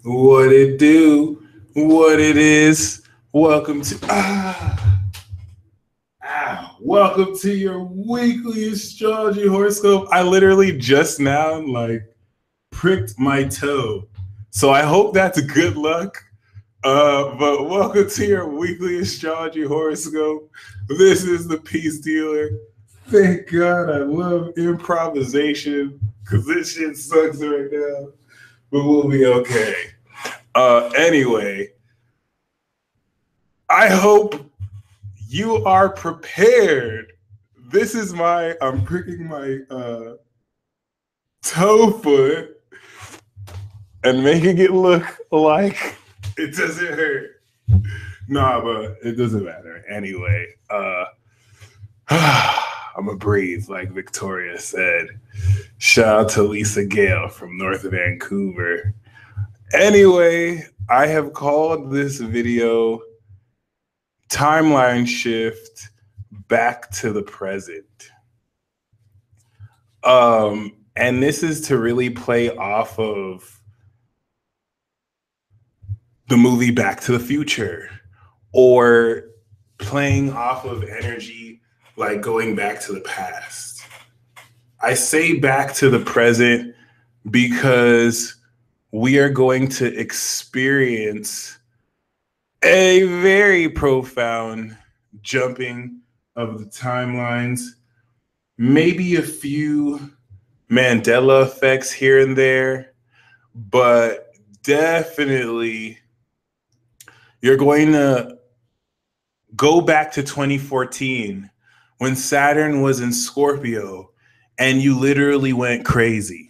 What it do, what it is. Welcome to welcome to your weekly astrology horoscope. I literally just now pricked my toe. So I hope that's good luck. But welcome to your weekly astrology horoscope. This is the Peace Dealer. Thank God I love improvisation because this shit sucks right now. But we'll be okay. Anyway, I hope you are prepared. I'm pricking my toe foot and making it look like it doesn't hurt. Nah, but it doesn't matter. Anyway, I'm going to breathe, like Victoria said. Shout out to Lisa Gale from North Vancouver. Anyway, I have called this video Timeline Shift Back to the Present. And this is to really play off of the movie Back to the Future, or playing off of energy like going back to the past. I say back to the present because we are going to experience a very profound jumping of the timelines, maybe a few Mandela effects here and there, but definitely you're going to go back to 2014 when Saturn was in Scorpio and you literally went crazy.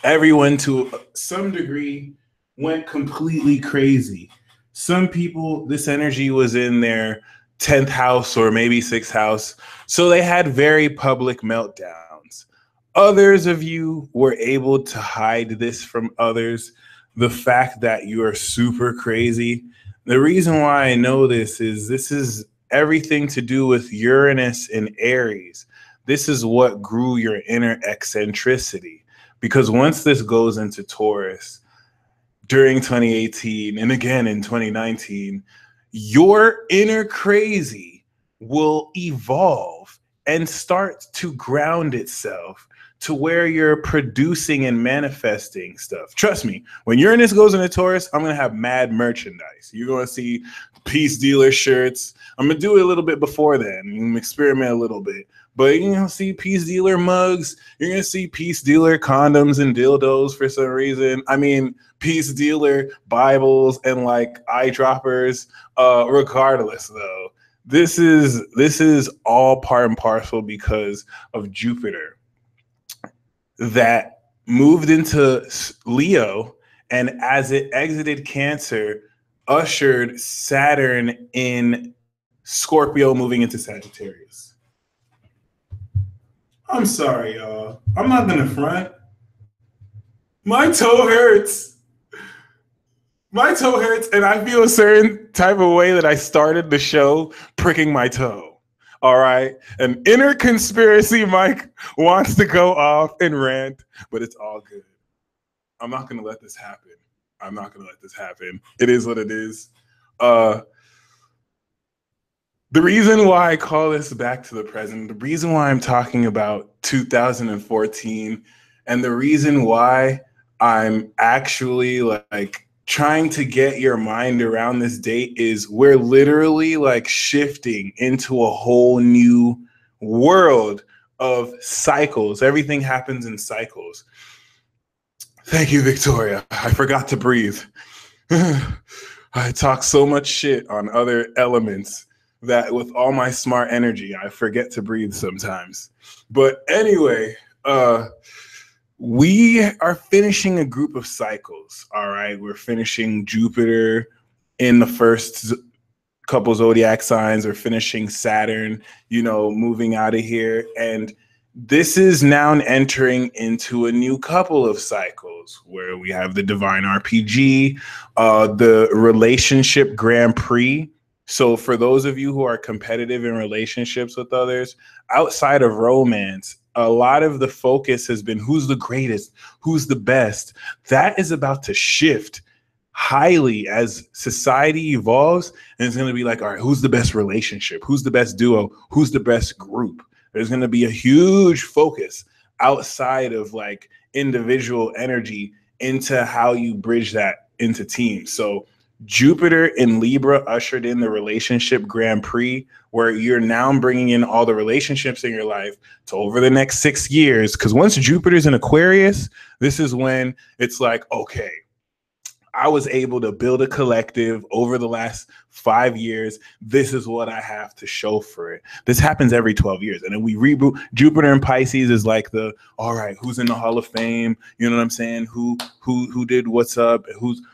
Everyone to some degree went completely crazy. Some people, this energy was in their 10th house or maybe 6th house, so they had very public meltdowns. Others of you were able to hide this from others, the fact that you are super crazy. The reason why I know this is everything to do with Uranus and Aries. This is what grew your inner eccentricity. Because once this goes into Taurus during 2018 and again in 2019, your inner crazy will evolve and start to ground itself to where you're producing and manifesting stuff. Trust me, when Uranus goes into Taurus, I'm going to have mad merchandise. You're going to see Peace Dealer shirts. I'm going to do it a little bit before then, experiment a little bit. But you're going to see Peace Dealer mugs. You're going to see Peace Dealer condoms and dildos for some reason. I mean, Peace Dealer Bibles and like eyedroppers. Regardless, though, this is all part and parcel because of Jupiter that moved into Leo, and as it exited Cancer, ushered Saturn in Scorpio moving into Sagittarius. I'm sorry, y'all. I'm not gonna front. My toe hurts. My toe hurts, and I feel a certain type of way that I started the show pricking my toe. All right. An inner conspiracy Mike wants to go off and rant, but it's all good. I'm not going to let this happen. I'm not going to let this happen. It is what it is. The reason why I call this back to the present, the reason why I'm talking about 2014, and the reason why I'm actually like trying to get your mind around this date is we're literally like shifting into a whole new world of cycles. Everything happens in cycles. Thank you, Victoria. I forgot to breathe. I talk so much shit on other elements that with all my smart energy, I forget to breathe sometimes. But anyway, we are finishing a group of cycles. All right. We're finishing Jupiter in the first couple zodiac signs. We're finishing Saturn, moving out of here. And this is now entering into a new couple of cycles where we have the Divine RPG, the Relationship Grand Prix. So for those of you who are competitive in relationships with others, outside of romance, a lot of the focus has been who's the greatest, who's the best. That is about to shift highly as society evolves, and it's going to be like, all right, who's the best relationship, who's the best duo, who's the best group. There's going to be a huge focus outside of like individual energy into how you bridge that into teams. So Jupiter in Libra ushered in the relationship Grand Prix, where you're now bringing in all the relationships in your life to over the next 6 years. Because once Jupiter's in Aquarius, this is when it's like, okay, I was able to build a collective over the last 5 years. This is what I have to show for it. This happens every 12 years. And then we reboot. Jupiter in Pisces is like the, all right, who's in the Hall of Fame? You know what I'm saying? Who did what's up?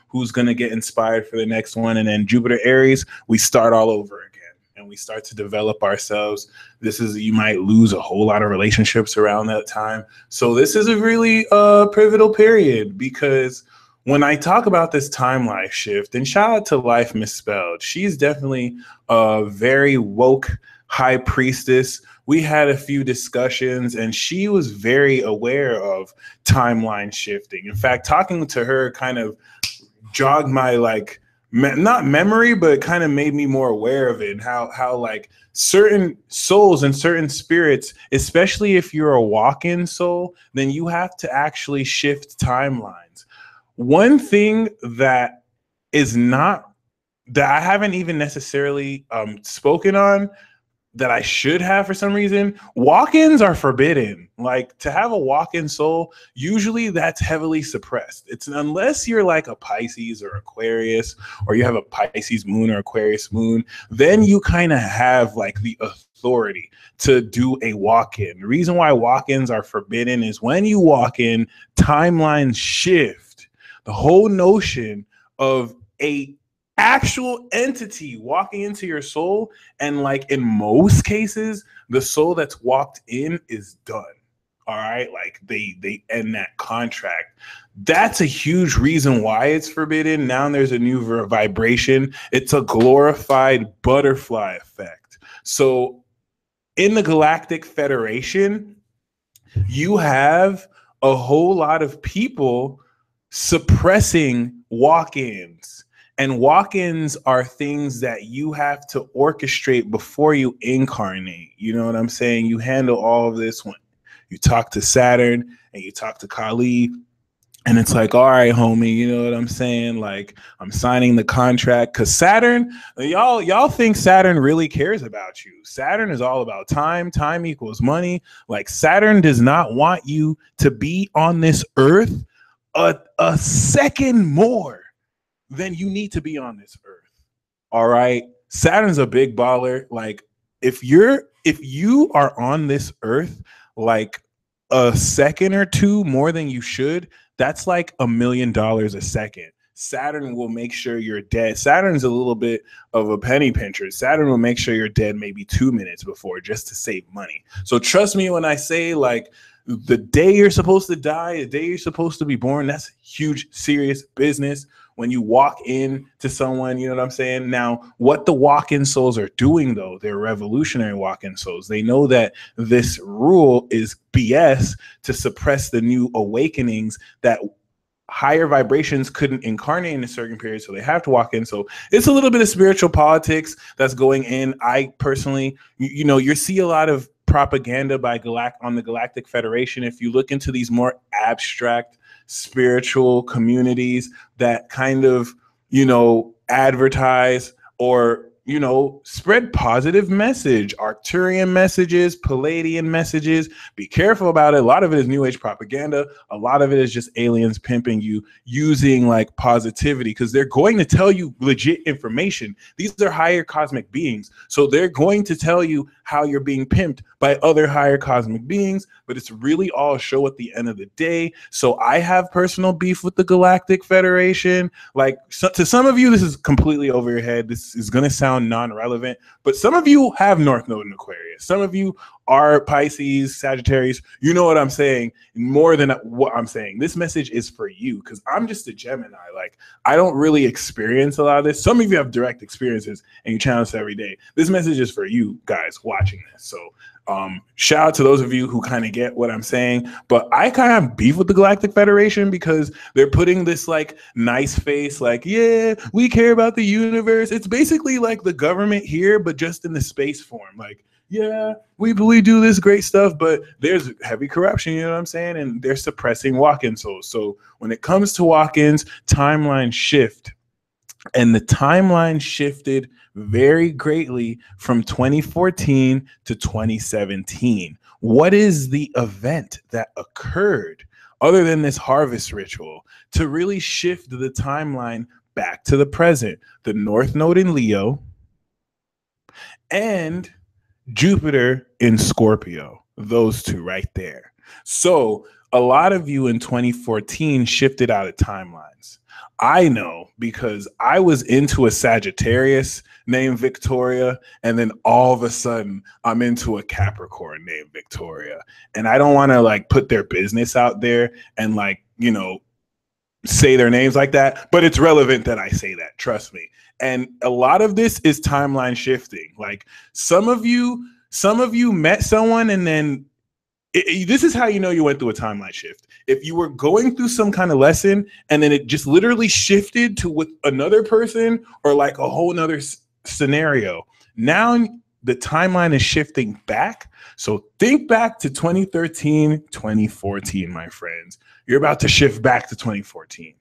Who's going to get inspired for the next one? And then Jupiter Aries, we start all over again. And we start to develop ourselves. You might lose a whole lot of relationships around that time. So this is a really pivotal period, because when I talk about this time life shift, and shout out to Life Misspelled, she's definitely a very woke high priestess. We had a few discussions, and she was very aware of timeline shifting. In fact, talking to her kind of jogged my not memory, but kind of made me more aware of it, and how like certain souls and certain spirits, especially if you're a walk-in soul, then you have to actually shift timelines. One thing that I haven't even necessarily spoken on, that I should have for some reason, walk-ins are forbidden. Like, to have a walk-in soul, usually that's heavily suppressed. It's unless you're like a Pisces or Aquarius, or you have a Pisces moon or Aquarius moon, then you kind of have like the authority to do a walk-in. The reason why walk-ins are forbidden is when you walk in, timelines shift. The whole notion of a actual entity walking into your soul, and like in most cases, the soul that's walked in is done. All right, like they end that contract. That's a huge reason why it's forbidden. Now there's a new vibration. It's a glorified butterfly effect. So in the Galactic Federation, you have a whole lot of people suppressing walk-ins, and walk-ins are things that you have to orchestrate before you incarnate. You know what I'm saying? You handle all of this when you talk to Saturn and you talk to Kali, and it's like, all right, homie, you know what I'm saying? Like, I'm signing the contract, because Saturn, y'all think Saturn really cares about you. Saturn is all about time. Time equals money. Like, Saturn does not want you to be on this earth a second more than you need to be on this earth. All right. Saturn's a big baller. Like, if you are on this earth like a second or two more than you should, that's like $1 million a second. Saturn will make sure you're dead. Saturn's a little bit of a penny pincher. Saturn will make sure you're dead maybe 2 minutes before, just to save money. So trust me when I say, like, the day you're supposed to die, the day you're supposed to be born, that's huge, serious business. When you walk in to someone, you know what I'm saying? Now, what the walk-in souls are doing, though, they're revolutionary walk-in souls. They know that this rule is BS to suppress the new awakenings that higher vibrations couldn't incarnate in a certain period, so they have to walk in. So it's a little bit of spiritual politics that's going in. I personally, you see a lot of propaganda by on the Galactic Federation. If you look into these more abstract spiritual communities that kind of, advertise or, spread positive message, Arcturian messages, Palladian messages, be careful about it. A lot of it is New Age propaganda. A lot of it is just aliens pimping you, using like positivity, because they're going to tell you legit information. These are higher cosmic beings. So they're going to tell you how you're being pimped by other higher cosmic beings, but it's really all a show at the end of the day. So I have personal beef with the Galactic Federation. Like, to some of you, this is completely over your head. This is going to sound non-relevant, but some of you have North Node in Aquarius. Some of you are Pisces, Sagittarius. You know what I'm saying more than what I'm saying. This message is for you, because I'm just a Gemini. Like, I don't really experience a lot of this. Some of you have direct experiences and you channel this every day. This message is for you guys watching this. So Shout out to those of you who kind of get what I'm saying, but I kind of have beef with the Galactic Federation because they're putting this like nice face, like, yeah, we care about the universe. It's basically like the government here, but just in the space form. Like, yeah, we do this great stuff, but there's heavy corruption, you know what I'm saying? And they're suppressing walk-in souls. So when it comes to walk-ins, timelines shift. And the timeline shifted very greatly from 2014 to 2017. What is the event that occurred other than this harvest ritual to really shift the timeline back to the present? The North Node in Leo and Jupiter in Scorpio, those two right there. So a lot of you in 2014 shifted out of timelines. I know because I was into a Sagittarius named Victoria, and then all of a sudden I'm into a Capricorn named Victoria. And I don't want to like put their business out there and like, you know, say their names like that, but it's relevant that I say that, trust me. And a lot of this is timeline shifting. Like some of you met someone and then this is how you know you went through a timeline shift. If you were going through some kind of lesson and then it just literally shifted to with another person or like a whole nother scenario, now the timeline is shifting back. So think back to 2013, 2014, my friends. You're about to shift back to 2014.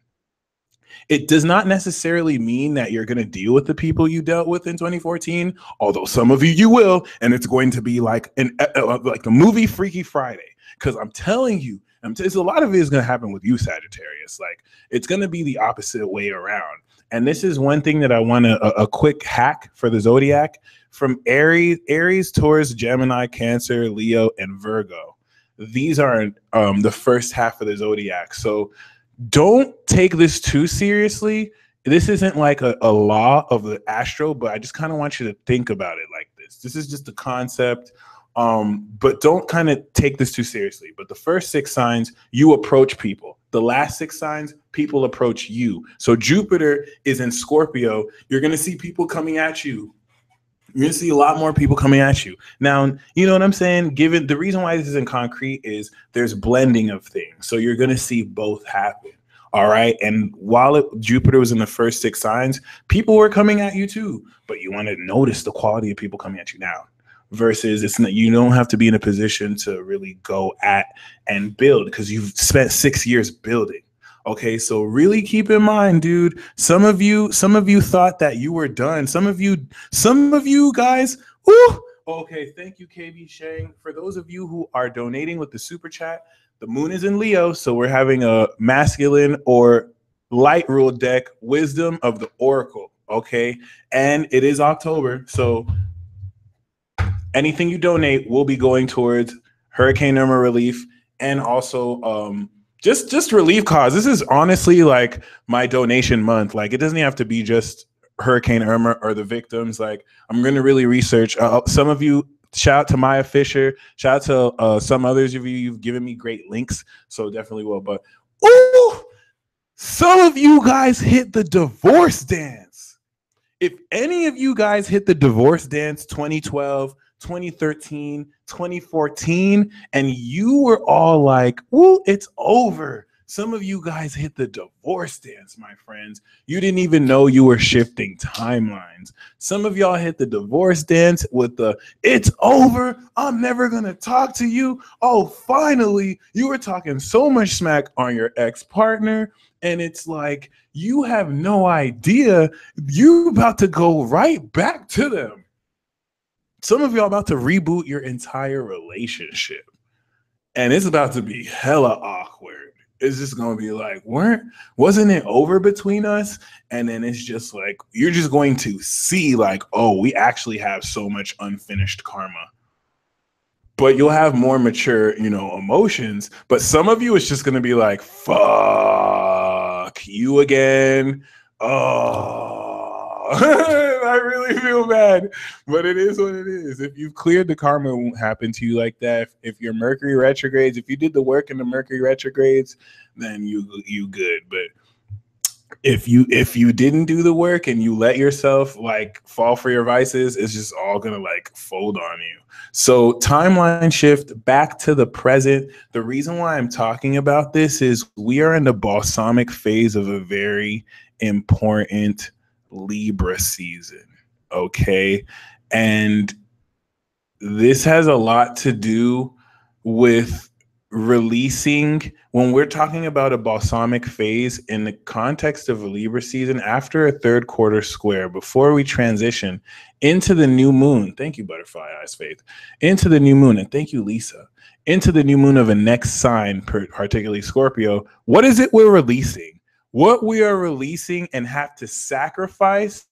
It does not necessarily mean that you're going to deal with the people you dealt with in 2014, although some of you will, and it's going to be like like a movie Freaky Friday. Because I'm telling you, a lot of it is going to happen with you, Sagittarius. Like it's going to be the opposite way around. And this is one thing that I want a quick hack for the zodiac from Aries, Taurus, Gemini, Cancer, Leo, and Virgo. These are the first half of the zodiac. So don't take this too seriously. This isn't like a law of the astro, but I just kind of want you to think about it like this. This is just a concept, but don't kind of take this too seriously. But the first 6 signs, you approach people. The last 6 signs, people approach you. So Jupiter is in Scorpio. You're going to see people coming at you. You're going to see a lot more people coming at you. Now, you know what I'm saying? Given the reason why this isn't concrete is there's blending of things. So you're going to see both happen. All right. And while Jupiter was in the first 6 signs, people were coming at you too. But you want to notice the quality of people coming at you now versus it's not, you don't have to be in a position to really go at and build because you've spent 6 years building. Okay, so really keep in mind, dude. Some of you thought that you were done. Some of you guys. Woo! Okay, thank you, KB Shang. For those of you who are donating with the super chat, the moon is in Leo, so we're having a masculine or light rule deck, wisdom of the oracle. Okay, and it is October, so anything you donate will be going towards Hurricane Irma relief and also just relief cause. This is honestly like my donation month. Like it doesn't have to be just Hurricane Irma or the victims. Like I'm going to really research. Some of you, shout out to Maya Fisher. Shout out to some others of you. You've given me great links, so definitely will. But ooh, some of you guys hit the divorce dance. If any of you guys hit the divorce dance 2012, 2013, 2014, and you were all like, "Woo, it's over." Some of you guys hit the divorce dance, my friends. You didn't even know you were shifting timelines. Some of y'all hit the divorce dance with the, "It's over. I'm never going to talk to you." Oh, finally, you were talking so much smack on your ex-partner, and it's like, you have no idea. You about to go right back to them. Some of y'all about to reboot your entire relationship. And it's about to be hella awkward. It's just going to be like, wasn't it over between us? And then it's just like, you're just going to see like, oh, we actually have so much unfinished karma. But you'll have more mature, emotions. But some of you, it's just going to be like, fuck you again. Oh. I really feel bad, but it is what it is. If you've cleared, the karma won't happen to you like that. If your Mercury retrogrades, if you did the work in the Mercury retrogrades, then you good. But if you didn't do the work and you let yourself like fall for your vices, it's just all gonna like fold on you. So timeline shift back to the present. The reason why I'm talking about this is we are in the balsamic phase of a very important Libra season. Okay. And this has a lot to do with releasing. When we're talking about a balsamic phase in the context of a Libra season, after a third quarter square, before we transition into the new moon, thank you, Butterfly Eyes Faith, into the new moon, and thank you, Lisa, into the new moon of a next sign, particularly Scorpio, what is it we're releasing? What we are releasing and have to sacrifice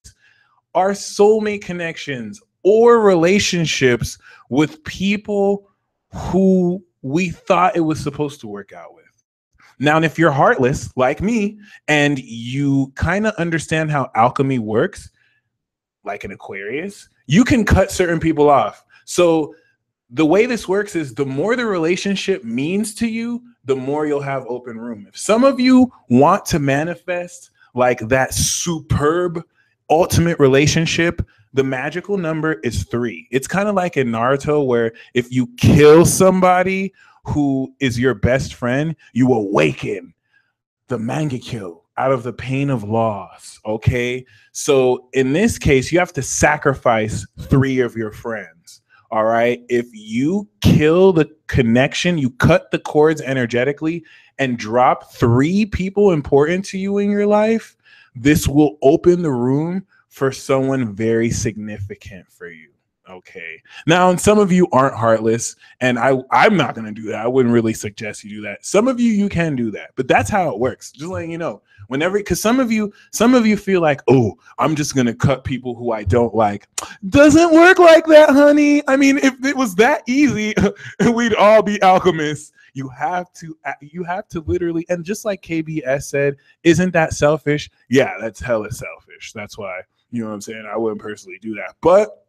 are soulmate connections or relationships with people who we thought it was supposed to work out with. Now, if you're heartless like me and you kind of understand how alchemy works, like an Aquarius, you can cut certain people off. So the way this works is the more the relationship means to you, the more you'll have open room. If some of you want to manifest like that superb ultimate relationship, the magical number is 3. It's kind of like in Naruto, where if you kill somebody who is your best friend, you awaken the Mangekyo out of the pain of loss. Okay. So in this case, you have to sacrifice 3 of your friends. All right. If you kill the connection, you cut the cords energetically and drop 3 people important to you in your life, this will open the room for someone very significant for you. Okay. Now, and some of you aren't heartless, and I'm not going to do that. I wouldn't really suggest you do that. Some of you can do that, but that's how it works. Just letting you know. Whenever, because some of you feel like, oh, I'm just going to cut people who I don't like. Doesn't work like that, honey. I mean, if it was that easy, we'd all be alchemists. You have to literally, and just like KBS said, isn't that selfish? Yeah, that's hella selfish. That's why, you know what I'm saying? I wouldn't personally do that. But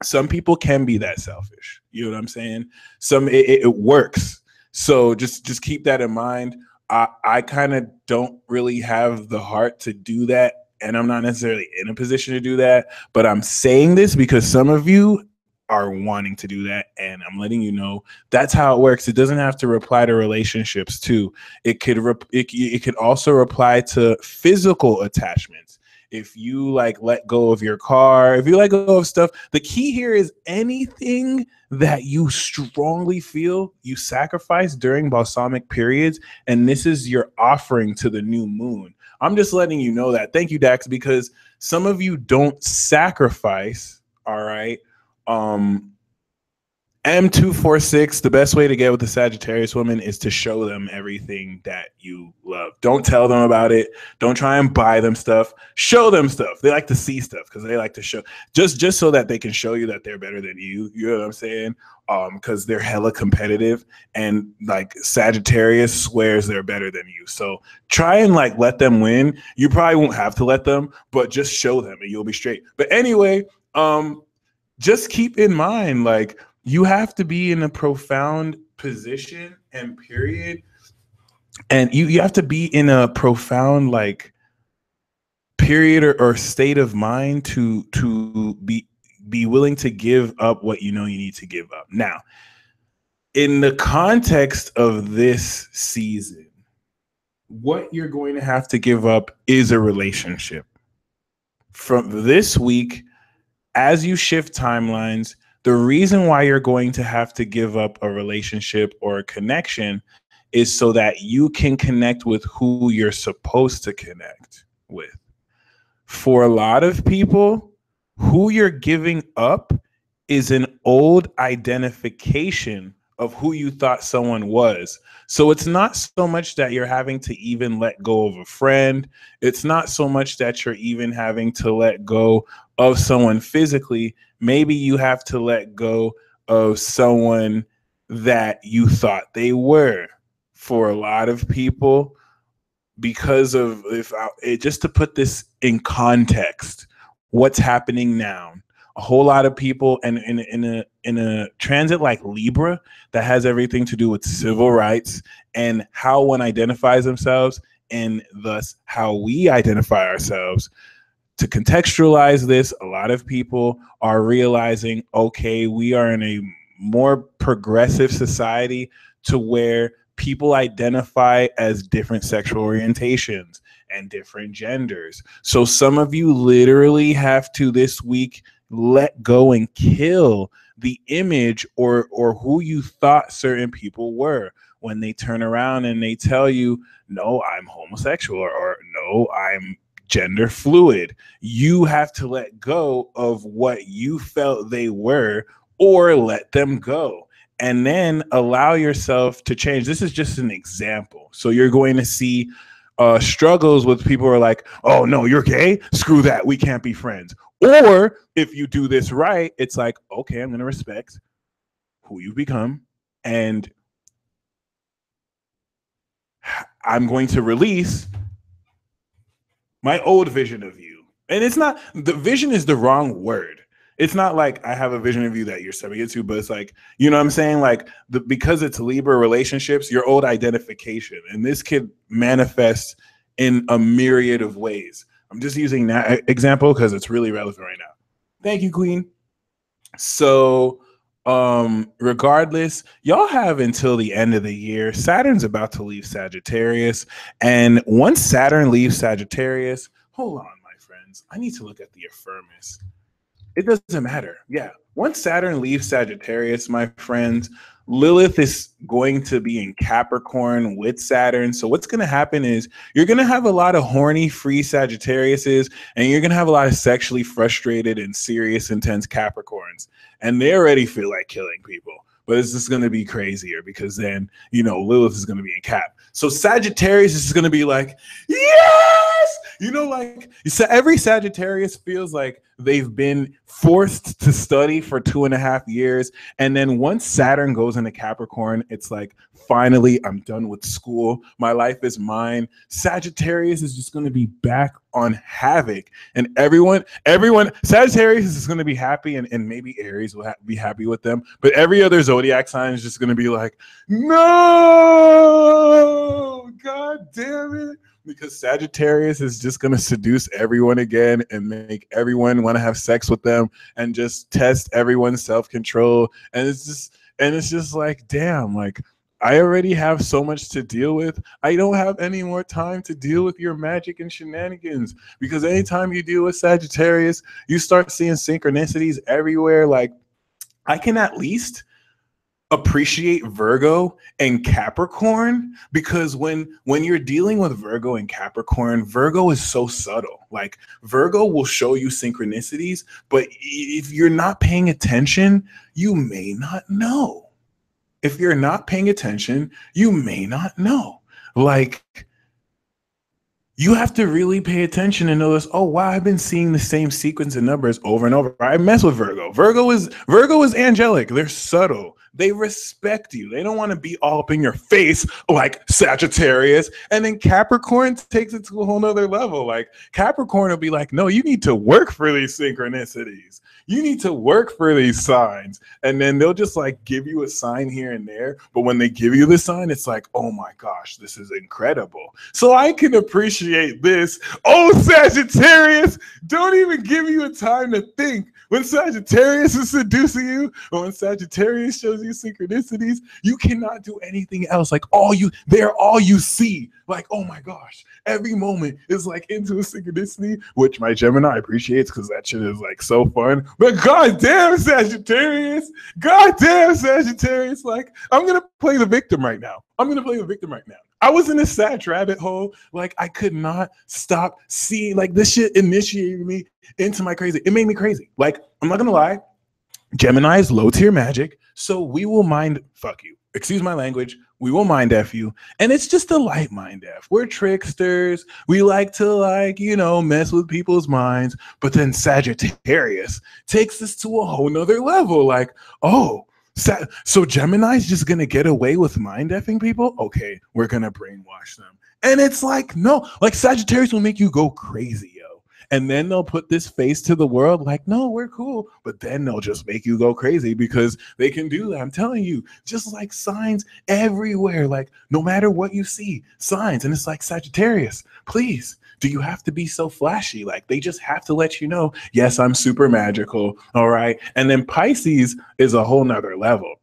some people can be that selfish. You know what I'm saying? It works. So just keep that in mind. I kind of don't really have the heart to do that, and I'm not necessarily in a position to do that, but I'm saying this because some of you are wanting to do that, and I'm letting you know that's how it works. It doesn't have to apply to relationships too. It could also apply to physical attachments. If you like let go of your car, if you let go of stuff, the key here is anything that you strongly feel you sacrifice during balsamic periods, and this is your offering to the new moon. I'm just letting you know that. Thank you, Dax, because some of you don't sacrifice. All right. M246, the best way to get with the Sagittarius woman is to show them everything that you love. Don't tell them about it. Don't try and buy them stuff. Show them stuff. They like to see stuff because they like to show, just so that they can show you that they're better than you. You know what I'm saying? Because they're hella competitive, and like Sagittarius swears they're better than you. So try and like let them win. You probably won't have to let them, but just show them and you'll be straight. But anyway, just keep in mind, like, you have to be in a profound position and period. And you have to be in a profound like period or state of mind to be willing to give up what you know you need to give up. Now, in the context of this season, what you're going to have to give up is a relationship. From this week, as you shift timelines, the reason why you're going to have to give up a relationship or a connection is so that you can connect with who you're supposed to connect with. For a lot of people, who you're giving up is an old identification of who you thought someone was. So it's not so much that you're having to even let go of a friend. It's not so much that you're even having to let go of someone physically. Maybe you have to let go of someone that you thought they were. For a lot of people, because of just to put this in context, what's happening now, a whole lot of people, and in a transit like Libra that has everything to do with civil rights and how one identifies themselves, and thus how we identify ourselves. To contextualize this, a lot of people are realizing, okay, we are in a more progressive society to where people identify as different sexual orientations and different genders. So some of you literally have to this week let go and kill the image or who you thought certain people were when they turn around and they tell you, no, I'm homosexual, or no, I'm gender fluid. You have to let go of what you felt they were, or let them go, and then allow yourself to change. This is just an example. So you're going to see struggles with people who are like, oh no, you're gay, screw that, we can't be friends. Or if you do this right, it's like, okay, I'm going to respect who you've become, and I'm going to release my old vision of you. And it's not, the vision is the wrong word. It's not like I have a vision of you that you're stepping into, but it's like, you know what I'm saying? Like because it's Libra relationships, your old identification. And this could manifest in a myriad of ways. I'm just using that example because it's really relevant right now. Thank you, Queen. So regardless, y'all have until the end of the year. Saturn's about to leave Sagittarius, and once Saturn leaves Sagittarius, hold on, my friends, I need to look at the Affirmus. It doesn't matter. Yeah, once Saturn leaves Sagittarius, my friends, Lilith is going to be in Capricorn with Saturn. So what's going to happen is you're going to have a lot of horny, free Sagittariuses, and you're going to have a lot of sexually frustrated and serious, intense Capricorns. And they already feel like killing people. But it's just going to be crazier because then, you know, Lilith is going to be in Cap. So Sagittarius is going to be like, yes! You know, like every Sagittarius feels like they've been forced to study for 2.5 years. And then once Saturn goes into Capricorn, it's like, finally, I'm done with school. My life is mine. Sagittarius is just going to be back on havoc. And everyone, Sagittarius is going to be happy, and maybe Aries will be happy with them. But every other zodiac sign is just going to be like, no, God damn it. Because Sagittarius is just going to seduce everyone again and make everyone want to have sex with them and just test everyone's self-control. And it's just like, damn, like I already have so much to deal with. I don't have any more time to deal with your magic and shenanigans, because anytime you deal with Sagittarius, you start seeing synchronicities everywhere. Like I can at least appreciate Virgo and Capricorn, because when you're dealing with Virgo and Capricorn, Virgo is so subtle. Like Virgo will show you synchronicities, but if you're not paying attention, you may not know. If you're not paying attention, you may not know. Like you have to really pay attention and notice, oh wow, I've been seeing the same sequence of numbers over and over. I mess with Virgo. Virgo is angelic. They're subtle. They respect you. They don't want to be all up in your face like Sagittarius. And then Capricorn takes it to a whole nother level. Like Capricorn will be like, no, you need to work for these synchronicities. You need to work for these signs. And then they'll just like give you a sign here and there. But when they give you the sign, it's like, oh my gosh, this is incredible. So I can appreciate this. Oh, Sagittarius, don't even give you a time to think. When Sagittarius is seducing you, or when Sagittarius shows you synchronicities, you cannot do anything else. Like they're all you see. Like, oh my gosh, every moment is like into a synchronicity, which my Gemini appreciates because that shit is like so fun. But goddamn Sagittarius, like I'm gonna play the victim right now. I was in a Sag rabbit hole. Like I could not stop seeing, like this shit initiated me into my crazy. It made me crazy. Like I'm not gonna lie, Gemini is low tier magic, so we will mind fuck you. Excuse my language. We will mind F you. And it's just a light mind F. We're tricksters. We like to mess with people's minds. But then Sagittarius takes us to a whole nother level. Like, oh, so Gemini's just going to get away with mind effing people? Okay, we're going to brainwash them. And it's like, no, like Sagittarius will make you go crazy, yo. And then they'll put this face to the world like, no, we're cool. But then they'll just make you go crazy because they can do that. I'm telling you, just like signs everywhere, like no matter what you see, signs. And it's like, Sagittarius, please, do you have to be so flashy? Like they just have to let you know, yes, I'm super magical. All right. And then Pisces is a whole nother level.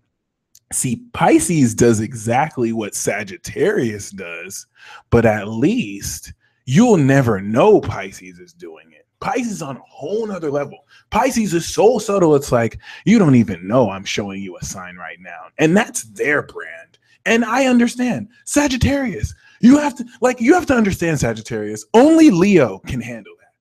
See, Pisces does exactly what Sagittarius does, but at least you'll never know Pisces is doing it. Pisces is on a whole nother level. Pisces is so subtle, it's like, you don't even know I'm showing you a sign right now. And that's their brand. And I understand. Sagittarius, you have to understand, Sagittarius, only Leo can handle that.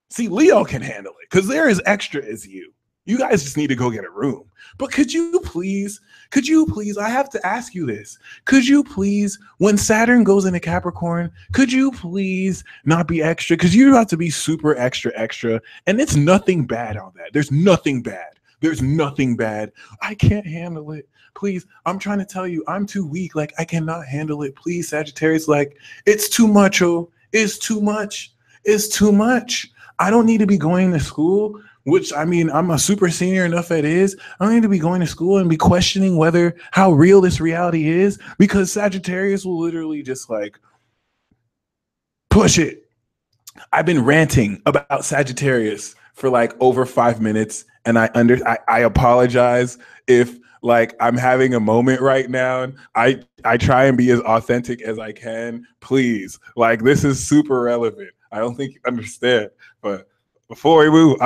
See, Leo can handle it because they're as extra as you. You guys just need to go get a room. But could you please, I have to ask you this. Could you please, when Saturn goes into Capricorn, could you please not be extra? Because you have to be super extra. And it's nothing bad on that. There's nothing bad. I can't handle it. Please, I'm trying to tell you, I'm too weak. Like, I cannot handle it. Please, Sagittarius, like, it's too much. Oh, it's too much. I don't need to be going to school. Which, I mean, I'm a super senior enough it is. I don't need to be going to school and be questioning how real this reality is, because Sagittarius will literally just like push it. I've been ranting about Sagittarius for like over 5 minutes, and I apologize if like I'm having a moment right now. And I try and be as authentic as I can. Please, like this is super relevant. I don't think you understand, but before we move,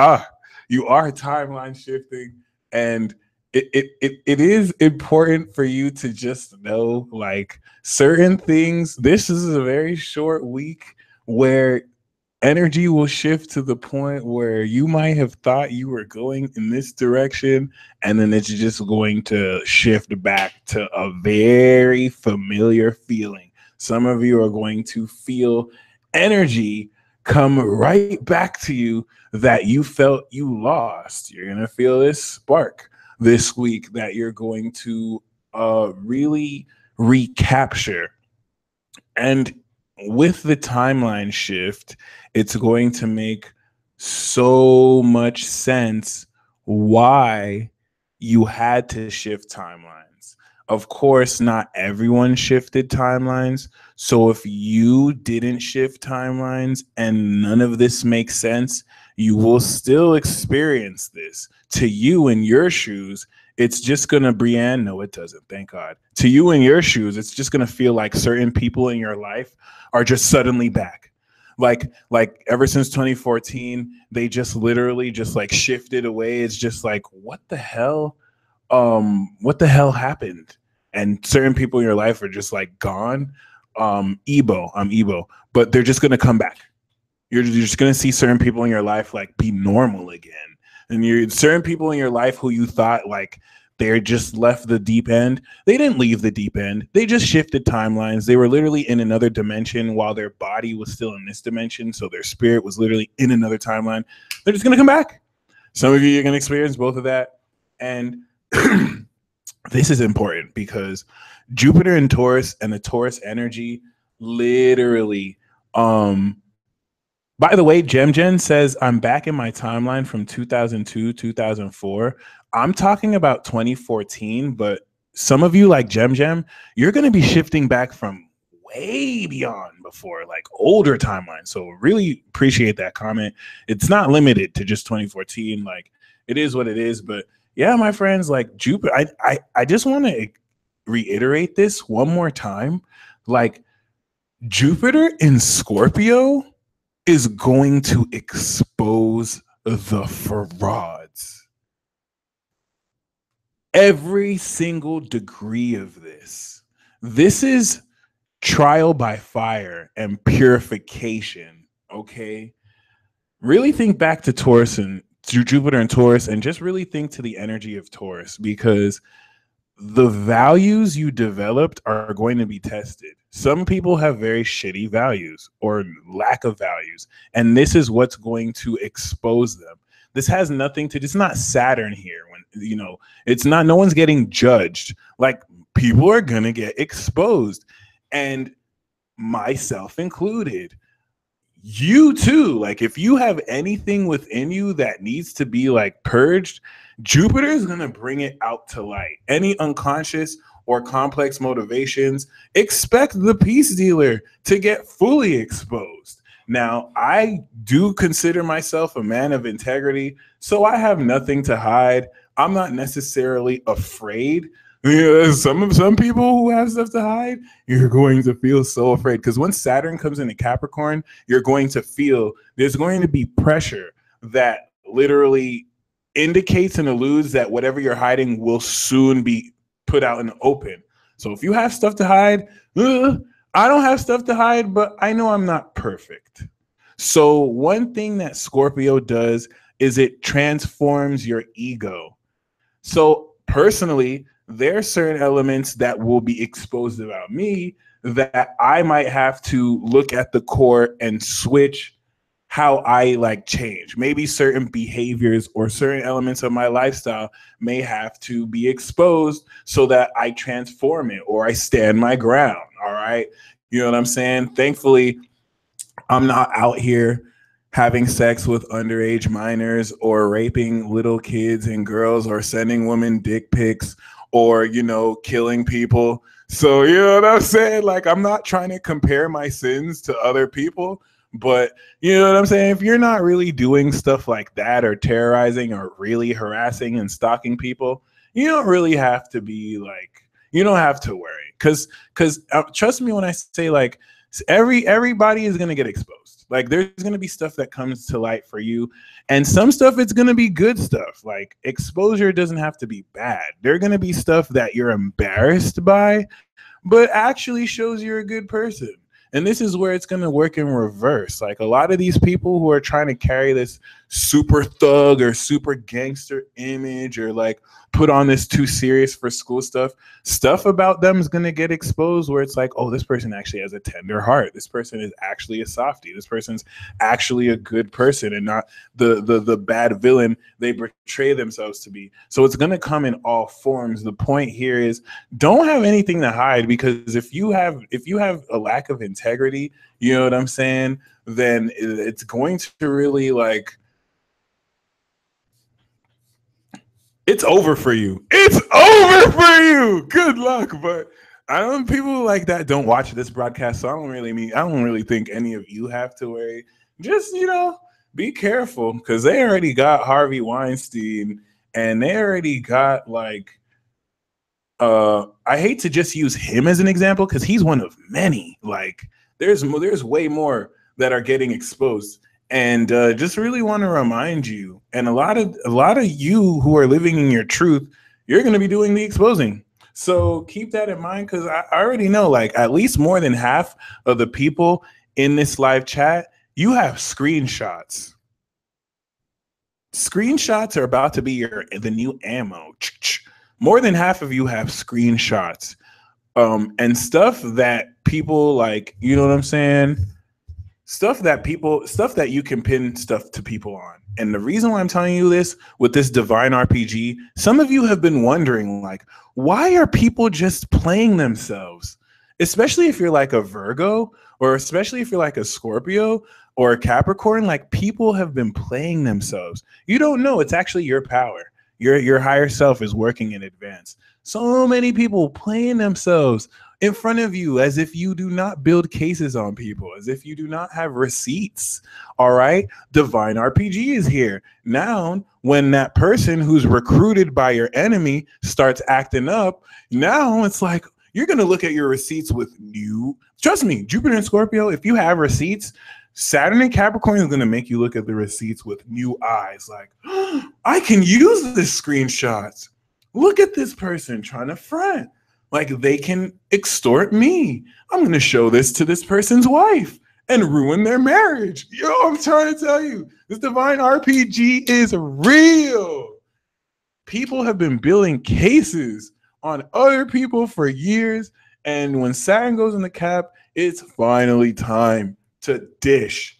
you are timeline shifting, and it is important for you to just know like certain things. This is a very short week where energy will shift to the point where you might have thought you were going in this direction, and then it's just going to shift back to a very familiar feeling. Some of you are going to feel energy come right back to you that you felt you lost. You're going to feel this spark this week that you're going to really recapture. And with the timeline shift, it's going to make so much sense why you had to shift timelines. Of course, not everyone shifted timelines. So if you didn't shift timelines and none of this makes sense, you will still experience this. To you in your shoes, it's just going to, Brienne, no, it doesn't, thank God. To you in your shoes, it's just going to feel like certain people in your life are just suddenly back. Like ever since 2014, they just literally just like shifted away. It's just like, what the hell happened? And certain people in your life are just like gone. I'm Ebo, but they're just going to come back. You're just going to see certain people in your life like be normal again. And you're certain people in your life who you thought like they're just left the deep end. They didn't leave the deep end. They just shifted timelines. They were literally in another dimension while their body was still in this dimension. So their spirit was literally in another timeline. They're just going to come back. Some of you are going to experience both of that. And this is important because Jupiter in Taurus and the Taurus energy literally, by the way, Jen says, I'm back in my timeline from 2002, 2004. I'm talking about 2014, but some of you like Jem, you're going to be shifting back from way beyond before, like older timelines. So really appreciate that comment. It's not limited to just 2014. Like it is what it is. But yeah, my friends, like Jupiter, I just want to reiterate this one more time. Like Jupiter in Scorpio is going to expose the frauds. Every single degree of this. This is trial by fire and purification, okay? Really think back to Taurus and to Jupiter and Taurus, and just really think to the energy of Taurus, because the values you developed are going to be tested. Some people have very shitty values or lack of values, and this is what's going to expose them. This has nothing to, it's not Saturn here. When, you know, it's not, no one's getting judged. Like people are going to get exposed, and myself included. you too, like if you have anything within you that needs to be like purged, Jupiter is going to bring it out to light. Any unconscious or complex motivations, expect the peace dealer to get fully exposed. Now, I do consider myself a man of integrity, so I have nothing to hide. I'm not necessarily afraid. Yeah, some people who have stuff to hide, you're going to feel so afraid, because when Saturn comes into Capricorn, you're going to feel there's going to be pressure that literally indicates and alludes that whatever you're hiding will soon be put out in the open. So if you have stuff to hide, I don't have stuff to hide, but I know I'm not perfect. So one thing that Scorpio does is it transforms your ego. So personally, there are certain elements that will be exposed about me that I might have to look at the core and switch how I like change. Maybe certain behaviors or certain elements of my lifestyle may have to be exposed so that I transform it or I stand my ground. All right. You know what I'm saying? Thankfully, I'm not out here having sex with underage minors or raping little kids and girls or sending women dick pics or, you know, killing people. So, you know what I'm saying? Like, I'm not trying to compare my sins to other people, but you know what I'm saying? If you're not really doing stuff like that or terrorizing or really harassing and stalking people, you don't really have to be like, you don't have to worry. Because trust me when I say like everybody is going to get exposed. Like there's going to be stuff that comes to light for you, and some stuff it's going to be good stuff. Like exposure doesn't have to be bad. There're going to be stuff that you're embarrassed by, but actually shows you're a good person. And this is where it's going to work in reverse. Like a lot of these people who are trying to carry this super thug or super gangster image or like put on this too serious for school stuff about them is going to get exposed where it's like, oh, this person actually has a tender heart. This person is actually a softie. This person's actually a good person and not the bad villain they portray themselves to be. So it's going to come in all forms. The point here is don't have anything to hide, because if you have a lack of integrity, you know what I'm saying, then it's going to really like, it's over for you. It's over for you. Good luck. But I don't, people like that don't watch this broadcast, so I don't really think any of you have to worry. Just, you know, be careful, because they already got Harvey Weinstein and they already got like I hate to just use him as an example because he's one of many. Like there's way more that are getting exposed. And just really want to remind you, and a lot of you who are living in your truth, you're going to be doing the exposing. So keep that in mind, because I already know like at least more than half of the people in this live chat, you have screenshots. Screenshots are about to be the new ammo. More than half of you have screenshots and stuff that people like, you know what I'm saying? Stuff that you can pin stuff to people on. And the reason why I'm telling you this with this divine RPG, some of you have been wondering, like, why are people just playing themselves? Especially if you're like a Virgo, or especially if you're like a Scorpio or a Capricorn, like people have been playing themselves. You don't know. It's actually your power. Your higher self is working in advance. So many people playing themselves in front of you as if you do not build cases on people, as if you do not have receipts. All right. Divine RPG is here. Now, when that person who's recruited by your enemy starts acting up, now it's like, you're going to look at your receipts with new, trust me, Jupiter and Scorpio, if you have receipts, Saturn and Capricorn is going to make you look at the receipts with new eyes. Like, oh, I can use this screenshots. Look at this person trying to front. Like they can extort me. I'm going to show this to this person's wife and ruin their marriage. Yo, I'm trying to tell you, this divine RPG is real. People have been building cases on other people for years. And when Saturn goes in the Cap, it's finally time to dish.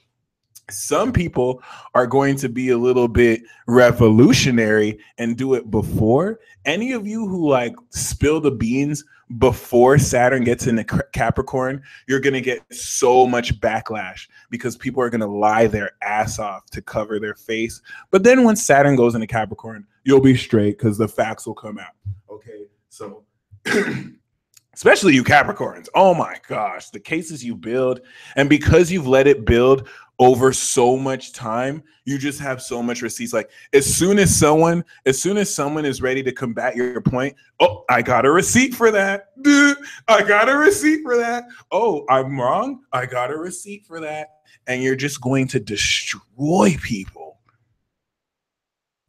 Some people are going to be a little bit revolutionary and do it before. Any of you who like spill the beans before Saturn gets into Capricorn, you're going to get so much backlash because people are going to lie their ass off to cover their face. But then once Saturn goes into Capricorn, you'll be straight because the facts will come out. Okay, so especially you Capricorns, oh my gosh, the cases you build, and because you've let it build over so much time, you just have so much receipts. Like as soon as someone is ready to combat your point, oh, I got a receipt for that. I got a receipt for that. Oh, I'm wrong. I got a receipt for that. And you're just going to destroy people.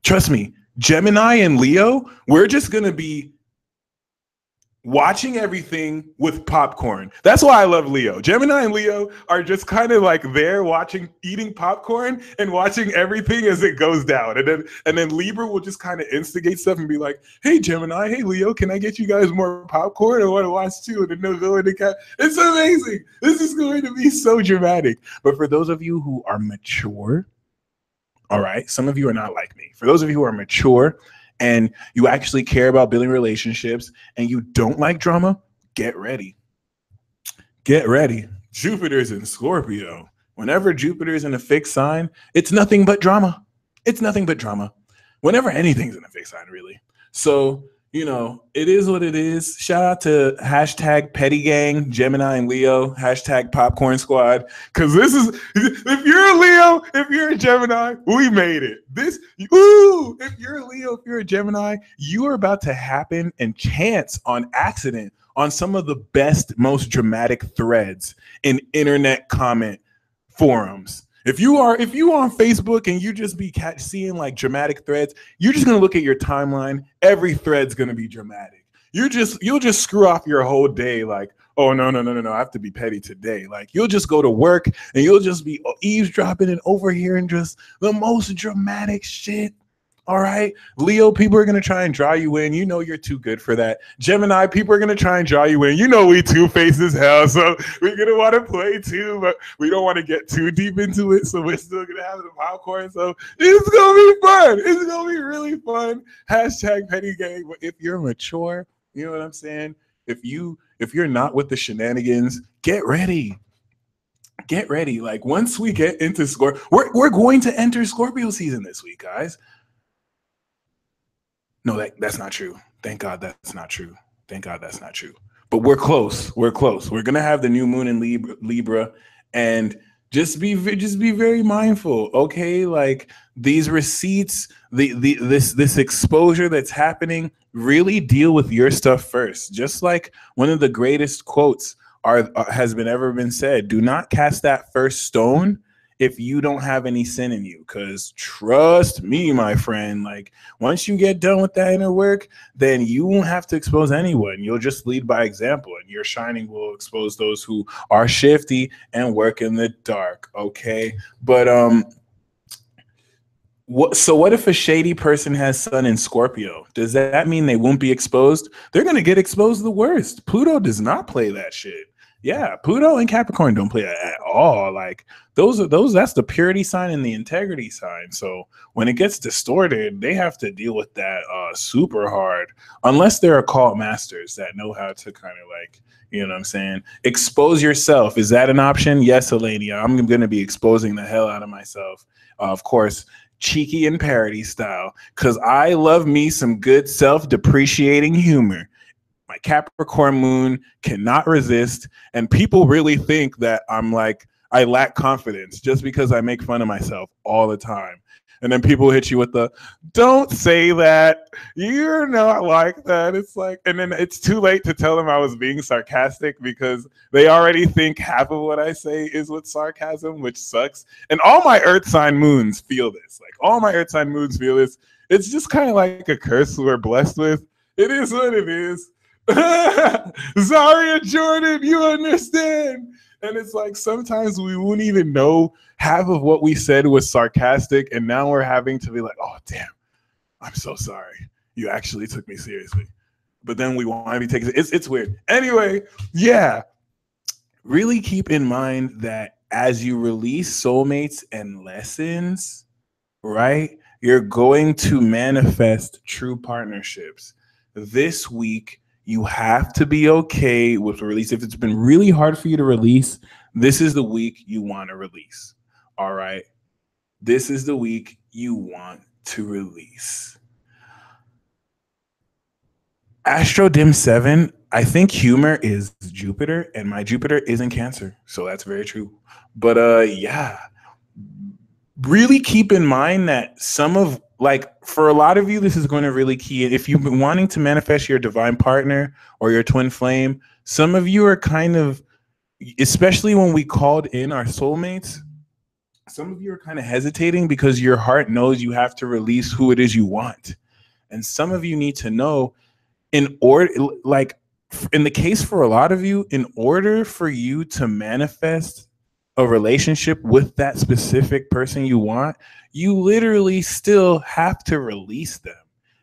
Trust me, Gemini and Leo, we're just going to be watching everything with popcorn. That's why I love Leo. Gemini and Leo are just kind of like there eating popcorn and watching everything as it goes down. And then Libra will just kind of instigate stuff and be like, hey, Gemini, hey, Leo, can I get you guys more popcorn? I want to watch too. And then they'll go into It's amazing. This is going to be so dramatic. But for those of you who are mature, all right, some of you are not like me. For those of you who are mature, and you actually care about building relationships and you don't like drama, get ready. Get ready. Jupiter's in Scorpio. Whenever Jupiter's in a fixed sign, it's nothing but drama. It's nothing but drama. Whenever anything's in a fixed sign, really. So, you know, it is what it is. Shout out to hashtag Petty Gang, Gemini and Leo, hashtag Popcorn Squad. Because this is, if you're a Leo, if you're a Gemini, we made it. If you're a Leo, if you're a Gemini, you are about to happen and chance on accident on some of the best, most dramatic threads in internet comment forums. If you are on Facebook and you just be seeing like dramatic threads, you're just gonna look at your timeline. Every thread's gonna be dramatic. You'll just screw off your whole day. Like, oh no, I have to be petty today. Like you'll just go to work and you'll just be eavesdropping and overhearing just the most dramatic shit. All right, Leo, people are going to try and draw you in. You know you're too good for that. Gemini, people are going to try and draw you in. You know we two-faced as hell, so we're going to want to play too, but we don't want to get too deep into it, so we're still going to have the popcorn. So it's going to be fun. It's going to be really fun. Hashtag Petty Gang. But if you're mature, you know what I'm saying? If you're not with the shenanigans, get ready. Get ready. Like once we get into Scorpio, we're going to enter Scorpio season this week, guys. No, that's not true. Thank God that's not true. Thank God that's not true. But we're close. We're close. We're gonna have the new moon in Libra, and just be very mindful. Okay, like these receipts, this exposure that's happening. Really deal with your stuff first. Just like one of the greatest quotes has ever been said: "Do not cast that first stone if you don't have any sin in you, because trust me, my friend, like once you get done with that inner work, then you won't have to expose anyone. You'll just lead by example, and your shining will expose those who are shifty and work in the dark." Okay, but what if a shady person has Sun in Scorpio? Does that mean they won't be exposed? They're gonna get exposed the worst. Pluto does not play that shit. Yeah, Pluto and Capricorn don't play at all. Like that's the purity sign and the integrity sign. So when it gets distorted, they have to deal with that super hard, unless they're occult masters that know how to kind of like, you know what I'm saying, expose yourself. Is that an option? Yes, Elenia. I'm going to be exposing the hell out of myself. Of course, cheeky and parody style, because I love me some good self-depreciating humor. My Capricorn moon cannot resist, and people really think that I lack confidence just because I make fun of myself all the time. And then people hit you with the, don't say that, you're not like that. It's like, and then it's too late to tell them I was being sarcastic because they already think half of what I say is with sarcasm, which sucks. And all my earth sign moons feel this. Like all my earth sign moons feel this. It's just kind of like a curse we're blessed with. It is what it is. Zaria Jordan, you understand? And it's like sometimes we wouldn't even know half of what we said was sarcastic, and now we're having to be like, oh damn, I'm so sorry, you actually took me seriously. But then we want to be taken. It's weird. Anyway, yeah, really keep in mind that as you release soulmates and lessons, right, you're going to manifest true partnerships. This week You have to be okay with release. If it's been really hard for you to release, this is the week you want to release. All right. This is the week you want to release. Astro Dim 7, I think humor is Jupiter, and my Jupiter is in Cancer. So that's very true. But yeah, really keep in mind that for a lot of you, this is going to really key in. If you've been wanting to manifest your divine partner or your twin flame, some of you are kind of, especially when we called in our soulmates, some of you are kind of hesitating because your heart knows you have to release who it is you want. And some of you need to know, in the case for a lot of you, in order for you to manifest a relationship with that specific person you want, you literally still have to release them.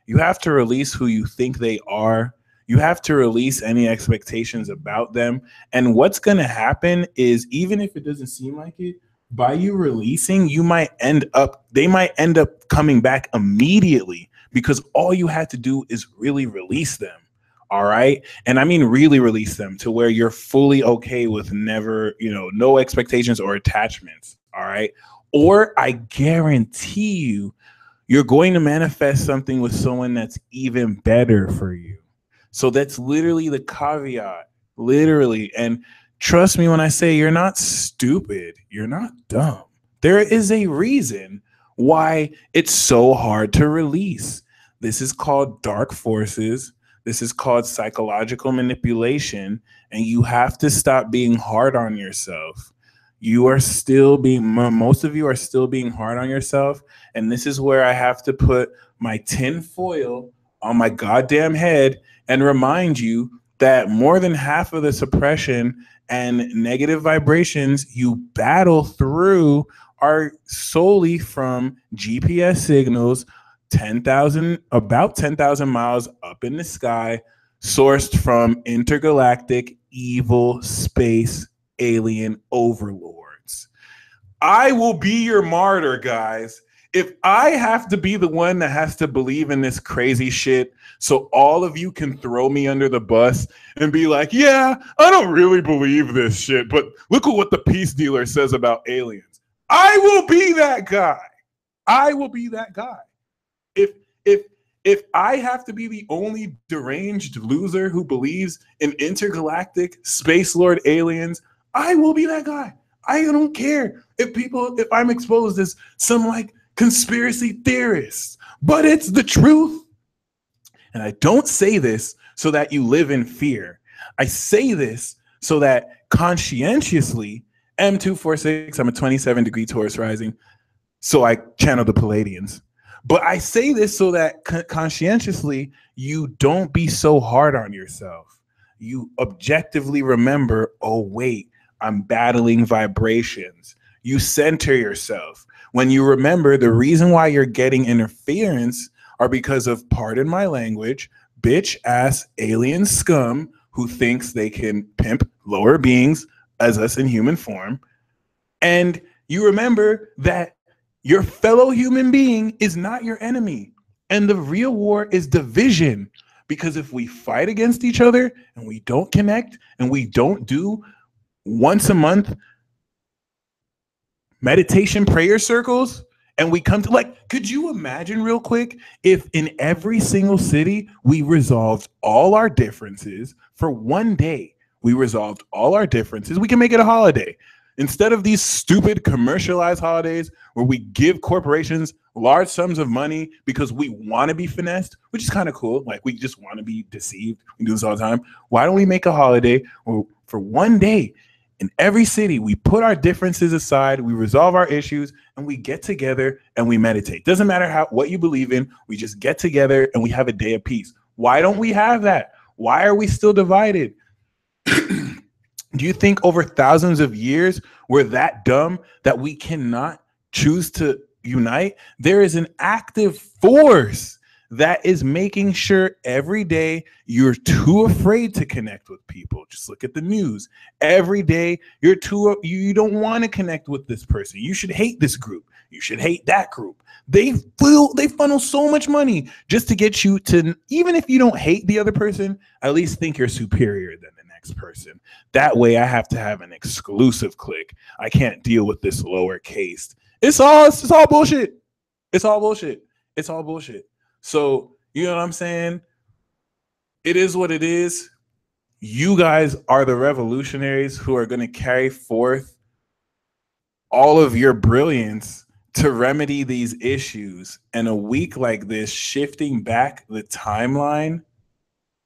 You have to release who you think they are. You have to release any expectations about them. And what's going to happen is, even if it doesn't seem like it, by you releasing, they might end up coming back immediately, because all you had to do is really release them. All right. And I mean, really release them to where you're fully okay with never, no expectations or attachments. All right. Or I guarantee you're going to manifest something with someone that's even better for you. So that's literally the caveat, literally. And trust me when I say, you're not stupid. You're not dumb. There is a reason why it's so hard to release. This is called dark forces. This is called psychological manipulation. And you have to stop being hard on yourself. Most of you are still being hard on yourself. And this is where I have to put my tin foil on my goddamn head and remind you that more than half of the suppression and negative vibrations you battle through are solely from GPS signals about 10,000 miles up in the sky, sourced from intergalactic evil space alien overlords. I will be your martyr, guys. If I have to be the one that has to believe in this crazy shit so all of you can throw me under the bus and be like, yeah, I don't really believe this shit, but look at what the peace dealer says about aliens. I will be that guy. I will be that guy. If I have to be the only deranged loser who believes in intergalactic space lord aliens, I will be that guy. I don't care if I'm exposed as some conspiracy theorists, but it's the truth. And I don't say this so that you live in fear. I say this so that conscientiously, M246, I'm a 27-degree Taurus rising, so I channel the Palladians. But I say this so that conscientiously, you don't be so hard on yourself. You objectively remember, oh, wait, I'm battling vibrations. You center yourself. When you remember the reason why you're getting interference are because of, pardon my language, bitch ass alien scum who thinks they can pimp lower beings as us in human form. And you remember that your fellow human being is not your enemy. And the real war is division. Because if we fight against each other and we don't connect and we don't do once a month meditation prayer circles, and we come to could you imagine real quick if in every single city we resolved all our differences for one day? We resolved all our differences. We can make it a holiday. Instead of these stupid commercialized holidays where we give corporations large sums of money because we want to be finessed, which is kind of cool. We just want to be deceived. We do this all the time. Why don't we make a holiday where for one day in every city, we put our differences aside, we resolve our issues, and we get together and we meditate. Doesn't matter what you believe in. We just get together and we have a day of peace. Why don't we have that? Why are we still divided? Do you think over thousands of years we're that dumb that we cannot choose to unite? There is an active force that is making sure every day you're too afraid to connect with people. Just look at the news. Every day you don't want to connect with this person. You should hate this group. You should hate that group. They funnel so much money just to get you to, even if you don't hate the other person, at least think you're superior than the next person. That way I have to have an exclusive click. I can't deal with this lowercase. It's all bullshit. It's all bullshit. It's all bullshit. So, you know what I'm saying? It is what it is. You guys are the revolutionaries who are going to carry forth all of your brilliance to remedy these issues. And a week like this, shifting back the timeline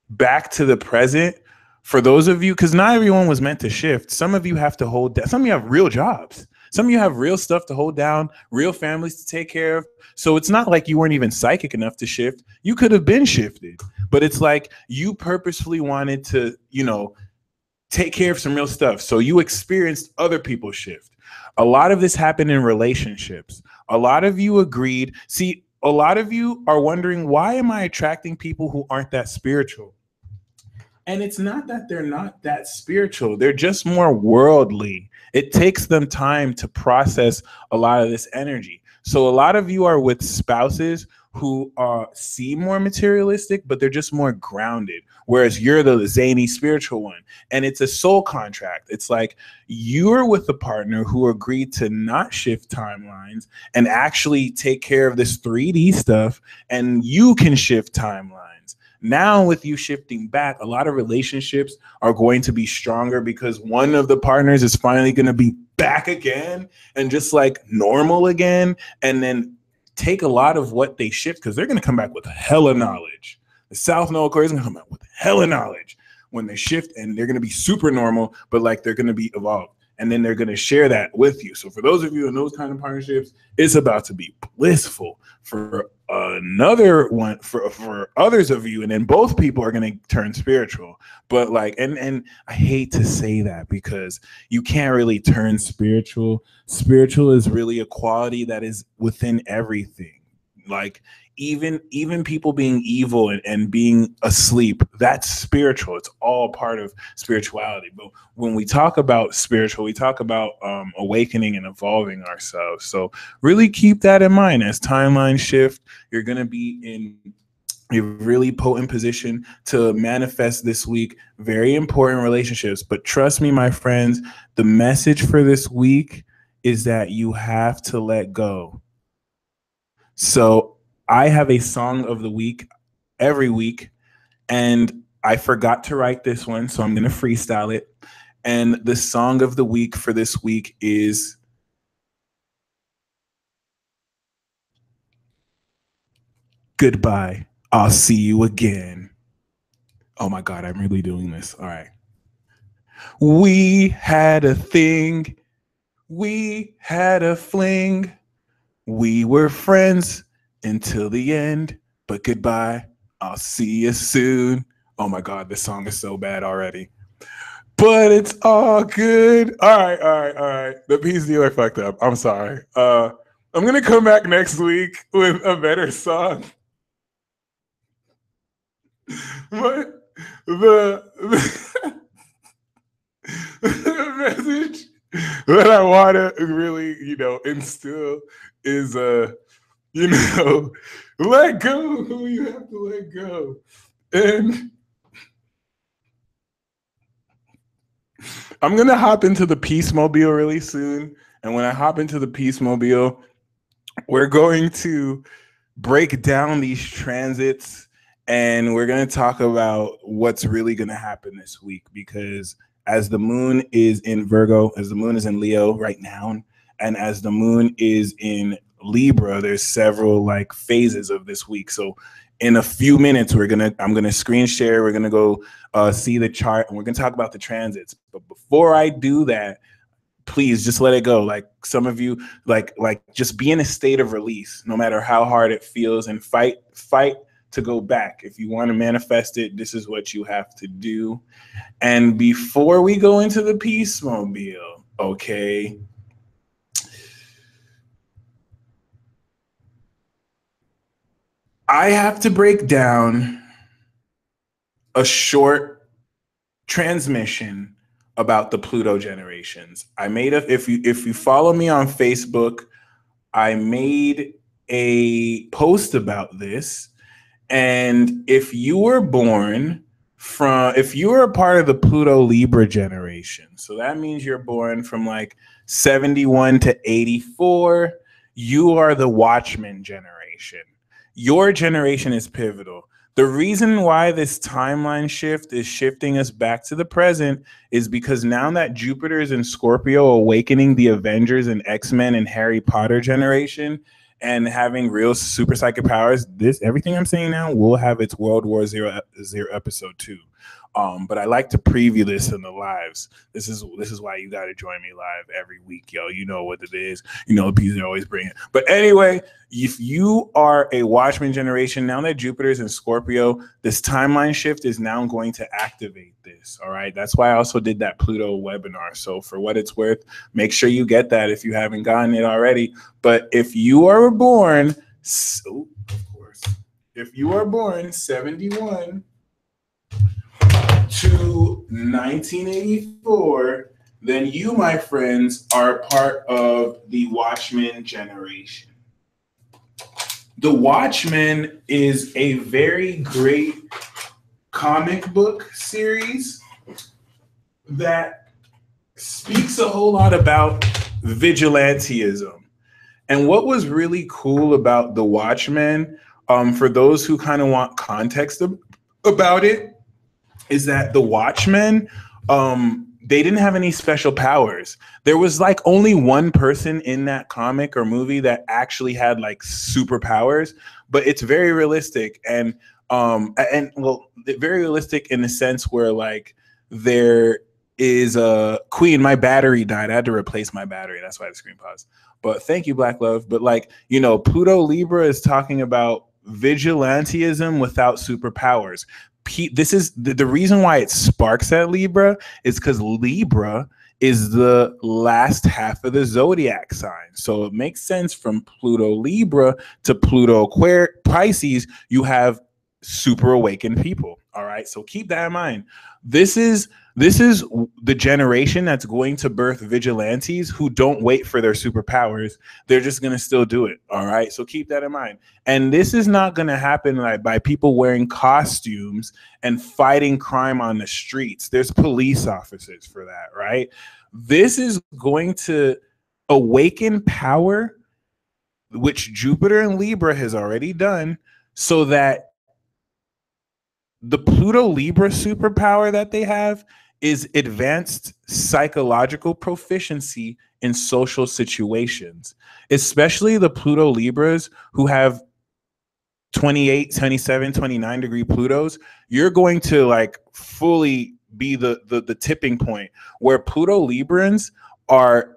back to the present, for those of you, because not everyone was meant to shift. Some of you have to hold down. Some of you have real jobs. Some of you have real stuff to hold down, real families to take care of. So it's not like you weren't even psychic enough to shift. You could have been shifted, but it's like you purposefully wanted to, take care of some real stuff. So you experienced other people shift. A lot of this happened in relationships. A lot of you agreed. See, a lot of you are wondering, why am I attracting people who aren't that spiritual? And it's not that they're not that spiritual. They're just more worldly. It takes them time to process a lot of this energy. So a lot of you are with spouses who seem more materialistic, but they're just more grounded. Whereas you're the zany spiritual one. And it's a soul contract. It's like you're with a partner who agreed to not shift timelines and actually take care of this 3D stuff, and you can shift timelines. Now, with you shifting back, a lot of relationships are going to be stronger because one of the partners is finally going to be back again and just like normal again, and then take a lot of what they shift, because they're going to come back with hella knowledge. The South Node Korea is going to come back with hella knowledge when they shift, and they're going to be super normal, but like they're going to be evolved. And then they're going to share that with you. So for those of you in those kind of partnerships, it's about to be blissful. For another one, for others of you, and then both people are going to turn spiritual. But like, and I hate to say that because you can't really turn spiritual. Spiritual is really a quality that is within everything. Like even people being evil and being asleep, that's spiritual. It's all part of spirituality. But when we talk about spiritual, we talk about awakening and evolving ourselves. So really keep that in mind. As timelines shift, you're going to be in a really potent position to manifest this week very important relationships. But trust me, my friends, the message for this week is that you have to let go. So I have a song of the week every week, and I forgot to write this one, so I'm going to freestyle it. And the song of the week for this week is Goodbye, I'll See You Again. Oh my God, I'm really doing this. All right. We had a thing. We had a fling. We were friends until the end, but goodbye, I'll see you soon. Oh my God, this song is so bad already. But it's all good. All right. The piece dealer fucked up. I'm sorry. I'm gonna come back next week with a better song. But the message that I want to really, instill is let go who you have to let go. And I'm going to hop into the Peace Mobile really soon. And when I hop into the Peace Mobile, we're going to break down these transits, and we're going to talk about what's really going to happen this week, because as the moon is in Virgo, as the moon is in Leo right now, and as the moon is in Libra, there's several like phases of this week. So in a few minutes, I'm gonna screen share. We're gonna go see the chart, and we're gonna talk about the transits. But before I do that, please just let it go. Like some of you, like just be in a state of release, no matter how hard it feels, and fight to go back. If you want to manifest it, this is what you have to do. And before we go into the Peace Mobile, okay, I have to break down a short transmission about the Pluto generations. I made a if you follow me on Facebook, I made a post about this. And if you were born if you were a part of the Pluto Libra generation, so that means you're born from like 71 to 84, you are the Watchman generation. Your generation is pivotal. The reason why this timeline shift is shifting us back to the present is because now that Jupiter is in Scorpio, awakening the Avengers and X-Men and Harry Potter generation, and having real super psychic powers, this everything I'm saying now will have its World War Zero episode 2. But I like to preview this in the lives. This is why you got to join me live every week, yo. You know what it is. You know the pieces are always bringing. But anyway, if you are a Watchman generation, now that Jupiter's in Scorpio, this timeline shift is now going to activate this. All right. That's why I also did that Pluto webinar. So for what it's worth, make sure you get that if you haven't gotten it already. But if you are born, so of course, if you are born 71 to 1984, then you, my friends, are part of the Watchmen generation. The Watchmen is a very great comic book series that speaks a whole lot about vigilantism. And what was really cool about the Watchmen, for those who kind of want context about it, is that the Watchmen, they didn't have any special powers. There was like only one person in that comic or movie that actually had like superpowers, but it's very realistic and well, very realistic in the sense where like there is a queen. My battery died. I had to replace my battery. That's why the screen paused. But thank you, Black Love. But like, you know, Pluto Libra is talking about vigilantism without superpowers. This is the reason why it sparks at Libra is because Libra is the last half of the zodiac sign. So it makes sense from Pluto Libra to Pluto Pisces, you have super awakened people. All right. So keep that in mind. This is the generation that's going to birth vigilantes who don't wait for their superpowers. They're just going to still do it. All right. So keep that in mind. And this is not going to happen like by people wearing costumes and fighting crime on the streets. There's police officers for that. Right. This is going to awaken power, which Jupiter and Libra has already done, so that the Pluto Libra superpower that they have is advanced psychological proficiency in social situations, especially the Pluto Libras who have 28, 27, 29 degree Plutos. You're going to like fully be the tipping point where Pluto Librans are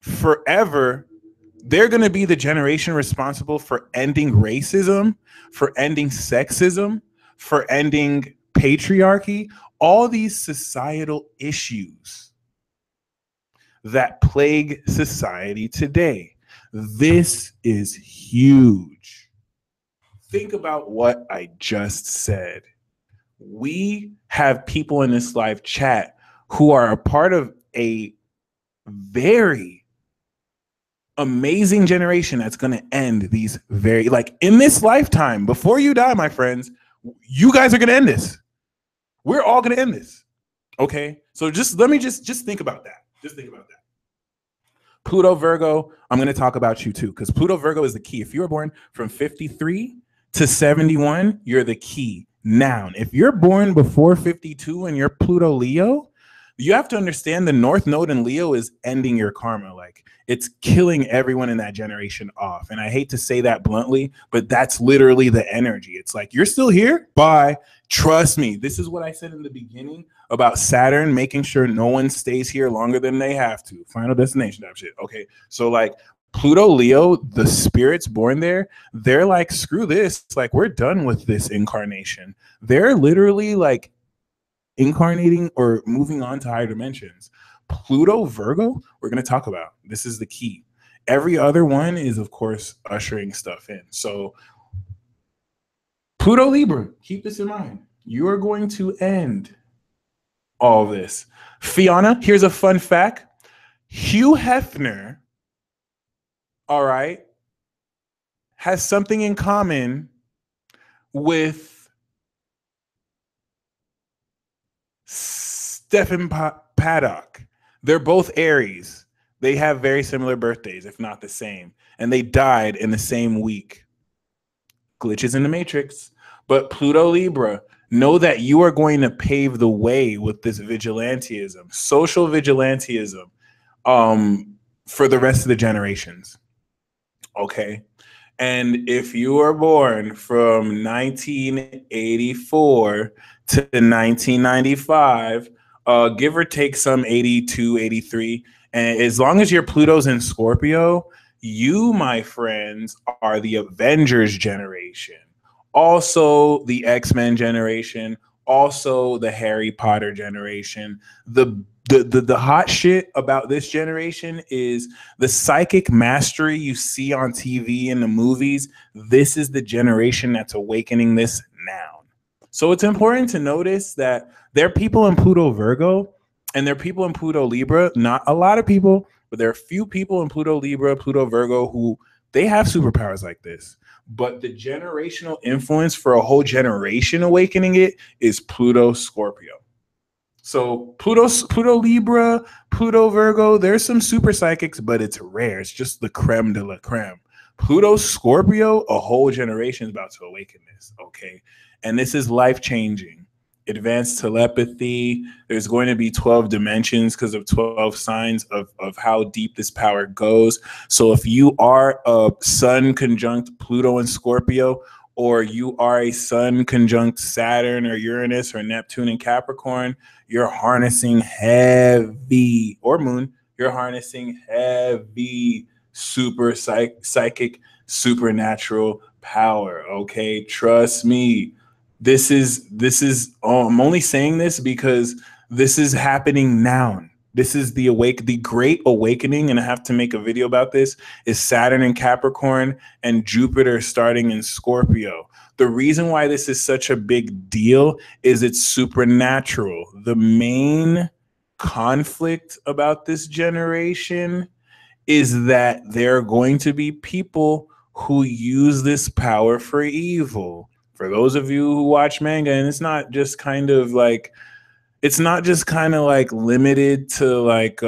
forever. They're going to be the generation responsible for ending racism, for ending sexism, for ending patriarchy, all these societal issues that plague society today. This is huge. Think about what I just said. We have people in this live chat who are a part of a very amazing generation that's going to end these very, like in this lifetime, before you die, my friends, you guys are going to end this. We're all going to end this. Okay. So let me just think about that. Just think about that. Pluto Virgo, I'm going to talk about you too, because Pluto Virgo is the key. If you were born from 53 to 71, you're the key. Now, if you're born before 52 and you're Pluto Leo, you have to understand the North Node in Leo is ending your karma. Like it's killing everyone in that generation off. And I hate to say that bluntly, but that's literally the energy. It's like, you're still here? Bye. Trust me. This is what I said in the beginning about Saturn, making sure no one stays here longer than they have to. Final destination, that shit. Okay. So like Pluto Leo, the spirits born there, they're like, screw this. It's like, we're done with this incarnation. They're literally like incarnating or moving on to higher dimensions. Pluto Virgo, we're going to talk about. This is the key. Every other one is, of course, ushering stuff in. So Pluto Libra, keep this in mind. You are going to end all this. Fiona, here's a fun fact. Hugh Hefner, all right, has something in common with Stephen Paddock. They're both Aries. They have very similar birthdays, if not the same. And they died in the same week. Glitches in the Matrix. But Pluto Libra, know that you are going to pave the way with this vigilantism, social vigilantism, for the rest of the generations. Okay. And if you are born from 1984 to 1995, give or take some 82, 83, and as long as your Pluto's in Scorpio, you, my friends, are the Avengers generation, also the X-Men generation, also the Harry Potter generation. The hot shit about this generation is the psychic mastery you see on TV in the movies. This is the generation that's awakening this now. So it's important to notice that there are people in Pluto Virgo and there are people in Pluto Libra. Not a lot of people, but there are a few people in Pluto Libra, Pluto Virgo who they have superpowers like this. But the generational influence for a whole generation awakening it is Pluto Scorpio. So Pluto Libra, Pluto Virgo, there's some super psychics, but it's rare. It's just the creme de la creme. Pluto Scorpio, a whole generation is about to awaken this, okay? And this is life-changing. Advanced telepathy. There's going to be 12 dimensions because of 12 signs of how deep this power goes. So if you are a Sun conjunct Pluto and Scorpio, or you are a Sun conjunct Saturn or Uranus or Neptune and Capricorn, you're harnessing heavy, or Moon, you're harnessing heavy super psychic, supernatural power, okay? Trust me. This is I'm only saying this because this is happening now. This is the great awakening, and I have to make a video about this, is Saturn in Capricorn and Jupiter starting in Scorpio. The reason why this is such a big deal is it's supernatural. The main conflict about this generation is that there are going to be people who use this power for evil. For those of you who watch manga, and it's not just kind of like limited to like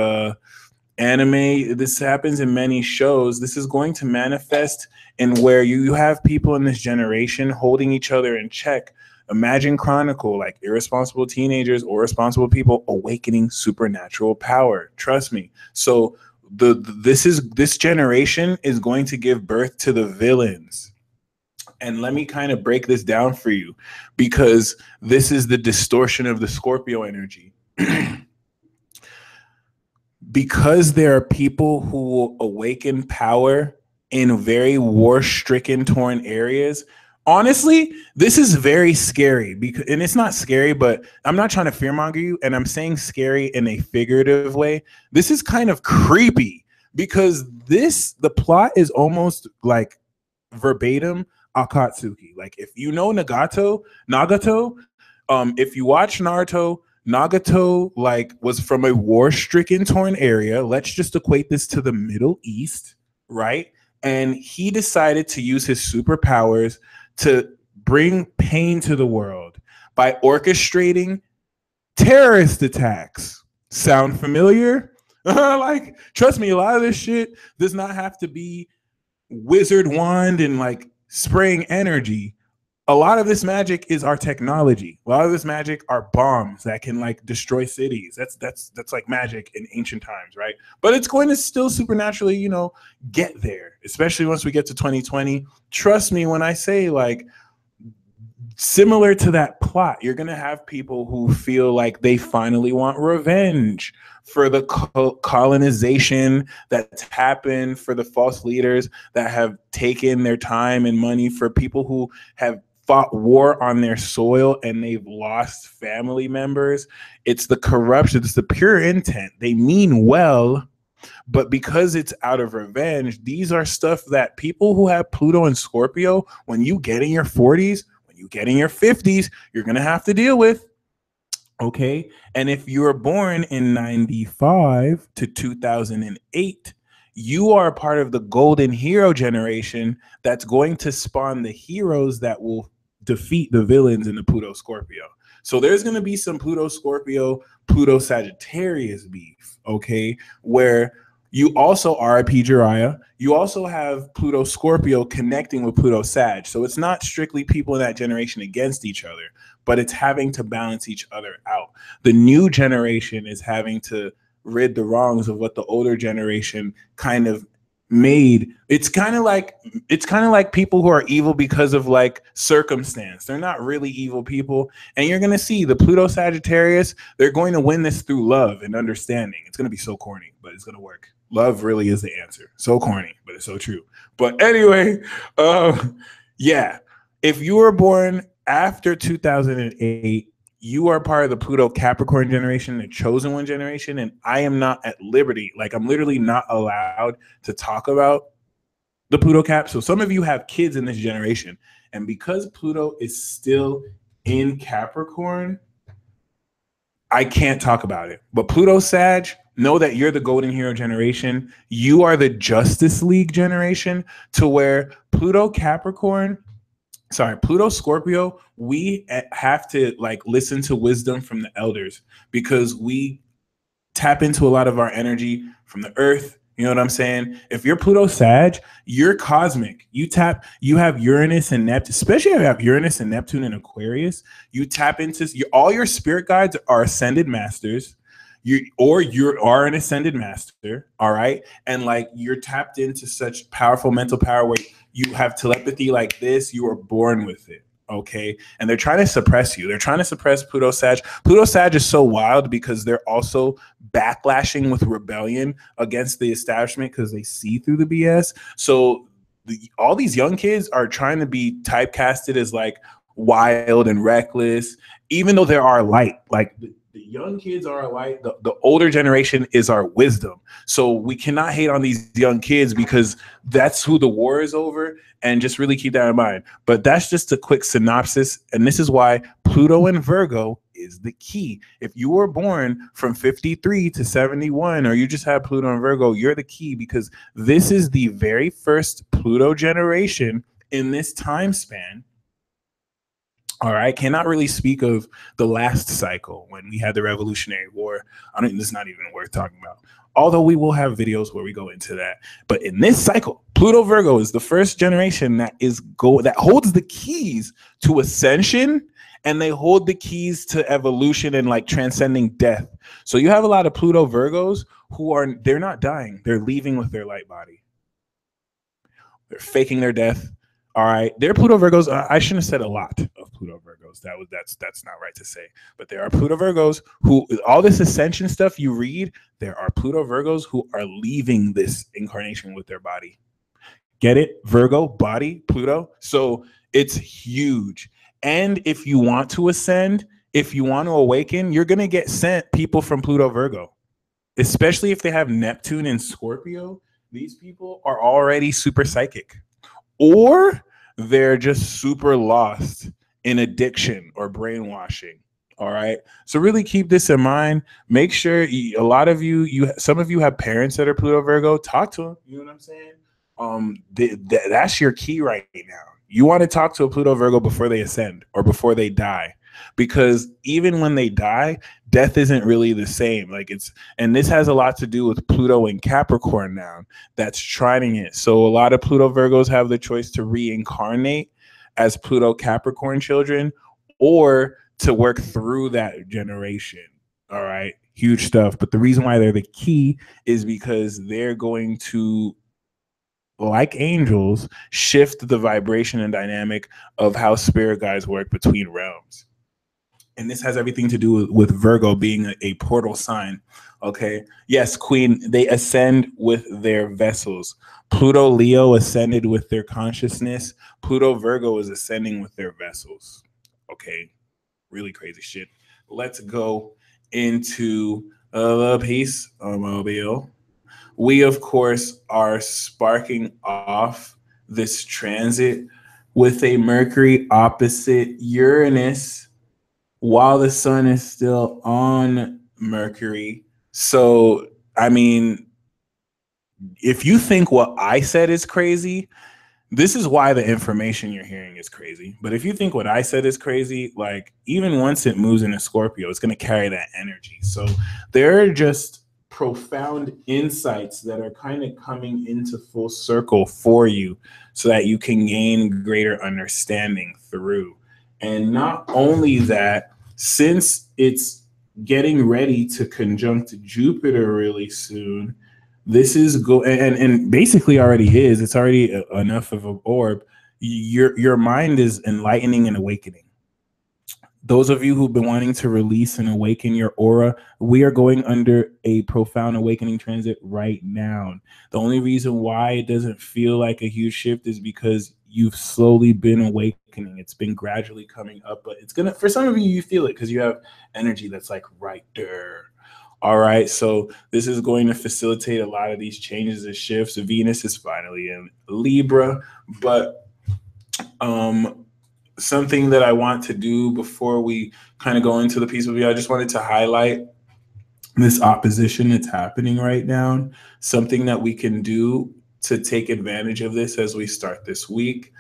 anime. This happens in many shows. This is going to manifest in where you have people in this generation holding each other in check. Imagine Chronicle, like irresponsible teenagers or responsible people awakening supernatural power. Trust me. So this generation is going to give birth to the villains. And let me kind of break this down for you, because this is the distortion of the Scorpio energy. Because there are people who will awaken power in very war-stricken, torn areas. Honestly, this is very scary, because, and it's not scary, but I'm not trying to fearmonger you, and I'm saying scary in a figurative way. This is kind of creepy, because the plot is almost like verbatim Akatsuki. Like if you know Nagato, if you watch Naruto, Nagato like was from a war-stricken, torn area. Let's just equate this to the Middle East, right? And he decided to use his superpowers to bring pain to the world by orchestrating terrorist attacks. Sound familiar? Like, trust me, a lot of this shit does not have to be wizard wand and like spraying energy. A lot of this magic is our technology. A lot of this magic are bombs that can like destroy cities. That's like magic in ancient times, right? But it's going to still supernaturally, get there, especially once we get to 2020. Trust me when I say, like, similar to that plot, you're going to have people who feel like they finally want revenge for the colonization that's happened, for the false leaders that have taken their time and money, for people who have fought war on their soil and they've lost family members. It's the corruption. It's the pure intent. They mean well, but because it's out of revenge, these are stuff that people who have Pluto and Scorpio, when you get in your 40s, you get in your 50s, you're going to have to deal with. Okay. And if you were born in 95 to 2008, you are a part of the golden hero generation that's going to spawn the heroes that will defeat the villains in the Pluto Scorpio. So there's going to be some Pluto Scorpio, Pluto Sagittarius beef, okay, where you also RIP Jiraiya. You also have Pluto Scorpio connecting with Pluto Sag. So it's not strictly people in that generation against each other, but it's having to balance each other out. The new generation is having to rid the wrongs of what the older generation kind of made. It's kind of like people who are evil because of like circumstance. They're not really evil people. And you're going to see the Pluto Sagittarius, they're going to win this through love and understanding. It's going to be so corny, but it's going to work. Love really is the answer. So corny, but it's so true. But anyway, yeah, if you were born after 2008, you are part of the Pluto Capricorn generation, the chosen one generation, and I am not at liberty. Like, I'm literally not allowed to talk about the Pluto Cap. So some of you have kids in this generation, and because Pluto is still in Capricorn, I can't talk about it. But Pluto Sag, know that you're the golden hero generation. You are the Justice League generation, to where Pluto Scorpio, we have to like listen to wisdom from the elders, because we tap into a lot of our energy from the earth. You know what I'm saying? If you're Pluto Sag, you're cosmic. You have Uranus and Neptune, especially if you have Uranus and Neptune in Aquarius. You tap into all your spirit guides are ascended masters. You are an ascended master, all right? And like, you're tapped into such powerful mental power where you have telepathy like this. You were born with it, okay? And they're trying to suppress you. They're trying to suppress Pluto Sag. Pluto Sag is so wild because they're also backlashing with rebellion against the establishment because they see through the BS. So all these young kids are trying to be typecasted as like wild and reckless, even though there are light. Like, the young kids are our light. The older generation is our wisdom. So we cannot hate on these young kids because that's who the war is over. And just really keep that in mind. But that's just a quick synopsis. And this is why Pluto in Virgo is the key. If you were born from 53 to 71, or you just have Pluto in Virgo, you're the key, because this is the very first Pluto generation in this time span. All right, cannot really speak of the last cycle when we had the Revolutionary War. This is not even worth talking about. Although we will have videos where we go into that. But in this cycle, Pluto Virgo is the first generation that holds the keys to ascension, and they hold the keys to evolution and like transcending death. So you have a lot of Pluto Virgos they're not dying. They're leaving with their light body. They're faking their death. All right, they're Pluto Virgos. I shouldn't have said a lot of Pluto Virgos. That's not right to say. But there are Pluto Virgos who, all this ascension stuff you read, there are Pluto Virgos who are leaving this incarnation with their body. Get it? Virgo, body, Pluto. So it's huge. And if you want to ascend, if you want to awaken, you're going to get sent people from Pluto Virgo, especially if they have Neptune and Scorpio. These people are already super psychic, or they're just super lost in addiction or brainwashing. All right. So really keep this in mind. Make sure a lot of some of you have parents that are Pluto Virgo. Talk to them. You know what I'm saying? That's your key right now. You want to talk to a Pluto Virgo before they ascend or before they die, because even when they die, death isn't really the same. And this has a lot to do with Pluto and Capricorn now that's trining it. So a lot of Pluto Virgos have the choice to reincarnate as Pluto Capricorn children, or to work through that generation. All right. Huge stuff. But the reason why they're the key is because they're going to, like angels, shift the vibration and dynamic of how spirit guides work between realms. And this has everything to do with Virgo being a portal sign. Okay. Yes, Queen, they ascend with their vessels. Pluto Leo ascended with their consciousness. Pluto Virgo is ascending with their vessels. Okay. Really crazy shit. Let's go into the piece mobile. We, of course, are sparking off this transit with a Mercury opposite Uranus while the sun is still on Mercury. So, I mean, if you think what I said is crazy, this is why the information you're hearing is crazy. But if you think what I said is crazy, like even once it moves into Scorpio, it's going to carry that energy. So there are just profound insights that are kind of coming into full circle for you so that you can gain greater understanding through. And not only that, since it's getting ready to conjunct Jupiter really soon, this is and basically already is. It's already enough of an orb. Your mind is enlightening and awakening. Those of you who've been wanting to release and awaken your aura, we are going under a profound awakening transit right now. The only reason why it doesn't feel like a huge shift is because you've slowly been awakening. It's been gradually coming up, but it's gonna, for some of you, you feel it because you have energy that's like right there. All right, so this is going to facilitate a lot of these changes and shifts. Venus is finally in Libra, but something that I want to do before we kind of go into the piece of you, I just wanted to highlight this opposition that's happening right now. Something that we can do to take advantage of this as we start this week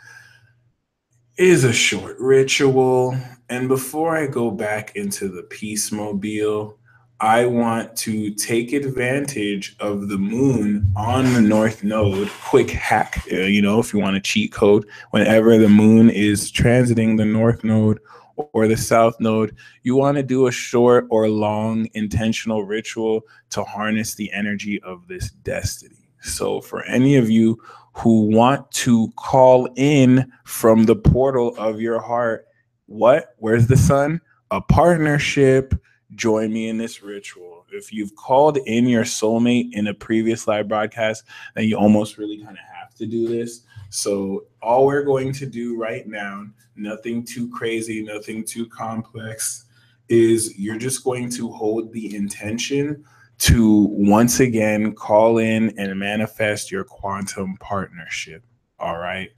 is a short ritual. And before I go back into the Peace Mobile, I want to take advantage of the moon on the North Node. Quick hack, if you want a cheat code, whenever the moon is transiting the North Node or the South Node, you want to do a short or long intentional ritual to harness the energy of this destiny. So for any of you who want to call in from the portal of your heart, where's the sun? A partnership. Join me in this ritual. If you've called in your soulmate in a previous live broadcast, then you almost really kind of have to do this. So all we're going to do right now, nothing too crazy, nothing too complex, is you're just going to hold the intention to once again call in and manifest your quantum partnership. All right.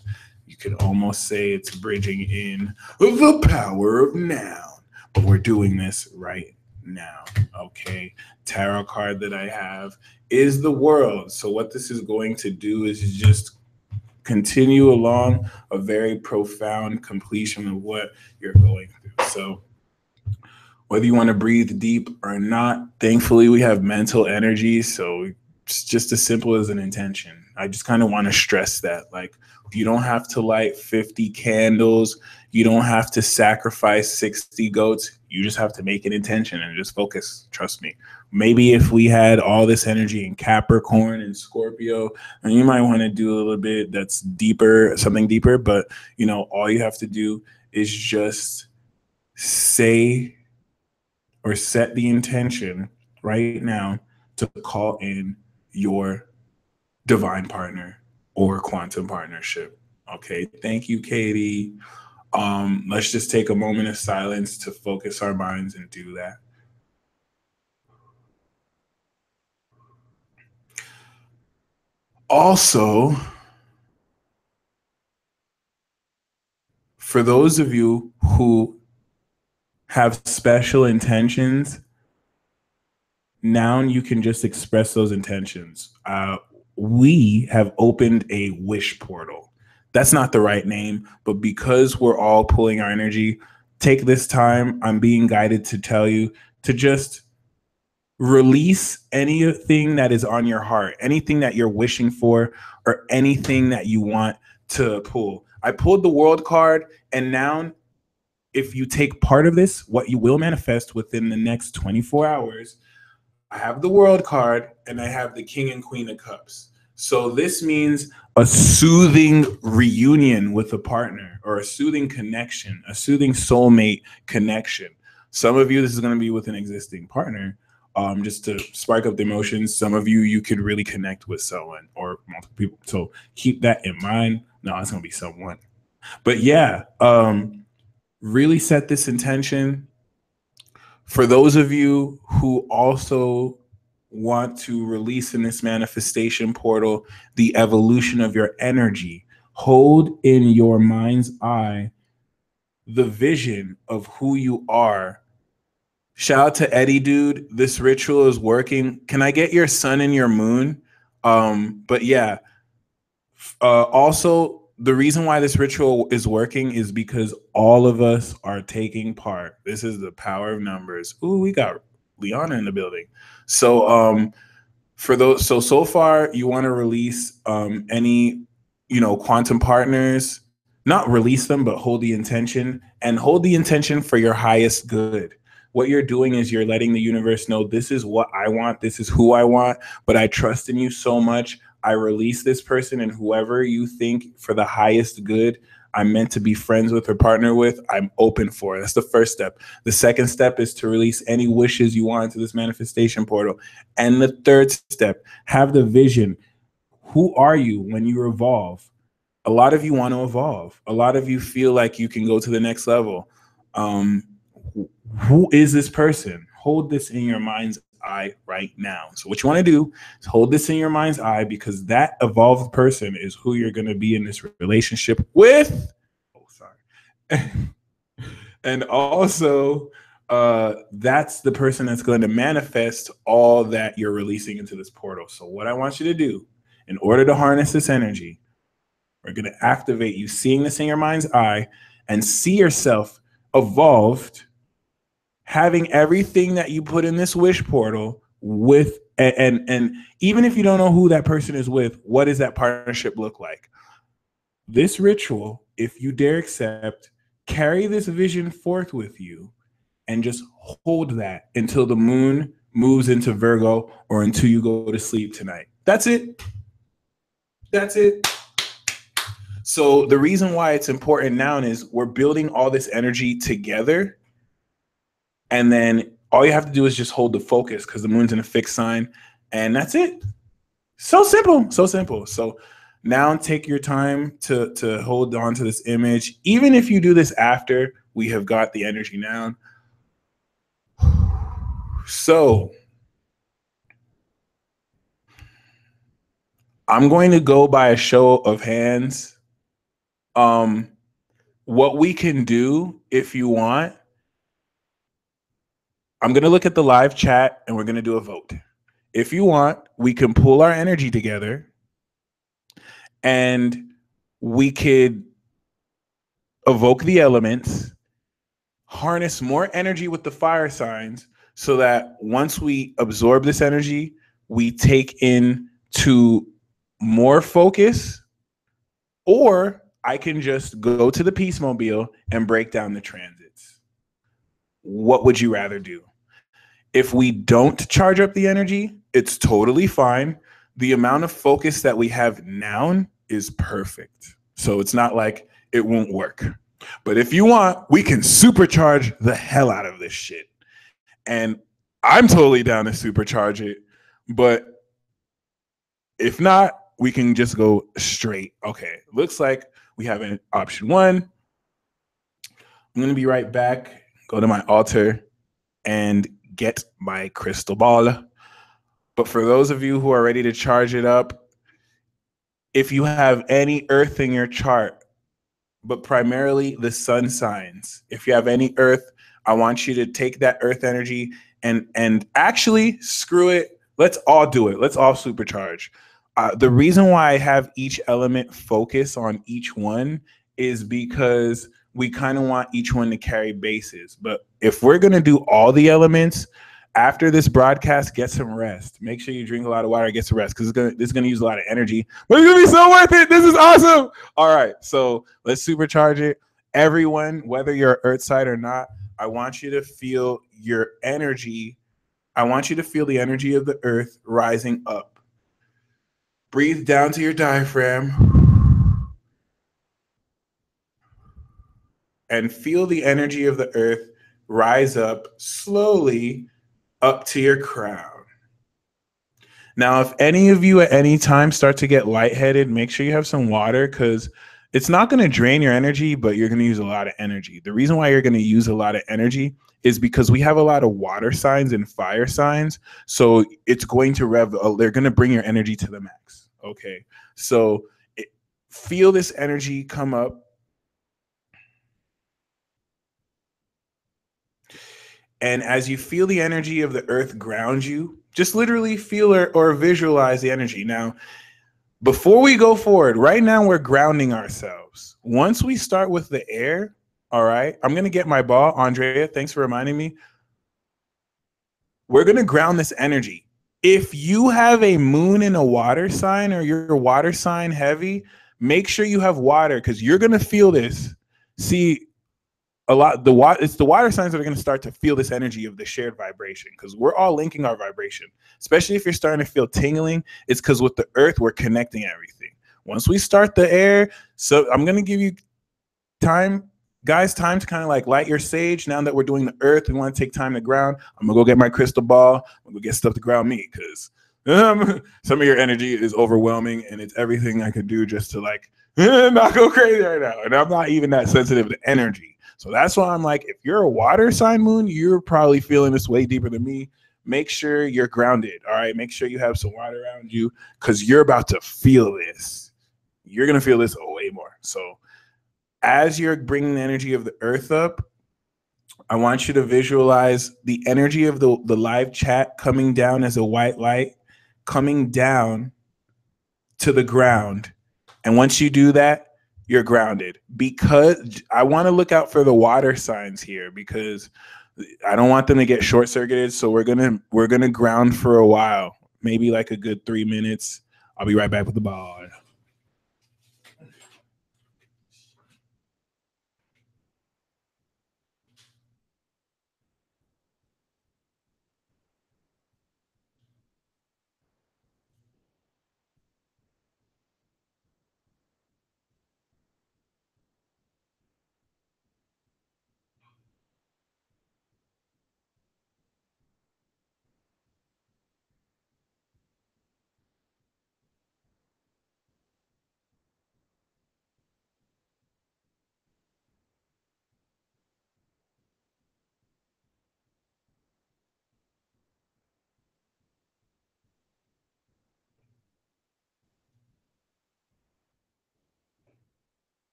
You could almost say it's bridging in the power of now, but we're doing this right now. Okay. Tarot card that I have is the World. So what this is going to do is just continue along a very profound completion of what you're going through. So whether you want to breathe deep or not, thankfully we have mental energy. So it's just as simple as an intention. I just kind of want to stress that. Like, you don't have to light 50 candles. You don't have to sacrifice 60 goats. You just have to make an intention and just focus. Trust me. Maybe if we had all this energy in Capricorn and Scorpio, then you might want to do a little bit that's deeper, something deeper. But, all you have to do is just say or set the intention right now to call in your divine partner or quantum partnership. Okay. Thank you, Katie. Let's just take a moment of silence to focus our minds and do that. Also, for those of you who have special intentions, now you can just express those intentions. We have opened a wish portal. That's not the right name, but because we're all pulling our energy, take this time. I'm being guided to tell you to just release anything that is on your heart, anything that you're wishing for, or anything that you want to pull. I pulled the World card, and now if you take part of this, what you will manifest within the next 24 hours, I have the World card and I have the King and Queen of Cups. So this means a soothing reunion with a partner, or a soothing connection, a soothing soulmate connection. Some of you, this is going to be with an existing partner, just to spark up the emotions. Some of you, you could really connect with someone or multiple people. So keep that in mind. No, it's going to be someone. But yeah, really set this intention. For those of you who also want to release in this manifestation portal the evolution of your energy, Hold in your mind's eye the vision of who you are. Shout out to Eddie, dude. This ritual is working. Can I get your sun and your moon? But yeah, also, the reason why this ritual is working is because all of us are taking part. This is the power of numbers. Ooh, we got Liana in the building. So, for those, so far, you want to release any, quantum partners. Not release them, but hold the intention and hold the intention for your highest good. What you're doing is you're letting the universe know this is what I want, this is who I want, but I trust in you so much. I release this person, and whoever you think for the highest good I'm meant to be friends with or partner with, I'm open for. That's the first step. The second step is to release any wishes you want into this manifestation portal. And the third step, have the vision. Who are you when you evolve? A lot of you want to evolve. A lot of you feel like you can go to the next level. Um, who is this person? Hold this in your mind's eye right now. So what you want to do is hold this in your mind's eye, because that evolved person is who you're going to be in this relationship with. Oh, sorry. And also, that's the person that's going to manifest all that you're releasing into this portal. So what I want you to do in order to harness this energy, we're going to activate you seeing this in your mind's eye and see yourself evolved, having everything that you put in this wish portal with, and even if you don't know who that person is with, what does that partnership look like? This ritual, if you dare accept, carry this vision forth with you and just hold that until the moon moves into Virgo or until you go to sleep tonight. That's it. That's it. So the reason why it's important now is we're building all this energy together. And then all you have to do is just hold the focus, because the moon's in a fixed sign. And that's it. So simple. So simple. So now take your time to hold on to this image. Even if you do this after we have got the energy down. So I'm going to go by a show of hands. What we can do, if you want, I'm going to look at the live chat and we're going to do a vote. If you want, we can pull our energy together and we could evoke the elements, harness more energy with the fire signs, so that once we absorb this energy, we take in to more focus. Or I can just go to the Peace Mobile and break down the transits. What would you rather do? If we don't charge up the energy, it's totally fine. The amount of focus that we have now is perfect. So it's not like it won't work. But if you want, we can supercharge the hell out of this shit. And I'm totally down to supercharge it. But if not, we can just go straight. Okay, looks like we have an option one. I'm going to be right back. Go to my altar and get my crystal ball. But for those of you who are ready to charge it up, if you have any earth in your chart, but primarily the sun signs, if you have any earth, I want you to take that earth energy and actually screw it. Let's all do it. Let's all supercharge. The reason why I have each element focus on each one is because we kind of want each one to carry bases. But if we're going to do all the elements after this broadcast, get some rest. Make sure you drink a lot of water, get some rest, because this is going to use a lot of energy. But it's going to be so worth it. This is awesome. All right, so let's supercharge it. Everyone, whether you're earth side or not, I want you to feel your energy. I want you to feel the energy of the earth rising up. Breathe down to your diaphragm and feel the energy of the earth rise up slowly up to your crown. Now, if any of you at any time start to get lightheaded, make sure you have some water, because it's not going to drain your energy, but you're going to use a lot of energy. The reason why you're going to use a lot of energy is because we have a lot of water signs and fire signs. So it's going to they're going to bring your energy to the max. Okay. So Feel this energy come up. And as you feel the energy of the earth ground you, just literally feel or visualize the energy. Now, before we go forward, right now we're grounding ourselves. Once we start with the air, all right, I'm going to get my ball. Andrea, thanks for reminding me. We're going to ground this energy. If you have a moon in a water sign or your water sign heavy, make sure you have water because you're going to feel this. See, it's the water signs that are going to start to feel this energy of the shared vibration because we're all linking our vibration, especially if you're starting to feel tingling. It's because with the earth we're connecting everything. Once we start the air, so I'm going to give you time to kind of like light your sage. Now that we're doing the earth, we want to take time to ground. I'm gonna go get my crystal ball. I'm gonna get stuff to ground me because some of your energy is overwhelming and it's everything I could do just to like not go crazy right now. And I'm not even that sensitive to energy. So that's why I'm like, if you're a water sign moon, you're probably feeling this way deeper than me. Make sure you're grounded. All right. Make sure you have some water around you because you're about to feel this. You're going to feel this way more. So as you're bringing the energy of the earth up, I want you to visualize the energy of the live chat coming down as a white light, coming down to the ground. And once you do that, you're grounded. Because I want to look out for the water signs here because I don't want them to get short circuited. So we're gonna ground for a while, maybe like a good 3 minutes. I'll be right back with the ball.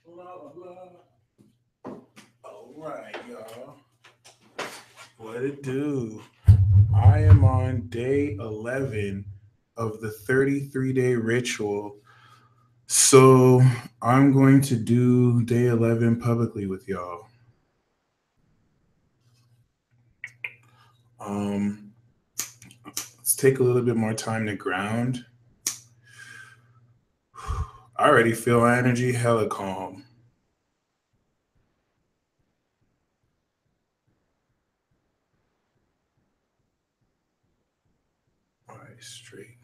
Blah, blah. All right, y'all. What it do? I am on day 11 of the 33-day ritual. So I'm going to do day 11 publicly with y'all. Um, let's take a little bit more time to ground. I already feel my energy hella calm. All right, straight.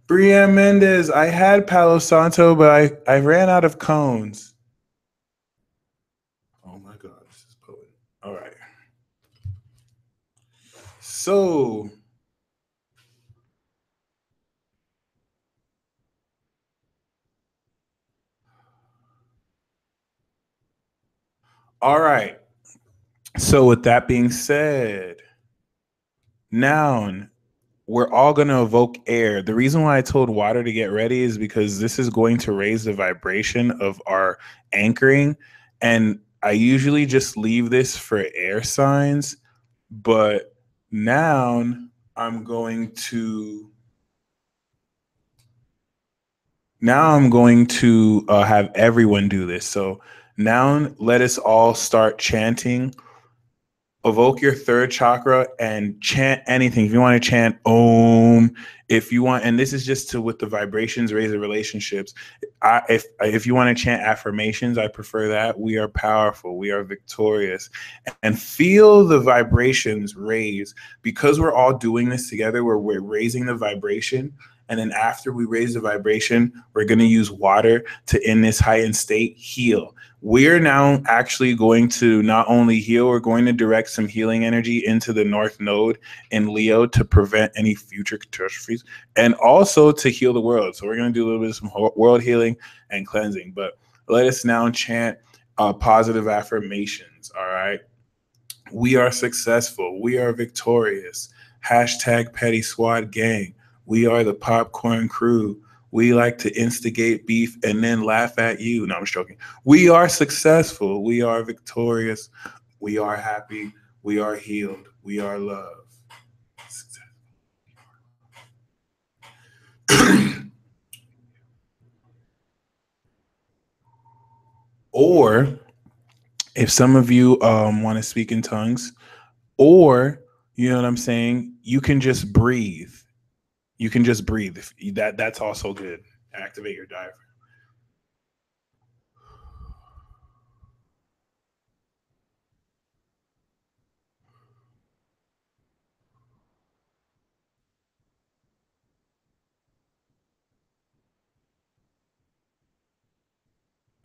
Brienne Mendez, I had Palo Santo, but I ran out of cones. Oh my God, this is potent. All right. So, all right. So, with that being said, noun, we're all going to evoke air. The reason why I told water to get ready is because this is going to raise the vibration of our anchoring. And I usually just leave this for air signs, but now I'm going to have everyone do this. So now let us all start chanting. Evoke your third chakra and chant anything. If you want to chant Om, if you want, and this is just to with the vibrations raise the relationships. If you want to chant affirmations, I prefer that. We are powerful. We are victorious, and feel the vibrations raise because we're all doing this together. Where we're raising the vibration, and then after we raise the vibration, we're going to use water to, in this heightened state, heal. We're now actually going to not only heal, we're going to direct some healing energy into the North Node in Leo to prevent any future catastrophes and also to heal the world. So we're going to do a little bit of some world healing and cleansing. But let us now chant positive affirmations, all right? We are successful. We are victorious. Hashtag Petty Squad Gang. We are the popcorn crew. We like to instigate beef and then laugh at you. No, I'm just joking. We are successful. We are victorious. We are happy. We are healed. We are love. Or if some of you want to speak in tongues, or you know what I'm saying, you can just breathe. You can just breathe. That's also good. Activate your diaphragm.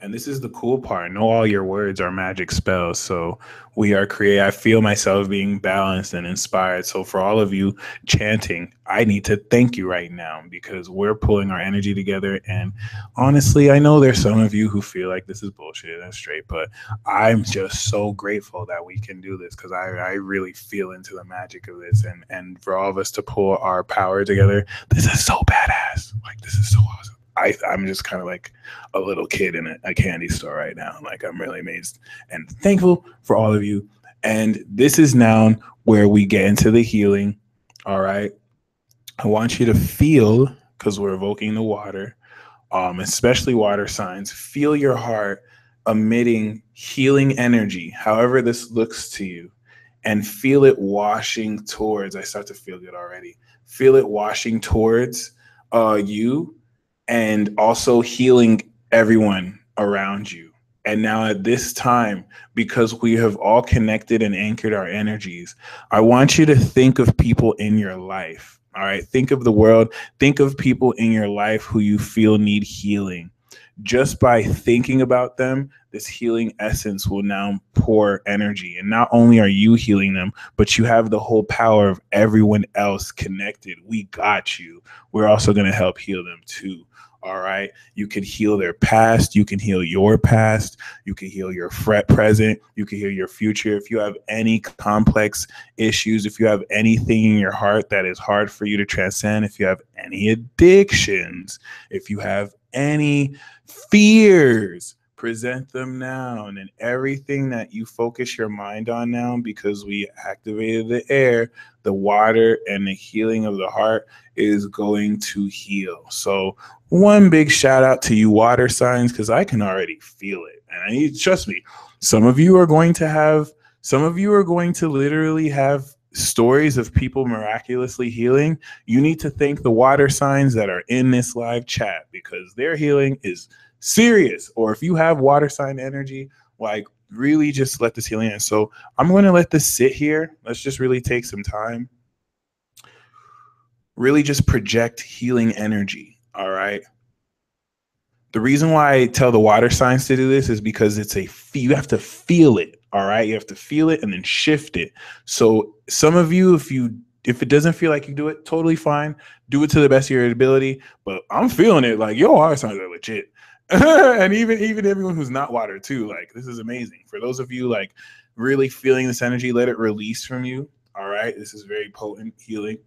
And this is the cool part. Know all your words are magic spells. So we are creating. I feel myself being balanced and inspired. So for all of you chanting, I need to thank you right now because we're pulling our energy together. And honestly, I know there's some of you who feel like this is bullshit and straight, but I'm just so grateful that we can do this because I really feel into the magic of this. And for all of us to pull our power together, this is so badass. Like, this is so awesome. I'm just kind of like a little kid in a candy store right now. Like, I'm really amazed and thankful for all of you. And this is now where we get into the healing. All right. I want you to feel, because we're evoking the water, especially water signs, feel your heart emitting healing energy, however this looks to you, and feel it washing towards, I start to feel good already. Feel it washing towards you and also healing everyone around you. And now at this time, because we have all connected and anchored our energies, I want you to think of people in your life. All right. Think of the world. Think of people in your life who you feel need healing. Just by thinking about them, this healing essence will now pour energy. And not only are you healing them, but you have the whole power of everyone else connected. We got you. We're also going to help heal them too. All right. You can heal their past. You can heal your past. You can heal your present. You can heal your future. If you have any complex issues, if you have anything in your heart that is hard for you to transcend, if you have any addictions, if you have any fears, present them now. And then everything that you focus your mind on now, because we activated the air, the water, and the healing of the heart is going to heal. So one big shout out to you water signs, because I can already feel it. And I need, trust me, some of you are going to literally have stories of people miraculously healing. You need to thank the water signs that are in this live chat because their healing is serious. Or if you have water sign energy, like, really just let this healing in. So I'm going to let this sit here. Let's just really take some time. Really just project healing energy. All right. The reason why I tell the water signs to do this is because you have to feel it. All right. You have to feel it and then shift it. So some of you, if it doesn't feel like you do it, totally fine. Do it to the best of your ability. But I'm feeling it like, yo, water signs are legit. And even everyone who's not water too, like, this is amazing. For those of you like really feeling this energy, let it release from you. All right. This is very potent healing.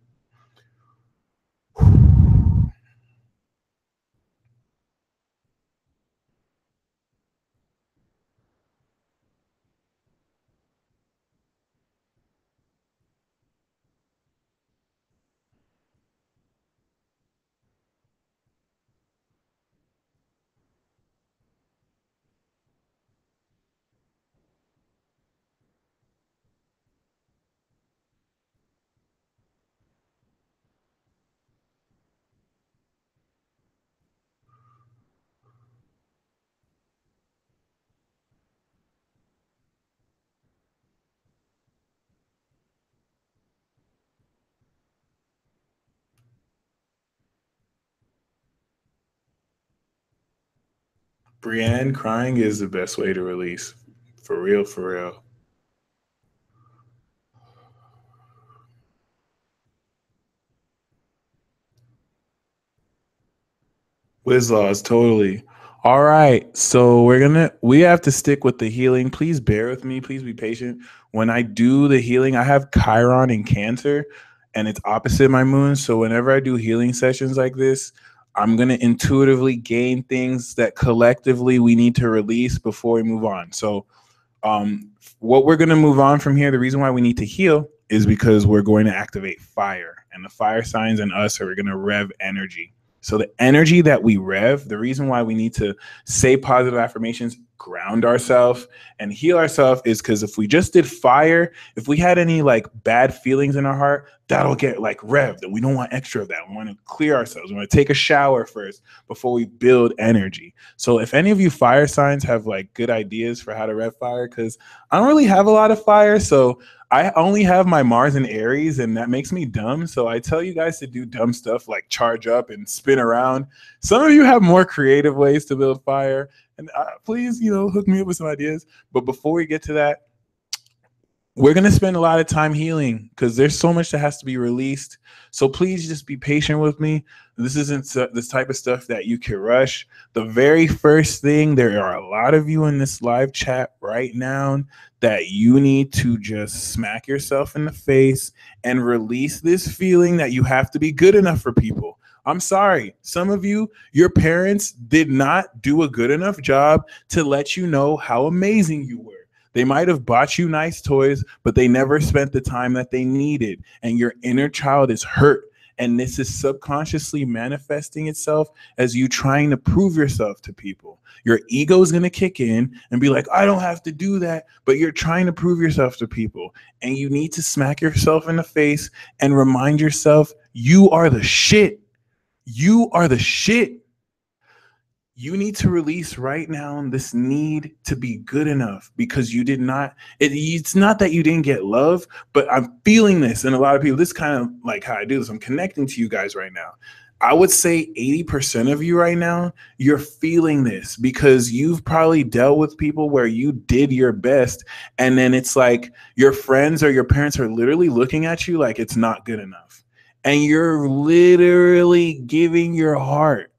Brienne, crying is the best way to release. For real, for real. Wizlaws, totally. All right. So we have to stick with the healing. Please bear with me. Please be patient. When I do the healing, I have Chiron in Cancer and it's opposite my moon. So whenever I do healing sessions like this, I'm going to intuitively gain things that collectively we need to release before we move on. So what we're going to move on from here, the reason why we need to heal is because we're going to activate fire, and the fire signs and us are going to rev energy. So the energy that we rev, the reason why we need to say positive affirmations, ground ourselves and heal ourselves is because if we just did fire, if we had any like bad feelings in our heart, that'll get like revved, and we don't want extra of that. We want to clear ourselves. We want to take a shower first before we build energy. So if any of you fire signs have like good ideas for how to rev fire, because I don't really have a lot of fire, so I only have my Mars and Aries, and that makes me dumb. So I tell you guys to do dumb stuff like charge up and spin around. Some of you have more creative ways to build fire, and please, hook me up with some ideas. But before we get to that, we're going to spend a lot of time healing because there's so much that has to be released. So please just be patient with me. This isn't this type of stuff that you can rush. The very first thing, there are a lot of you in this live chat right now that you need to just smack yourself in the face and release this feeling that you have to be good enough for people. I'm sorry. Some of you, your parents did not do a good enough job to let you know how amazing you were. They might have bought you nice toys, but they never spent the time that they needed. And your inner child is hurt. And this is subconsciously manifesting itself as you trying to prove yourself to people. Your ego is going to kick in and be like, I don't have to do that. But you're trying to prove yourself to people. And you need to smack yourself in the face and remind yourself, you are the shit. You are the shit. You need to release right now this need to be good enough because you did not. It's not that you didn't get love, but I'm feeling this. And a lot of people, this is kind of like how I do this. I'm connecting to you guys right now. I would say 80% of you right now, you're feeling this because you've probably dealt with people where you did your best. And then it's like your friends or your parents are literally looking at you like it's not good enough. And you're literally giving your heart.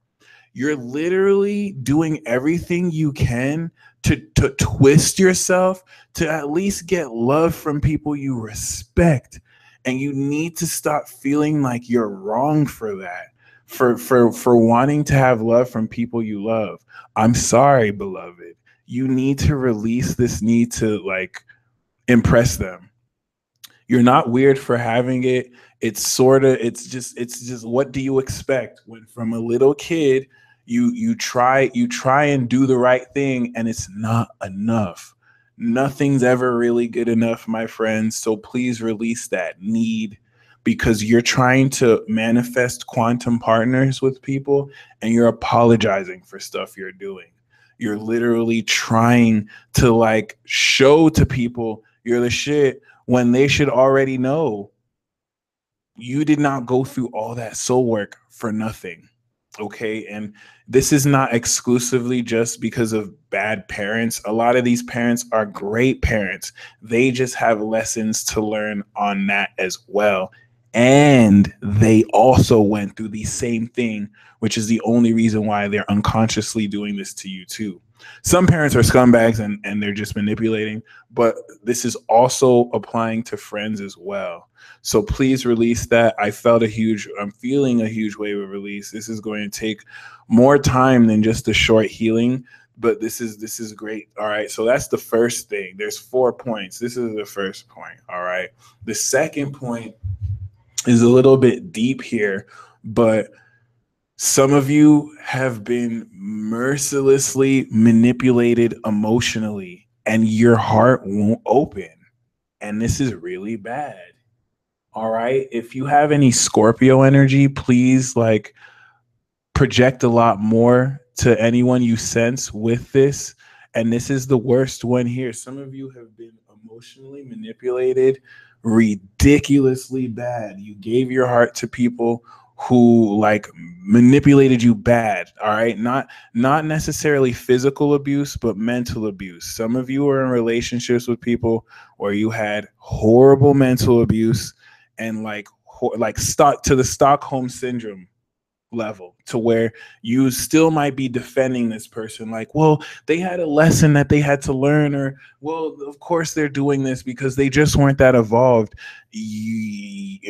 You're literally doing everything you can to twist yourself to at least get love from people you respect. And you need to stop feeling like you're wrong for that, for wanting to have love from people you love. I'm sorry, beloved. You need to release this need to like impress them. You're not weird for having it. It's just what do you expect when from a little kid you try and do the right thing and it's not enough. Nothing's ever really good enough, my friends. So please release that need because you're trying to manifest quantum partners with people and you're apologizing for stuff you're doing. You're literally trying to like show to people you're the shit when they should already know you did not go through all that soul work for nothing. Okay. And this is not exclusively just because of bad parents. A lot of these parents are great parents. They just have lessons to learn on that as well. And they also went through the same thing, which is the only reason why they're unconsciously doing this to you, too. Some parents are scumbags and they're just manipulating, but this is also applying to friends as well. So please release that. I'm feeling a huge wave of release. This is going to take more time than just a short healing, but this is great. All right. So that's the first thing. There's 4 points. This is the first point. All right. The second point is a little bit deep here, but some of you have been mercilessly manipulated emotionally and your heart won't open. And this is really bad. All right. If you have any Scorpio energy, please like project a lot more to anyone you sense with this. And this is the worst one here. Some of you have been emotionally manipulated ridiculously bad. You gave your heart to people who like manipulated you bad. All right. Not necessarily physical abuse, but mental abuse. Some of you are in relationships with people where you had horrible mental abuse and like stuck to the Stockholm syndrome level, to where you still might be defending this person like, well, they had a lesson that they had to learn, or well, of course they're doing this because they just weren't that evolved.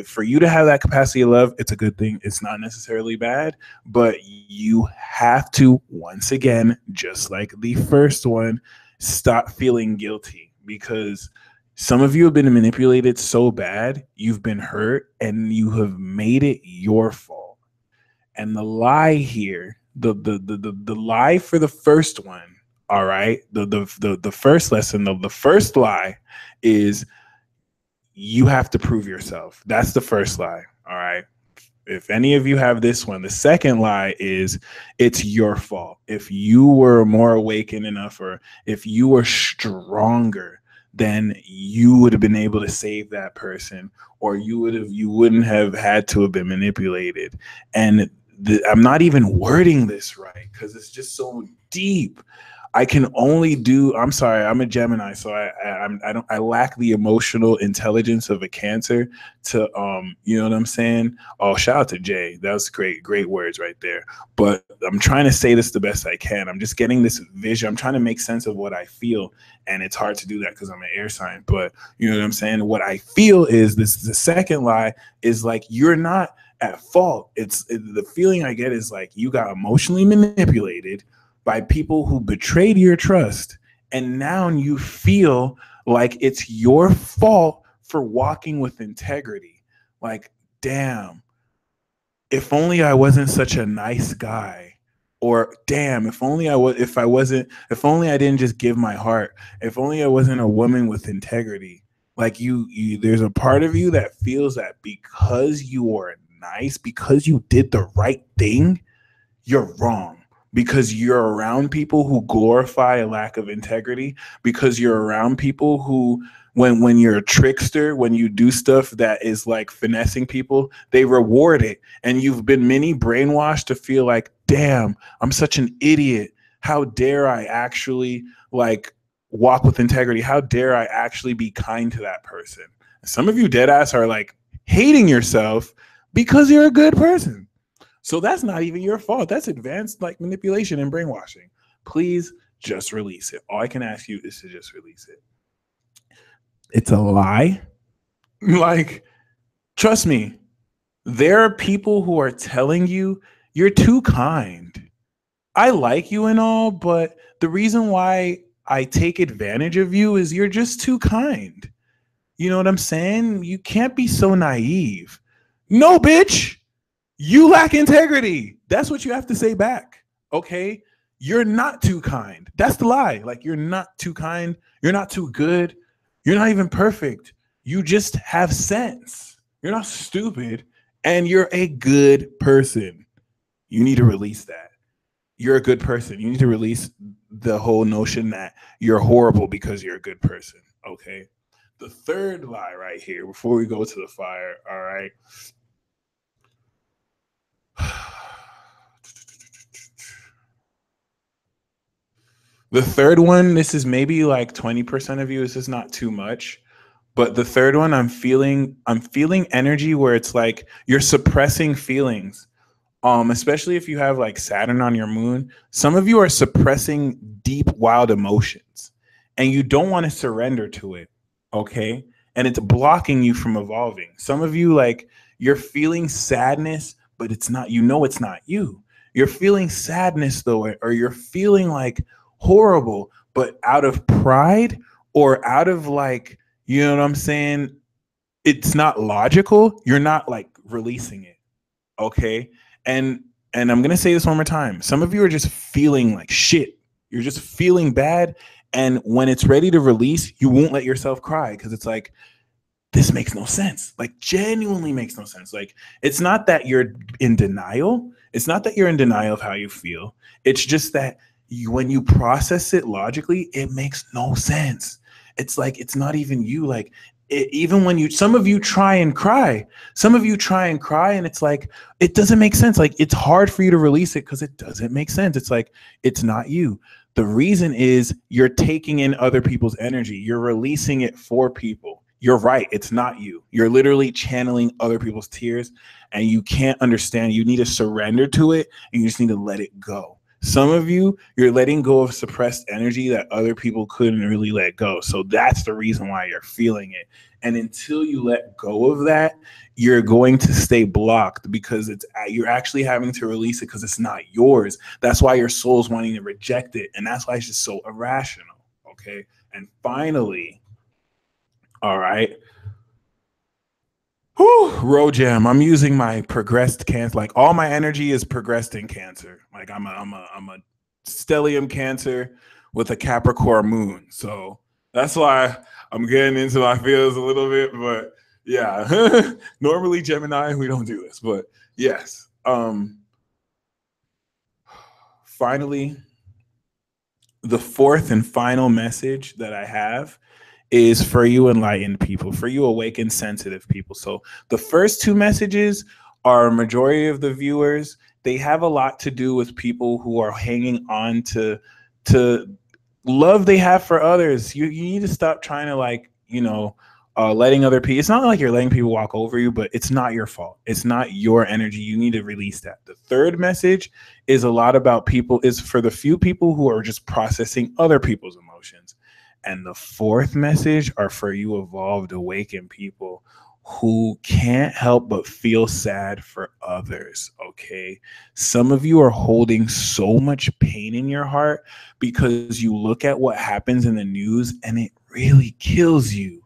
For you to have that capacity of love, it's a good thing. It's not necessarily bad, but you have to, once again, just like the first one, stop feeling guilty, because some of you have been manipulated so bad, you've been hurt, and you have made it your fault. And the lie here, the lie for the first one, all right, the first lesson of the first lie is you have to prove yourself. That's the first lie, all right? If any of you have this one, the second lie is it's your fault. If you were more awakened enough, or if you were stronger, then you would have been able to save that person, or you wouldn't have had to have been manipulated. And I'm not even wording this right because it's just so deep. I can only do. I'm sorry. I'm a Gemini, so I lack the emotional intelligence of a Cancer. To you know what I'm saying? Oh, shout out to Jay. That was great words right there. But I'm trying to say this the best I can. I'm just getting this vision. I'm trying to make sense of what I feel, and it's hard to do that because I'm an air sign. But you know what I'm saying? What I feel is this. The second lie is like, you're not at fault. The feeling I get is like you got emotionally manipulated by people who betrayed your trust, and now you feel like it's your fault for walking with integrity. Like, damn, if only I wasn't such a nice guy. Or damn, if only I didn't just give my heart. If only I wasn't a woman with integrity. Like you there's a part of you that feels that because you are nice, because you did the right thing, you're wrong. Because you're around people who glorify a lack of integrity, because you're around people who, when you're a trickster, when you do stuff that is like finessing people, they reward it. And you've been mini brainwashed to feel like, damn, I'm such an idiot. How dare I actually like walk with integrity? How dare I actually be kind to that person? Some of you dead ass are like hating yourself because you're a good person. So that's not even your fault. That's advanced like manipulation and brainwashing. Please just release it. All I can ask you is to just release it. It's a lie. Like, trust me, there are people who are telling you you're too kind. I like you and all, but the reason why I take advantage of you is you're just too kind. You know what I'm saying? You can't be so naive. No, bitch. You lack integrity. That's what you have to say back. Okay? You're not too kind. That's the lie. Like, you're not too kind. You're not too good. You're not even perfect. You just have sense. You're not stupid. And you're a good person. You need to release that. You're a good person. You need to release the whole notion that you're horrible because you're a good person. Okay? The third lie right here, before we go to the fire, all right? The third one, this is maybe like 20% of you. This is not too much. But the third one, I'm feeling energy where it's like you're suppressing feelings. Especially if you have like Saturn on your moon. Some of you are suppressing deep, wild emotions, and you don't want to surrender to it. Okay. And it's blocking you from evolving. Some of you, like, you're feeling sadness, but it's not, it's not you. You're feeling sadness though, or you're feeling like horrible, but out of pride or out of like, you know what I'm saying? It's not logical. You're not like releasing it. Okay. And I'm going to say this one more time. Some of you are just feeling like shit. You're just feeling bad. And when it's ready to release, you won't let yourself cry because it's like, this makes no sense. Like, genuinely makes no sense. Like, it's not that you're in denial. It's not that you're in denial of how you feel. It's just that when you process it logically, it makes no sense. It's like, it's not even you. Like, even when some of you try and cry, and it's like, it doesn't make sense. Like, it's hard for you to release it because it doesn't make sense. It's like, it's not you. The reason is you're taking in other people's energy. You're releasing it for people. You're right. It's not you. You're literally channeling other people's tears, and you can't understand. You need to surrender to it, and you just need to let it go. Some of you, you're letting go of suppressed energy that other people couldn't really let go. So that's the reason why you're feeling it. And until you let go of that, you're going to stay blocked because you're actually having to release it because it's not yours. That's why your soul's wanting to reject it. And that's why it's just so irrational. Okay. And finally, all right. Whew, Rojam, I'm using my progressed Cancer. Like, all my energy is progressed in Cancer. Like, I'm a stellium Cancer with a Capricorn moon. So that's why I'm getting into my feels a little bit. But yeah, normally Gemini, we don't do this. But yes. Finally, the fourth and final message that I have is for you enlightened people, for you awakened sensitive people. So the first two messages are majority of the viewers. They have a lot to do with people who are hanging on to love they have for others. You need to stop trying to, like, letting other people. It's not like you're letting people walk over you, but it's not your fault. It's not your energy. You need to release that. The third message is a lot about people, is for the few people who are just processing other people's emotions. And the fourth message are for you evolved, awakened people who can't help but feel sad for others, okay? Some of you are holding so much pain in your heart because you look at what happens in the news and it really kills you.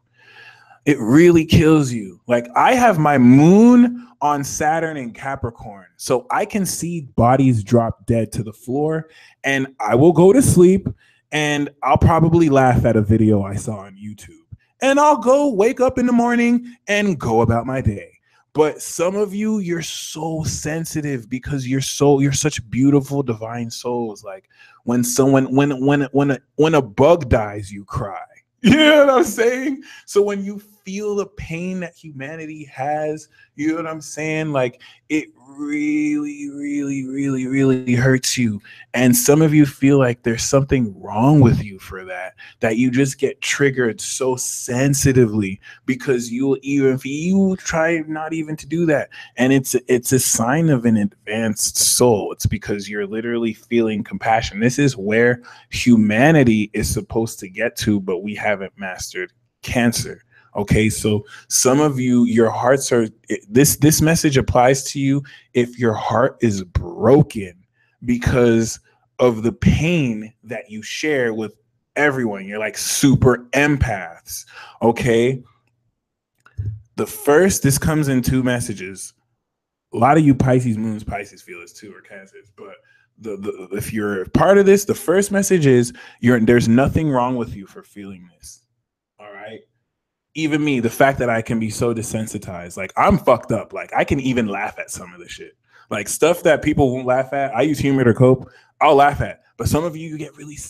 It really kills you. Like, I have my moon on Saturn in Capricorn, so I can see bodies drop dead to the floor, and I will go to sleep, and I'll probably laugh at a video I saw on YouTube, and I'll go wake up in the morning and go about my day. But some of you, you're so sensitive because you're such beautiful divine souls. Like, when a bug dies, you cry. You know what I'm saying? So when you feel the pain that humanity has, you know what I'm saying? Like, it really, really, really, really hurts you. And some of you feel like there's something wrong with you for that you just get triggered so sensitively because you try not even to do that. And it's a sign of an advanced soul. It's because you're literally feeling compassion. This is where humanity is supposed to get to, but we haven't mastered Cancer. Okay, so some of you, your hearts are, this message applies to you if your heart is broken because of the pain that you share with everyone. You're like super empaths. Okay, this comes in two messages. A lot of you Pisces moons, Pisces feel this too, or Cancers, but if you're part of this, the first message is there's nothing wrong with you for feeling this. All right. Even me, the fact that I can be so desensitized, like, I'm fucked up. Like, I can even laugh at some of the shit, like stuff that people won't laugh at. I use humor to cope. I'll laugh at, but some of you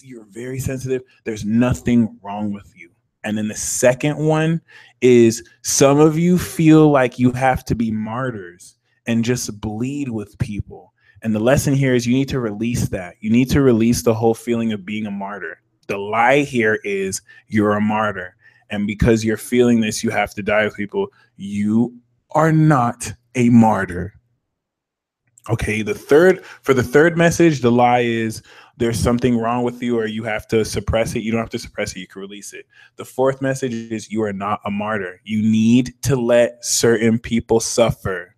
you're very sensitive. There's nothing wrong with you. And then the second one is some of you feel like you have to be martyrs and just bleed with people. And the lesson here is you need to release that. You need to release the whole feeling of being a martyr. The lie here is you're a martyr. And because you're feeling this, you have to die with people. You are not a martyr. Okay, for the third message, the lie is there's something wrong with you or you have to suppress it. You don't have to suppress it. You can release it. The fourth message is you are not a martyr. You need to let certain people suffer.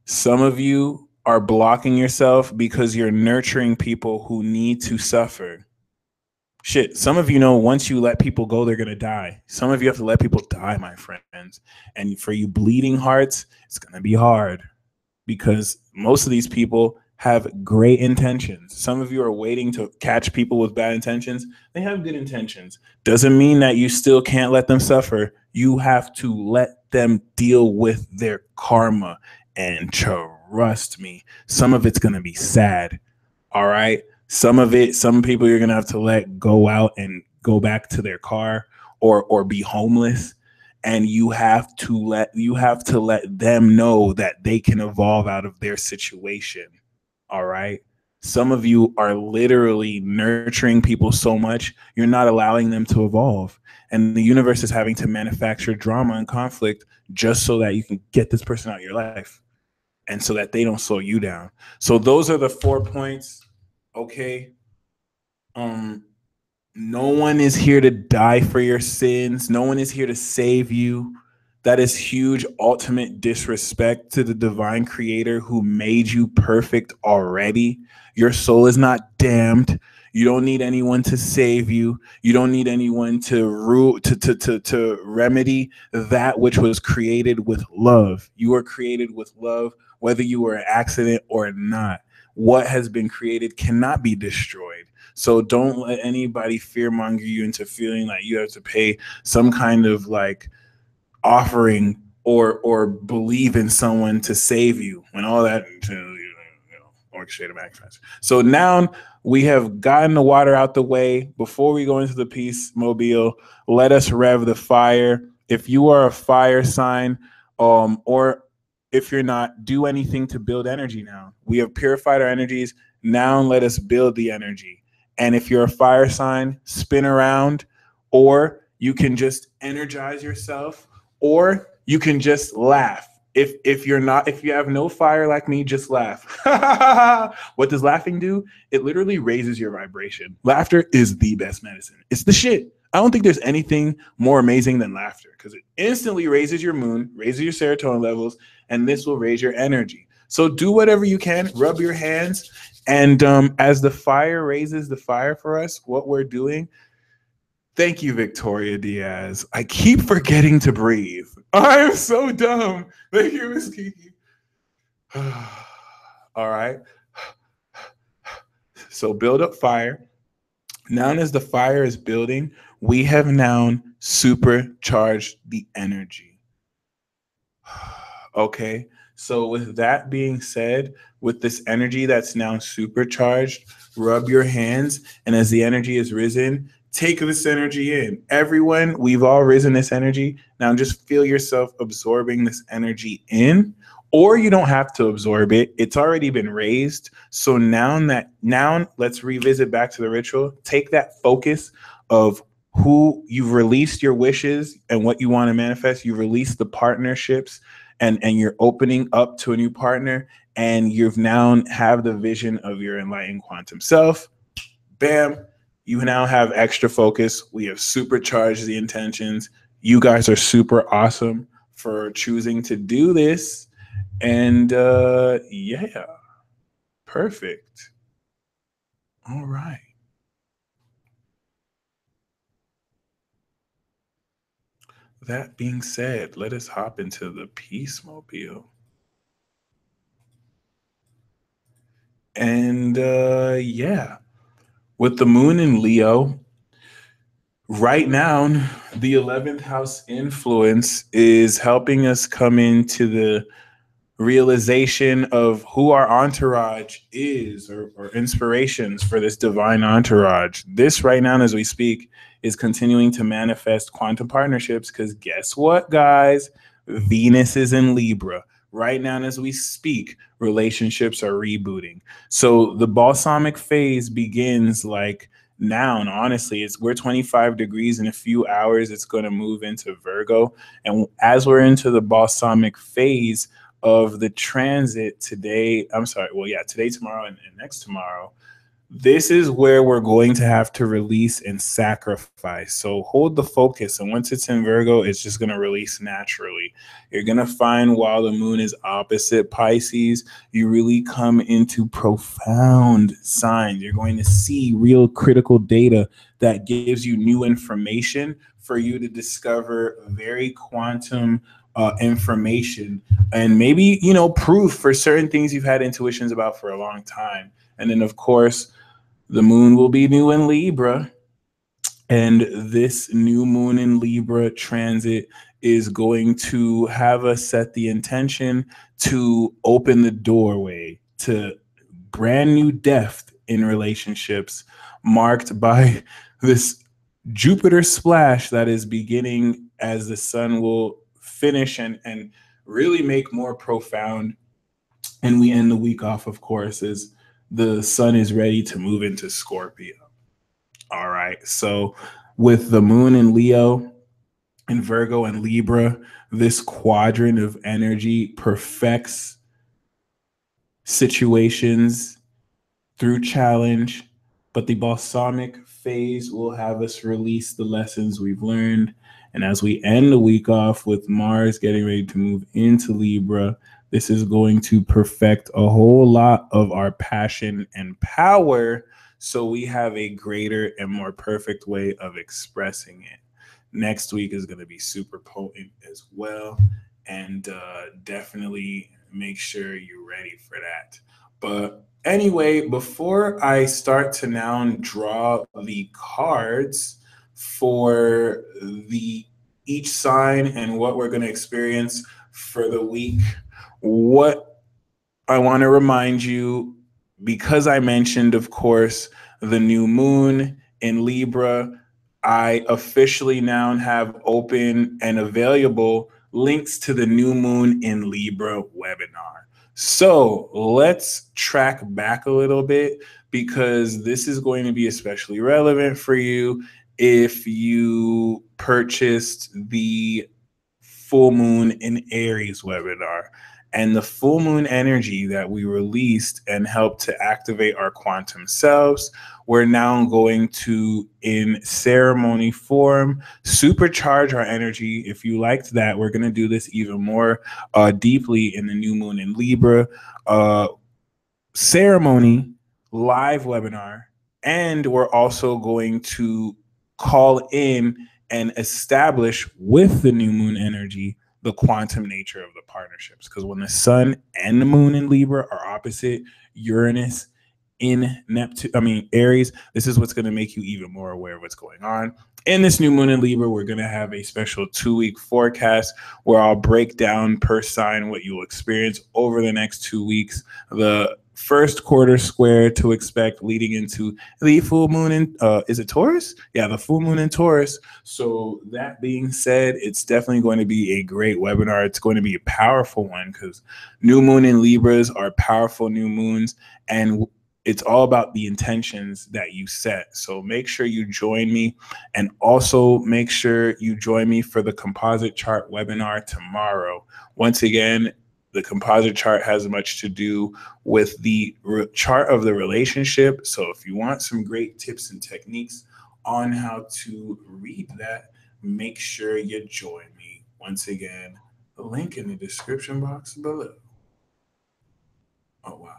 Some of you are blocking yourself because you're nurturing people who need to suffer. Shit, some of you know once you let people go, they're going to die. Some of you have to let people die, my friends. And for you bleeding hearts, it's going to be hard because most of these people have great intentions. Some of you are waiting to catch people with bad intentions. They have good intentions. Doesn't mean that you still can't let them suffer. You have to let them deal with their karma. And trust me, some of it's going to be sad. All right. Some people you're going to have to let go out and go back to their car, or be homeless, and you have to let them know that they can evolve out of their situation. All right. Some of you are literally nurturing people so much, you're not allowing them to evolve. And the universe is having to manufacture drama and conflict just so that you can get this person out of your life and so that they don't slow you down. So those are the 4 points. Okay. Um, no one is here to die for your sins. No one is here to save you. That is huge, ultimate disrespect to the divine creator who made you perfect already. Your soul is not damned. You don't need anyone to save you. You don't need anyone to remedy that which was created with love. You are created with love, whether you were an accident or not. What has been created cannot be destroyed. So don't let anybody fearmonger you into feeling like you have to pay some kind of like offering or believe in someone to save you when all that orchestrated manifest. So now we have gotten the water out the way. Before we go into the peace mobile, let us rev the fire. If you are a fire sign, or if you're not, do anything to build energy now. We have purified our energies. Now let us build the energy. And if you're a fire sign, spin around, or you can just energize yourself, or you can just laugh. If you're not, if you have no fire like me, just laugh. What does laughing do? It literally raises your vibration. Laughter is the best medicine. It's the shit. I don't think there's anything more amazing than laughter because it instantly raises your moon, raises your serotonin levels, and this will raise your energy. So do whatever you can, rub your hands, and as the fire raises the fire for us, what we're doing. Thank you, Victoria Diaz. I keep forgetting to breathe. I am so dumb. Thank you, Miss Kiki. All right. So build up fire. Now, as the fire is building, we have now supercharged the energy. Okay. So with that being said, with this energy that's now supercharged, rub your hands. And as the energy is risen, take this energy in. Everyone, we've all risen this energy. Now just feel yourself absorbing this energy in, or you don't have to absorb it. It's already been raised. So now let's revisit back to the ritual. Take that focus of who you've released your wishes and what you want to manifest. You release the partnerships and you're opening up to a new partner, and you've now have the vision of your enlightened quantum self. Bam. You now have extra focus. We have supercharged the intentions. You guys are super awesome for choosing to do this. And yeah, perfect. All right. That being said, let us hop into the Peace Mobile. And yeah, with the moon in Leo, right now, the 11th house influence is helping us come into the realization of who our entourage is, or inspirations for this divine entourage. This right now, as we speak, is continuing to manifest quantum partnerships because guess what, guys? Venus is in Libra. Right now, as we speak, relationships are rebooting. So the balsamic phase begins like now, and honestly, we're 25 degrees. In a few hours, it's going to move into Virgo. And as we're into the balsamic phase of the transit today, today, tomorrow, and next tomorrow, this is where we're going to have to release and sacrifice. So hold the focus. And once it's in Virgo, it's just going to release naturally. You're going to find while the moon is opposite Pisces, you really come into profound signs. You're going to see real critical data that gives you new information for you to discover very quantum information, and maybe, proof for certain things you've had intuitions about for a long time. And then, of course, the moon will be new in Libra. And this new moon in Libra transit is going to have us set the intention to open the doorway to brand new depth in relationships, marked by this Jupiter splash that is beginning as the sun will finish and really make more profound. And we end the week off, of course, as the sun is ready to move into Scorpio. All right. So with the moon in Leo and Virgo and Libra, this quadrant of energy perfects situations through challenge, but the balsamic phase will have us release the lessons we've learned. And as we end the week off with Mars getting ready to move into Libra, this is going to perfect a whole lot of our passion and power, so we have a greater and more perfect way of expressing it. Next week is going to be super potent as well. And definitely make sure you're ready for that. But anyway, before I start to now draw the cards for the each sign and what we're going to experience for the week, what I want to remind you, because I mentioned, of course, the new moon in Libra, I officially now have open and available links to the new moon in Libra webinar. So let's track back a little bit, because this is going to be especially relevant for you if you purchased the full moon in Aries webinar. And the full moon energy that we released and helped to activate our quantum selves, we're now going to, in ceremony form, supercharge our energy. If you liked that, we're going to do this even more deeply in the new moon in Libra ceremony live webinar. And we're also going to call in and establish with the new moon energy the quantum nature of the partnerships. Because when the sun and the moon in Libra are opposite Uranus in Aries, this is what's going to make you even more aware of what's going on. In this new moon in Libra, we're going to have a special 2-week forecast where I'll break down per sign what you'll experience over the next 2 weeks. The first quarter square to expect leading into the full moon in, is it Taurus? Yeah, the full moon in Taurus. So that being said, it's definitely going to be a great webinar. It's going to be a powerful one, because new moon in Libras are powerful new moons, and it's all about the intentions that you set. So make sure you join me, and also make sure you join me for the composite chart webinar tomorrow. Once again, the composite chart has much to do with the chart of the relationship. So if you want some great tips and techniques on how to read that, make sure you join me. Once again, the link in the description box below. Oh, wow.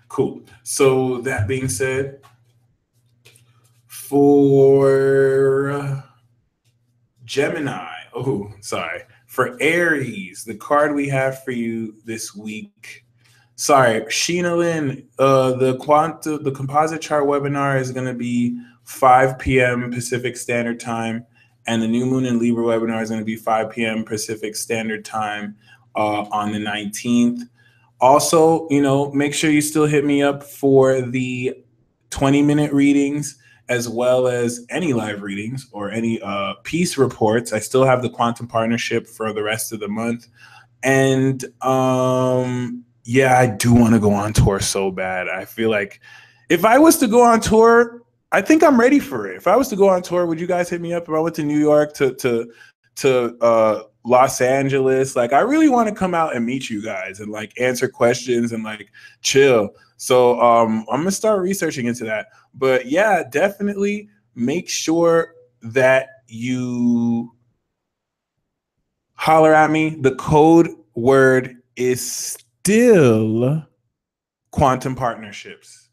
Cool. So that being said, for Gemini, for Aries, the card we have for you this week. Sorry, Sheena Lynn, the composite chart webinar is going to be 5 p.m. Pacific Standard Time, and the new moon in Libra webinar is going to be 5 p.m. Pacific Standard Time on the 19th. Also, make sure you still hit me up for the 20-minute readings, as well as any live readings or any peace reports. I still have the quantum partnership for the rest of the month. And yeah, I do want to go on tour so bad. I feel like if I was to go on tour, I think I'm ready for it. If I was to go on tour, would you guys hit me up? If I went to New York to Los Angeles, like, I really want to come out and meet you guys and like answer questions and like chill. So I'm gonna start researching into that. But yeah, definitely make sure that you holler at me. The code word is still quantum partnerships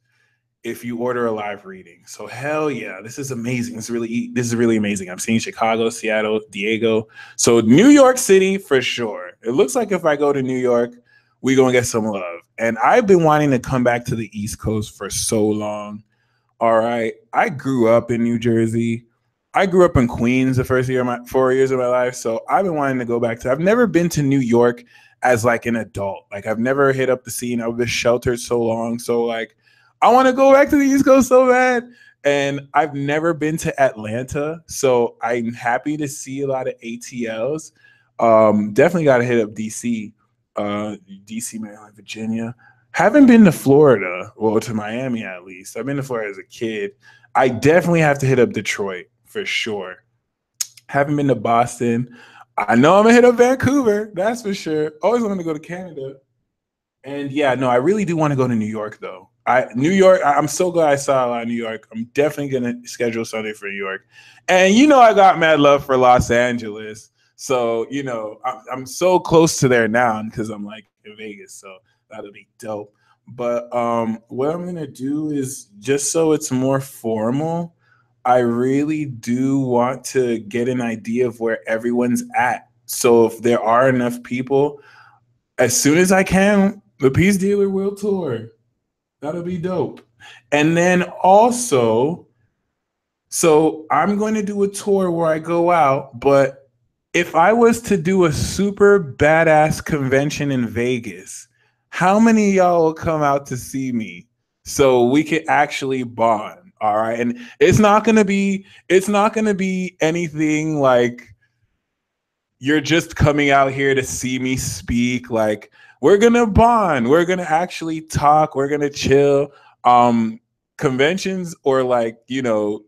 if you order a live reading. So hell yeah, this is amazing. This is really amazing. I'm seeing Chicago, Seattle, Diego. So New York City for sure. It looks like if I go to New York, we're gonna get some love. And I've been wanting to come back to the East Coast for so long. All right. I grew up in New Jersey. I grew up in Queens the first 4 years of my life. So I've been wanting to go back I've never been to New York as like an adult. Like, I've never hit up the scene. I've been sheltered so long. So like, I want to go back to the East Coast so bad. And I've never been to Atlanta, so I'm happy to see a lot of ATLs. Definitely got to hit up DC, DC, Maryland, Virginia. Haven't been to Florida, well, to Miami at least. I've been to Florida as a kid. I definitely have to hit up Detroit for sure. Haven't been to Boston. I know I'm gonna hit up Vancouver, that's for sure. Always wanted to go to Canada. And yeah, no, I really do want to go to New York though. New York, I'm so glad I saw a lot of New York. I'm definitely gonna schedule something for New York. And you know I got mad love for Los Angeles. So, you know, I'm so close to there now because I'm like in Vegas. So that'll be dope. But what I'm gonna do is just so it's more formal, I really do want to get an idea of where everyone's at. So if there are enough people, as soon as I can, the Peace Dealer will tour. That'll be dope. And then also, so I'm going to do a tour where I go out, but if I was to do a super badass convention in Vegas, how many of y'all will come out to see me so we can actually bond? All right. And it's not gonna be anything like you're just coming out here to see me speak. Like, we're gonna bond, we're gonna actually talk, we're gonna chill. Conventions or like, you know,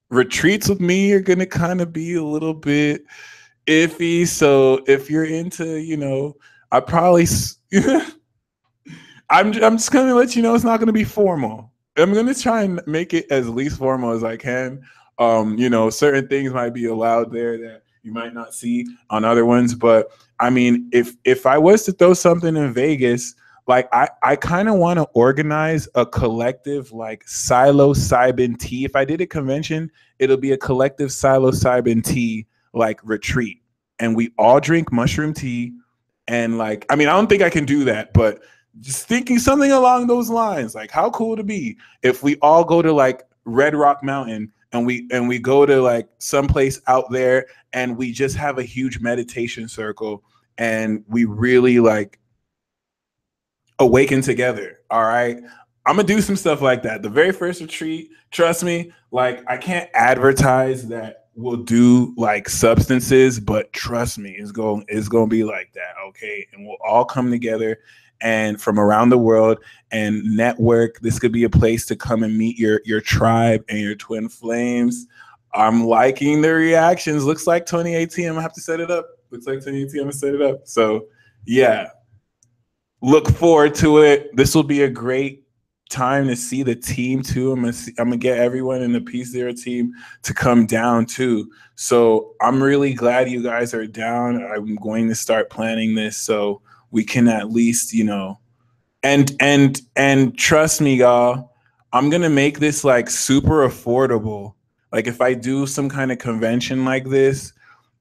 retreats with me are gonna kind of be a little bit iffy. So if you're into, you know, I probably I'm just gonna let you know it's not gonna be formal. I'm gonna try and make it as least formal as I can. You know, certain things might be allowed there that you might not see on other ones. But I mean, if I was to throw something in Vegas, like I kind of want to organize a collective like psilocybin tea. If I did a convention, it'll be a collective psilocybin tea like retreat, and we all drink mushroom tea. And like, I mean, I don't think I can do that, but just thinking something along those lines, like how cool would it be if we all go to like Red Rock Mountain and we go to like someplace out there and we just have a huge meditation circle and we really like awaken together. All right. I'm gonna do some stuff like that. The very first retreat, trust me, like I can't advertise that we'll do like substances, but trust me, it's gonna be like that. Okay. And we'll all come together and from around the world and network. This could be a place to come and meet your tribe and your twin flames. I'm liking the reactions. Looks like 2018. I'm gonna have to set it up. Looks like 2018. I'm gonna set it up. So yeah, look forward to it. This will be a great time to see the team too. I'm gonna get everyone in the Peace Zero team to come down too. So I'm really glad you guys are down. I'm going to start planning this so we can at least, you know, and trust me, y'all, I'm gonna make this like super affordable. Like if I do some kind of convention like this,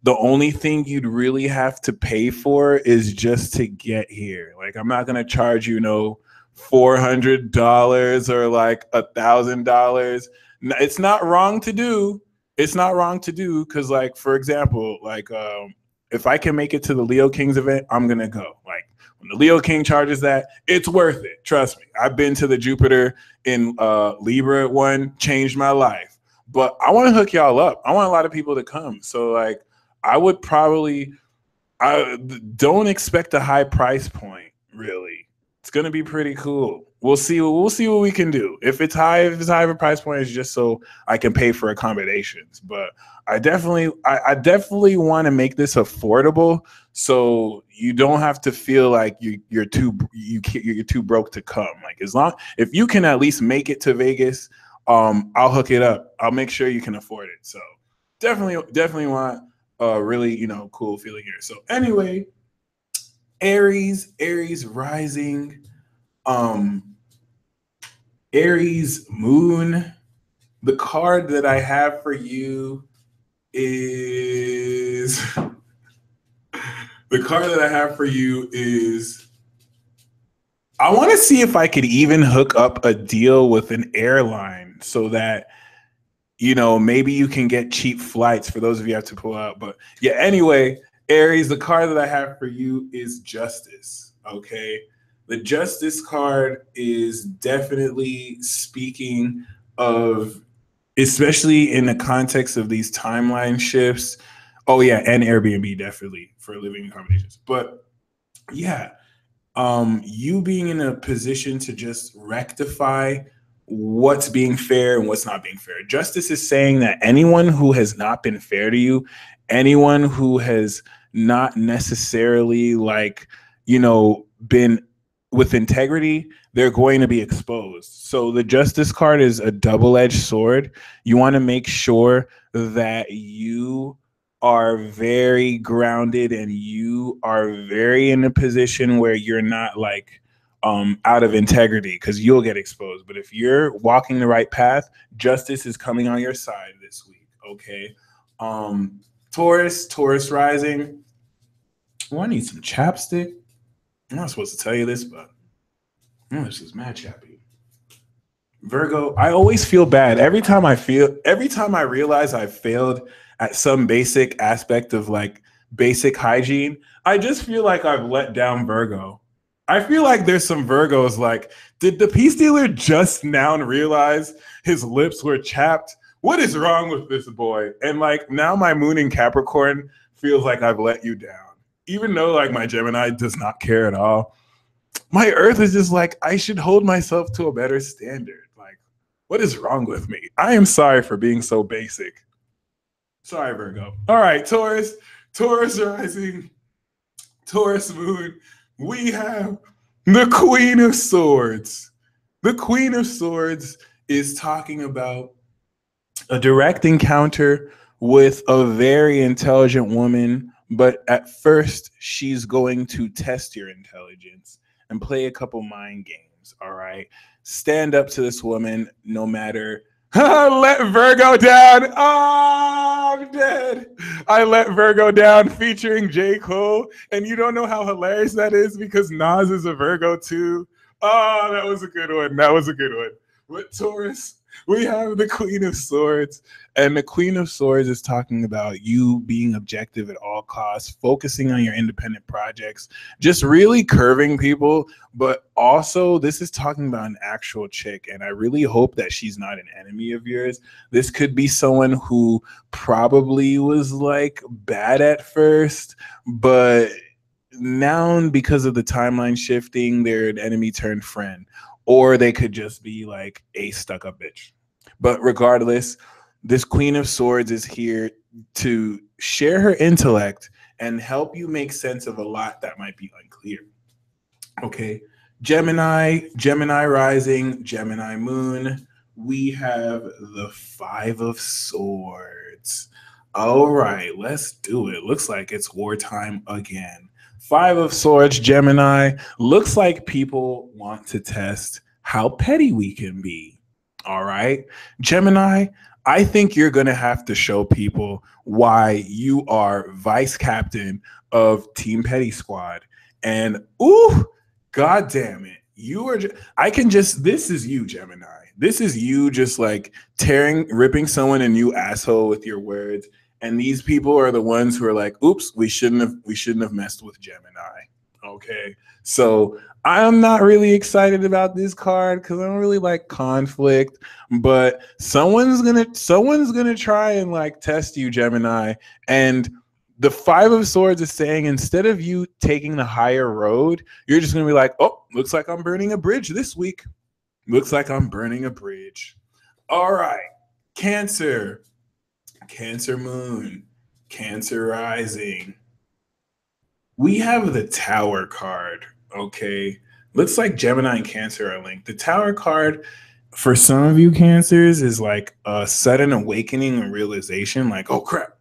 the only thing you'd really have to pay for is just to get here. Like I'm not gonna charge you no $400 or like $1,000. It's not wrong to do. It's not wrong to do because, like, for example, like if I can make it to the Leo Kings event, I'm gonna go. Like when the Leo King charges that, it's worth it. Trust me. I've been to the Jupiter in Libra one, changed my life. But I want to hook y'all up. I want a lot of people to come. So like I would probably I don't expect a high price point, really. It's gonna be pretty cool. We'll see. We'll see what we can do. If it's high of a price point, it's just so I can pay for accommodations. But I definitely want to make this affordable, so you don't have to feel like you're too broke to come. Like as long if you can at least make it to Vegas, I'll hook it up. I'll make sure you can afford it. So definitely want a really cool feeling here. So anyway, Aries rising, Aries moon. The card that I have for you is the card that I have for you is I want to see if I could even hook up a deal with an airline so that maybe you can get cheap flights for those of you who have to pull out. But yeah, anyway, Aries, the card that I have for you is Justice. Okay. The Justice card is definitely speaking of, especially in the context of these timeline shifts. Oh yeah, and Airbnb definitely for living accommodations. But yeah, you being in a position to just rectify what's being fair and what's not being fair. Justice is saying that anyone who has not been fair to you, anyone who has not necessarily been with integrity, they're going to be exposed. So the justice card is a double-edged sword. You want to make sure that you are very grounded and you are very in a position where you're not out of integrity, because you'll get exposed. But if you're walking the right path, justice is coming on your side this week. Okay. Taurus rising. Oh, I need some chapstick. I'm not supposed to tell you this, but this is mad chappy. Virgo, I always feel bad every time I realize I've failed at some basic aspect of basic hygiene. I just feel like I've let down Virgo. I feel like there's some Virgos did the peace dealer just now realize his lips were chapped? What is wrong with this boy? And now my moon in Capricorn feels like I've let you down. Even though my Gemini does not care at all. My Earth is just I should hold myself to a better standard. What is wrong with me? I am sorry for being so basic. Sorry, Virgo. All right, Taurus rising, Taurus moon. We have the Queen of Swords. The Queen of Swords is talking about a direct encounter with a very intelligent woman, but at first she's going to test your intelligence and play a couple mind games. All right. Stand up to this woman no matter. Let Virgo down. Oh, I'm dead. I let Virgo down featuring J. Cole. And you don't know how hilarious that is because Nas is a Virgo too. Oh, that was a good one. But Taurus, we have the Queen of Swords. And the Queen of Swords is talking about you being objective at all costs, focusing on your independent projects, just really curving people. But also, this is talking about an actual chick. And I really hope that she's not an enemy of yours. This could be someone who probably was bad at first, but now because of the timeline shifting, they're an enemy turned friend. Or they could just be a stuck-up bitch. But regardless, this Queen of Swords is here to share her intellect and help you make sense of a lot that might be unclear. Okay. Gemini rising, Gemini moon. We have the Five of Swords. All right, let's do it. Looks like it's wartime again. Five of Swords, Gemini. Looks like people want to test how petty we can be. All right. Gemini, I think you're going to have to show people why you are vice captain of Team Petty Squad. And, ooh, God damn it. This is you, Gemini. This is you just ripping someone a new asshole with your words. And these people are the ones who are oops, we shouldn't have messed with Gemini. Okay. So I'm not really excited about this card because I don't really like conflict, but someone's gonna try and test you, Gemini. And the Five of Swords is saying instead of you taking the higher road, you're just gonna be oh, looks like I'm burning a bridge this week. Looks like I'm burning a bridge. All right, Cancer moon, Cancer rising. We have the Tower card, okay? Looks like Gemini and Cancer are linked. The Tower card, for some of you Cancers, is a sudden awakening and realization, oh crap,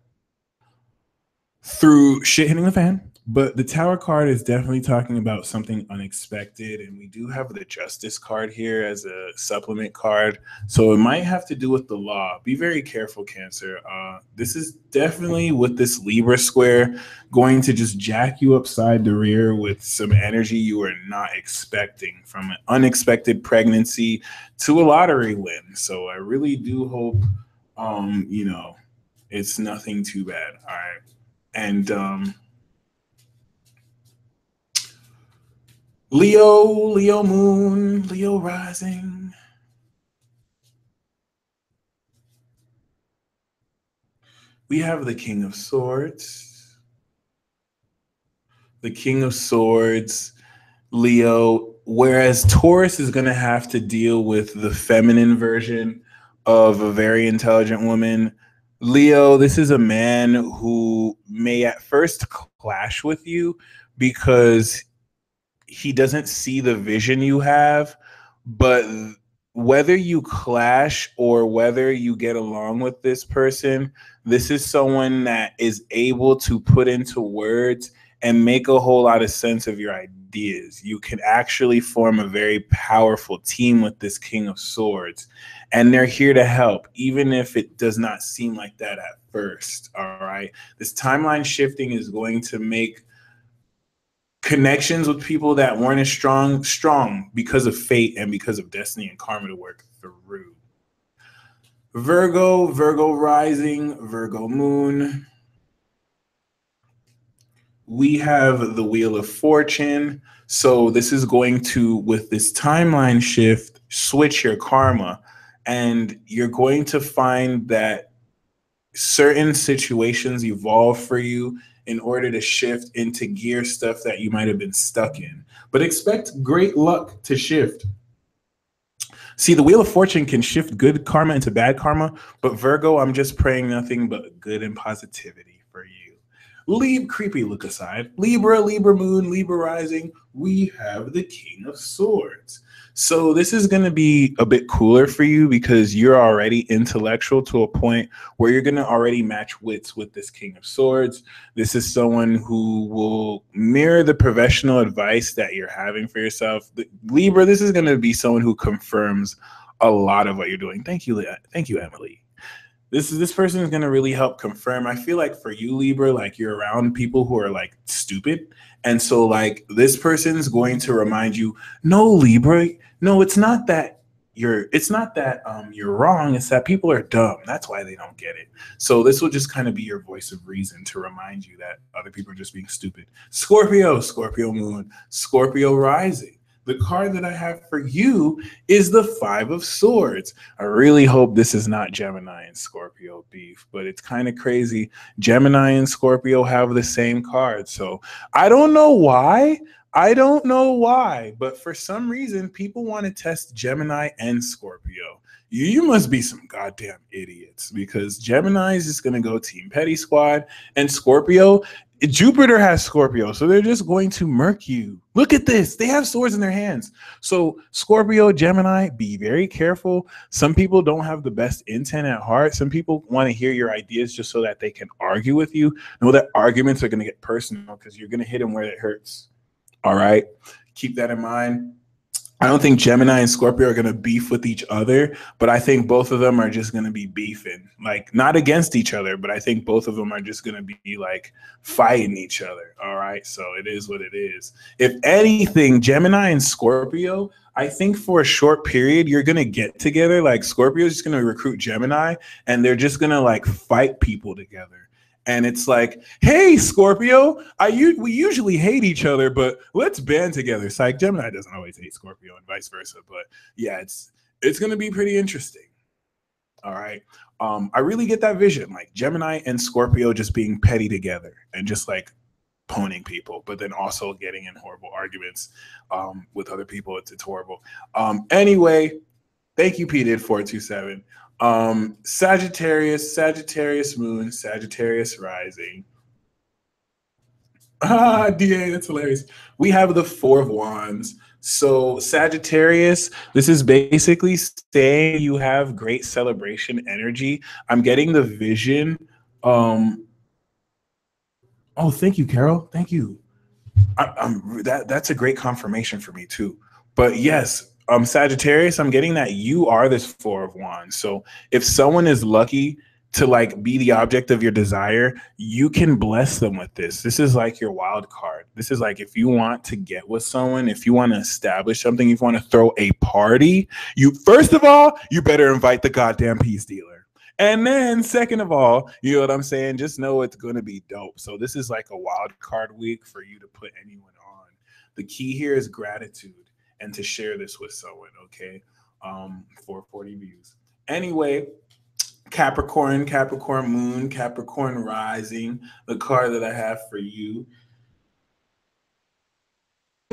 through shit hitting the fan. But the Tower card is definitely talking about something unexpected. And we do have the Justice card here as a supplement card. So it might have to do with the law. Be very careful, Cancer. This is definitely with this Libra square going to just jack you upside the rear with some energy you are not expecting, from an unexpected pregnancy to a lottery win. So I really do hope, it's nothing too bad. All right. And Leo moon, Leo rising. We have the King of Swords. The King of Swords, Leo, whereas Taurus is going to have to deal with the feminine version of a very intelligent woman. Leo, this is a man who may at first clash with you because he doesn't see the vision you have, but whether you clash or whether you get along with this person, this is someone that is able to put into words and make a whole lot of sense of your ideas. You can actually form a very powerful team with this King of Swords, and they're here to help, even if it does not seem like that at first. All right. This timeline shifting is going to make connections with people that weren't as strong because of fate and because of destiny and karma to work through. Virgo rising, Virgo moon. We have the Wheel of Fortune. So this is going to, with this timeline shift, switch your karma. And you're going to find that certain situations evolve for you in order to shift into gear stuff that you might have been stuck in. But expect great luck to shift. See, the Wheel of Fortune can shift good karma into bad karma, but Virgo, I'm just praying nothing but good and positivity for you. Creepy look aside. Libra, Libra moon, Libra rising. We have the King of Swords. So this is going to be a bit cooler for you because you're already intellectual to a point where you're going to already match wits with this King of Swords. This is someone who will mirror the professional advice that you're having for yourself. Libra, this is going to be someone who confirms a lot of what you're doing. Thank you, Emily. This person is going to really help confirm. I feel like for you, Libra, like you're around people who are like stupid, and so like this person's going to remind you, no, Libra, no, it's not that you're wrong, it's that people are dumb, that's why they don't get it. So this will just kind of be your voice of reason to remind you that other people are just being stupid. Scorpio moon, Scorpio rising. The card that I have for you is the Five of Swords. I really hope this is not Gemini and Scorpio beef, but it's kind of crazy. Gemini and Scorpio have the same card. So I don't know why. But for some reason, people want to test Gemini and Scorpio. You must be some goddamn idiots because Gemini is just going to go Team Petty Squad, and Scorpio, Jupiter has Scorpio, so they're just going to murk you. Look at this. They have swords in their hands. So Scorpio, Gemini, be very careful. Some people don't have the best intent at heart. Some people want to hear your ideas just so that they can argue with you. Know that arguments are going to get personal because you're going to hit them where it hurts. All right. Keep that in mind. I don't think Gemini and Scorpio are going to beef with each other, but I think both of them are just going to be beefing, like not against each other, but I think both of them are just going to be like fighting each other. All right. So it is what it is. If anything, Gemini and Scorpio, I think for a short period, you're going to get together. Like Scorpio is just going to recruit Gemini and they're just going to like fight people together. And it's like, hey, Scorpio, we usually hate each other, but let's band together. It's like Gemini doesn't always hate Scorpio and vice versa. But yeah, it's going to be pretty interesting. All right. I really get that vision, like Gemini and Scorpio just being petty together and just like poning people, but then also getting in horrible arguments with other people. It's horrible. Anyway, thank you, P. Did 427. Sagittarius moon, Sagittarius rising. DA, that's hilarious. We have the Four of Wands. So Sagittarius, this is basically saying you have great celebration energy. I'm getting the vision. Oh, thank you, Carol. Thank you. That's a great confirmation for me too. But yes, Sagittarius, I'm getting that you are this Four of Wands. So if someone is lucky to like be the object of your desire, you can bless them with this. This is like your wild card. This is like if you want to get with someone, if you want to establish something, if you want to throw a party, you first of all, you better invite the goddamn peace dealer. And then second of all, you know what I'm saying? Just know it's going to be dope. So this is like a wild card week for you to put anyone on. The key here is gratitude and to share this with someone, okay? For 40 views. Anyway, Capricorn, Capricorn moon, Capricorn rising, the card that I have for you.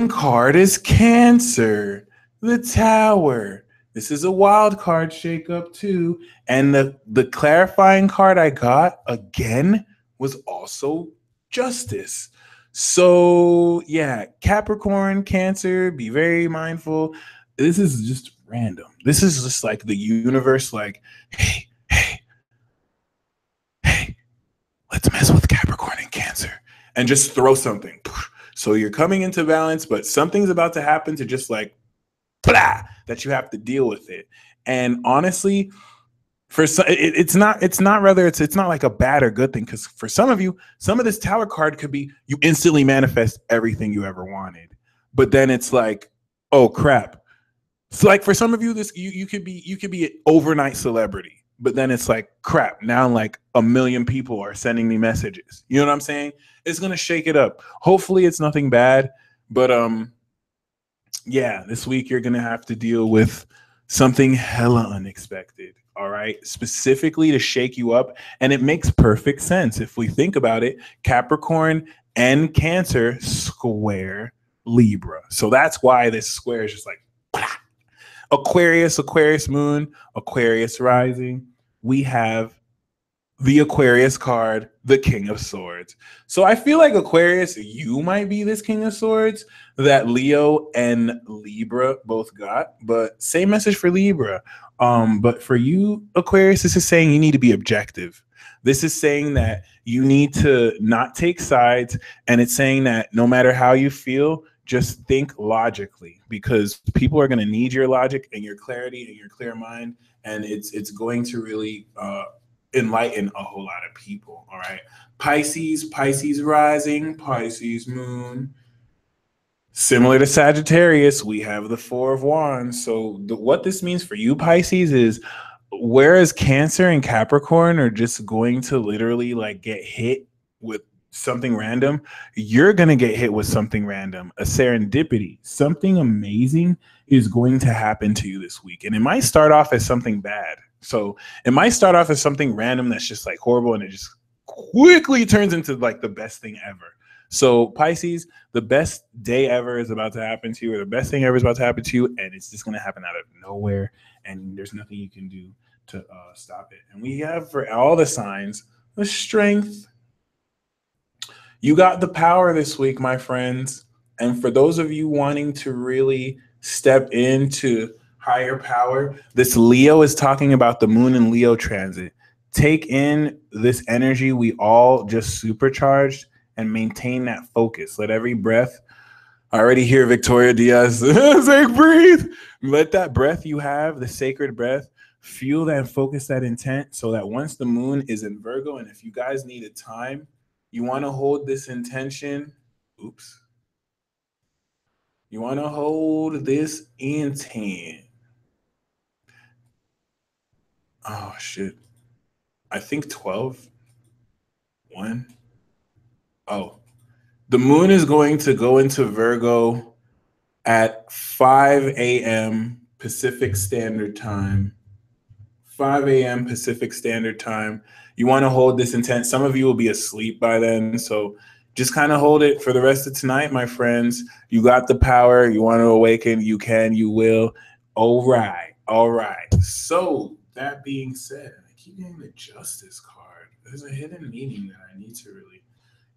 Card is Cancer, the Tower. This is a wild card shakeup too. And the clarifying card I got again was also Justice. So yeah, Capricorn, Cancer, be very mindful. This is just random. This is just like the universe, like, hey, hey, hey, let's mess with Capricorn and Cancer and just throw something. So you're coming into balance, but something's about to happen to just like blah, that you have to deal with it. And honestly, for some, it's not rather it's not like a bad or good thing, because for some of you, some of this Tower card could be you instantly manifest everything you ever wanted, but then it's like, oh crap. So like for some of you, this you could be an overnight celebrity, but then it's like crap. Now like a million people are sending me messages. You know what I'm saying? It's gonna shake it up. Hopefully it's nothing bad, but yeah, this week you're gonna have to deal with something hella unexpected. All right, specifically to shake you up, and it makes perfect sense if we think about it. Capricorn and Cancer square Libra, so that's why this square is just like Aquarius, Aquarius moon, Aquarius rising. We have the Aquarius card, the King of Swords. So I feel like Aquarius, you might be this King of Swords that Leo and Libra both got, but same message for Libra. But for you, Aquarius, this is saying you need to be objective. This is saying that you need to not take sides, and it's saying that no matter how you feel, just think logically, because people are going to need your logic and your clarity and your clear mind, and it's going to really enlighten a whole lot of people. All right. Pisces, Pisces rising, Pisces moon. Similar to Sagittarius, we have the Four of Wands. So what this means for you, Pisces, is whereas Cancer and Capricorn are just going to literally like get hit with something random, you're going to get hit with something random, a serendipity. Something amazing is going to happen to you this week. And it might start off as something bad. So it might start off as something random that's just like horrible, and it just quickly turns into like the best thing ever. So Pisces, the best day ever is about to happen to you, or the best thing ever is about to happen to you, and it's just going to happen out of nowhere, and there's nothing you can do to stop it. And we have for all the signs the Strength. You got the Power this week, my friends. And for those of you wanting to really step into higher power, this Leo is talking about the Moon and Leo transit. Take in this energy we all just supercharged and maintain that focus. Let every breath, I already hear Victoria Diaz say, breathe. Let that breath you have, the sacred breath, feel that and focus that intent, so that once the moon is in Virgo, and if you guys need a time, you want to hold this intention. Oops. You want to hold this intent. Oh, shit. I think 12. 1. Oh. The moon is going to go into Virgo at 5 a.m. Pacific Standard Time. 5 a.m. Pacific Standard Time. You want to hold this intent. Some of you will be asleep by then, so just kind of hold it for the rest of tonight, my friends. You got the power. You want to awaken. You can. You will. All right. All right. So that being said, I keep getting the Justice card. There's a hidden meaning that I need to really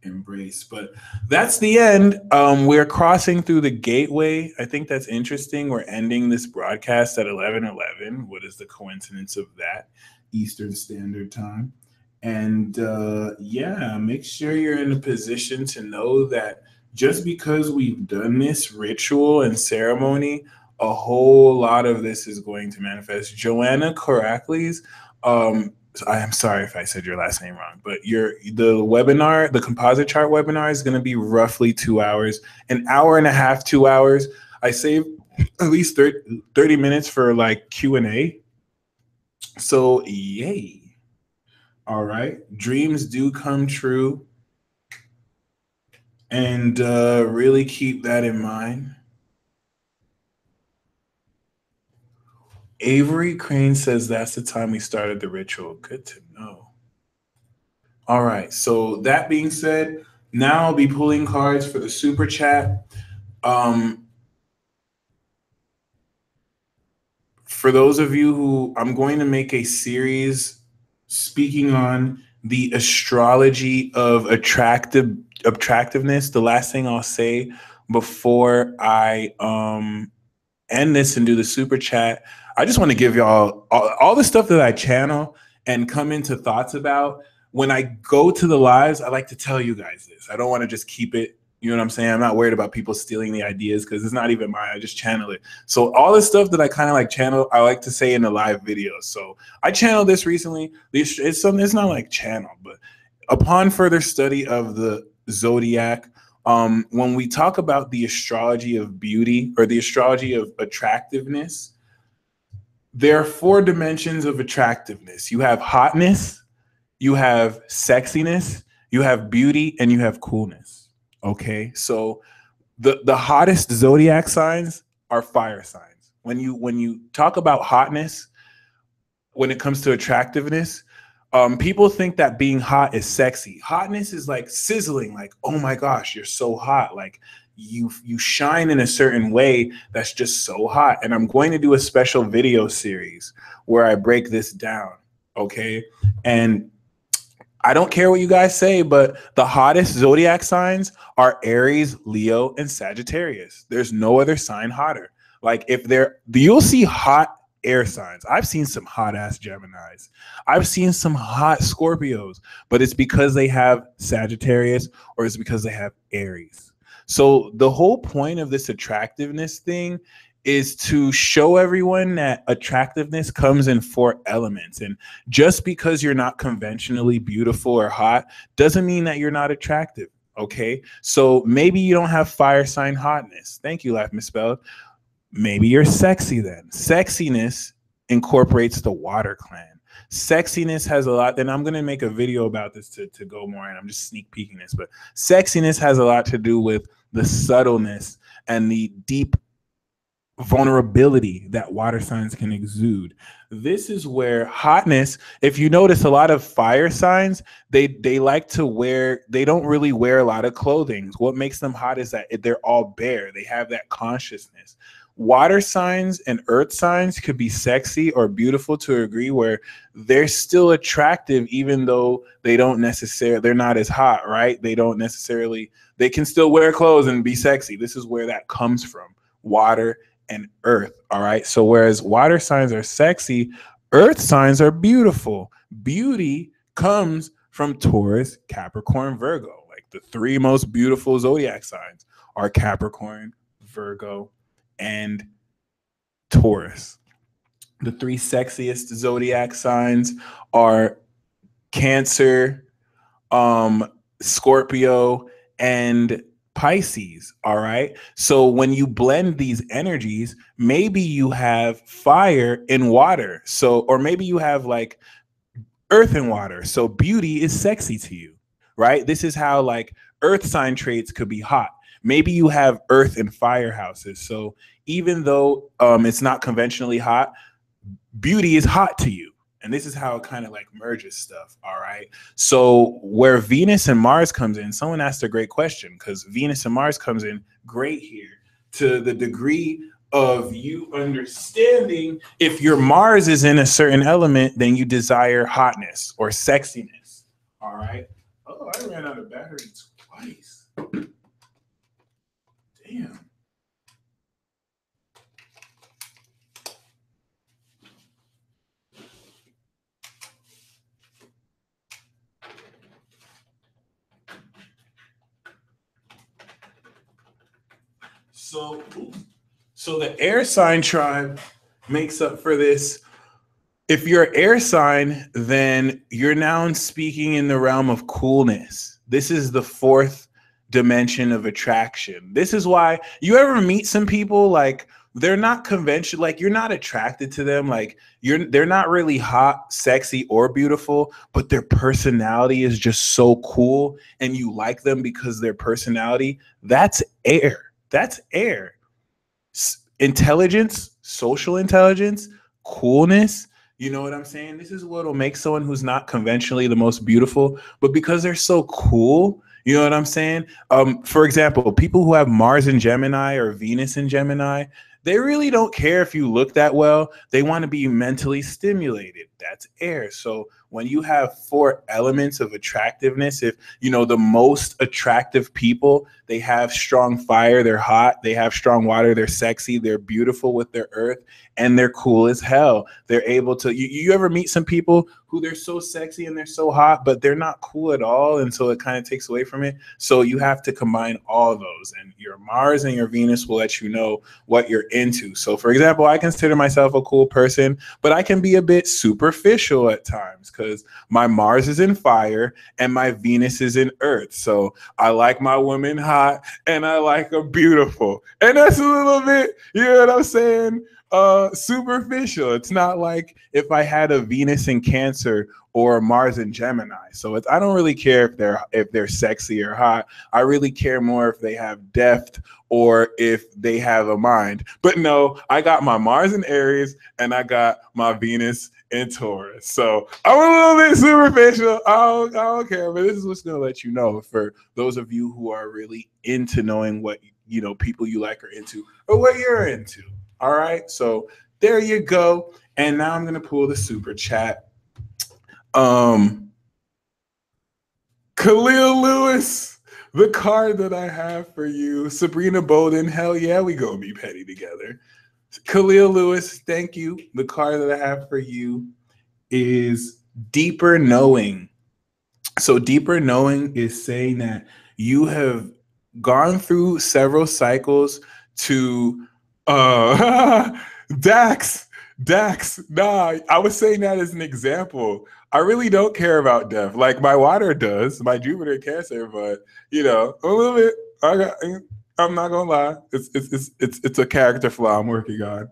embrace, but that's the end. We're crossing through the gateway. I think that's interesting. We're ending this broadcast at 11:11. What is the coincidence of that? Eastern Standard Time. And yeah, make sure you're in a position to know that just because we've done this ritual and ceremony, a whole lot of this is going to manifest. Joanna Caracles, I am sorry if I said your last name wrong, but the webinar, the composite chart webinar, is going to be roughly 2 hours, an hour and a half, 2 hours. I saved at least 30 minutes for like Q&A. So yay. All right. Dreams do come true. And really keep that in mind. Avery Crane says that's the time we started the ritual. Good to know. All right. So that being said, now I'll be pulling cards for the super chat. Um, for those of you who, I'm going to make a series speaking on the astrology of attractiveness. The last thing I'll say before I end this and do the super chat, I just want to give y'all all the stuff that I channel and come into thoughts about. When I go to the lives, I like to tell you guys this. I don't want to just keep it, you know what I'm saying? I'm not worried about people stealing the ideas because it's not even mine. I just channel it. So all this stuff that I kind of like channel, I like to say in the live videos. So I channeled this recently. It's something, it's not like channel, but upon further study of the zodiac, when we talk about the astrology of beauty or the astrology of attractiveness, there are 4 dimensions of attractiveness. You have hotness, you have sexiness, you have beauty, and you have coolness. Okay, so the hottest zodiac signs are fire signs. When you talk about hotness, when it comes to attractiveness, people think that being hot is sexy. Hotness is like sizzling, like, oh my gosh, you're so hot. Like you shine in a certain way that's just so hot. And I'm going to do a special video series where I break this down. Okay. And I don't care what you guys say, but the hottest zodiac signs are Aries, Leo, and Sagittarius. There's no other sign hotter. Like if you'll see hot air signs. I've seen some hot ass Geminis. I've seen some hot Scorpios, but it's because they have Sagittarius or it's because they have Aries. So the whole point of this attractiveness thing is to show everyone that attractiveness comes in 4 elements. And just because you're not conventionally beautiful or hot doesn't mean that you're not attractive. Okay. So maybe you don't have fire sign hotness. Thank you, Life Misspelled. Maybe you're sexy then. Sexiness incorporates the water clan. Sexiness has a lot, and I'm going to make a video about this to go more, and I'm just sneak peeking this, but sexiness has a lot to do with the subtleness and the deep vulnerability that water signs can exude. This is where hotness, if you notice a lot of fire signs, they like to wear, they don't really wear a lot of clothing. What makes them hot is that they're all bare. They have that consciousness. Water signs and earth signs could be sexy or beautiful to a degree where they're still attractive, even though they're not as hot, right? They can still wear clothes and be sexy. This is where that comes from. Water and earth. All right. So whereas water signs are sexy, earth signs are beautiful. Beauty comes from Taurus, Capricorn, Virgo. Like the 3 most beautiful zodiac signs are Capricorn, Virgo, and Taurus. The 3 sexiest zodiac signs are Cancer, Scorpio, and Pisces. All right. So when you blend these energies, maybe you have fire and water. So, or maybe you have like earth and water. So beauty is sexy to you, right? This is how like earth sign traits could be hot. Maybe you have earth and fire houses. So even though it's not conventionally hot, beauty is hot to you. And this is how it kind of like merges stuff. All right. So where Venus and Mars comes in, someone asked a great question because Venus and Mars comes in great here to the degree of you understanding if your Mars is in a certain element, then you desire hotness or sexiness. All right. Oh, I ran out of battery twice. Damn. So the air sign tribe makes up for this. If you're an air sign, then you're now speaking in the realm of coolness. This is the 4th dimension of attraction. This is why you ever meet some people like they're not conventional, like you're not attracted to them, like they're not really hot, sexy, or beautiful, but their personality is just so cool and you like them because their personality. That's air. That's air. Intelligence, social intelligence, coolness. You know what I'm saying? This is what'll make someone who's not conventionally the most beautiful, but because they're so cool, you know what I'm saying? For example, people who have Mars in Gemini or Venus in Gemini, they really don't care if you look that well. They want to be mentally stimulated. That's air. So when you have four elements of attractiveness, if you know the most attractive people, they have strong fire, they're hot, they have strong water, they're sexy, they're beautiful with their earth, and they're cool as hell. They're able to, you ever meet some people who they're so sexy and they're so hot, but they're not cool at all. And so it kind of takes away from it. So you have to combine all those, and your Mars and your Venus will let you know what you're into. So for example, I consider myself a cool person, but I can be a bit superficial at times because my Mars is in fire and my Venus is in earth. So I like my women hot and I like them beautiful. And that's a little bit, you know what I'm saying? Superficial. It's not like if I had a Venus in Cancer or Mars in Gemini. So I don't really care if they're sexy or hot. I really care more if they have depth or if they have a mind. But no, I got my Mars in Aries and I got my Venus in Taurus. So I'm a little bit superficial. I don't care, but this is what's gonna let you know for those of you who are really into knowing what people you like are into or what you're into. All right, so there you go. And now I'm gonna pull the super chat. Khalil Lewis, the card that I have for you. Sabrina Bolden, hell yeah, we gonna be petty together. Khalil Lewis, thank you. The card that I have for you is Deeper Knowing. So Deeper Knowing is saying that you have gone through several cycles to Dax, nah, I was saying that as an example. I really don't care about death. Like my water does, my Jupiter in Cancer, but a little bit. I'm not gonna lie. It's a character flaw I'm working on.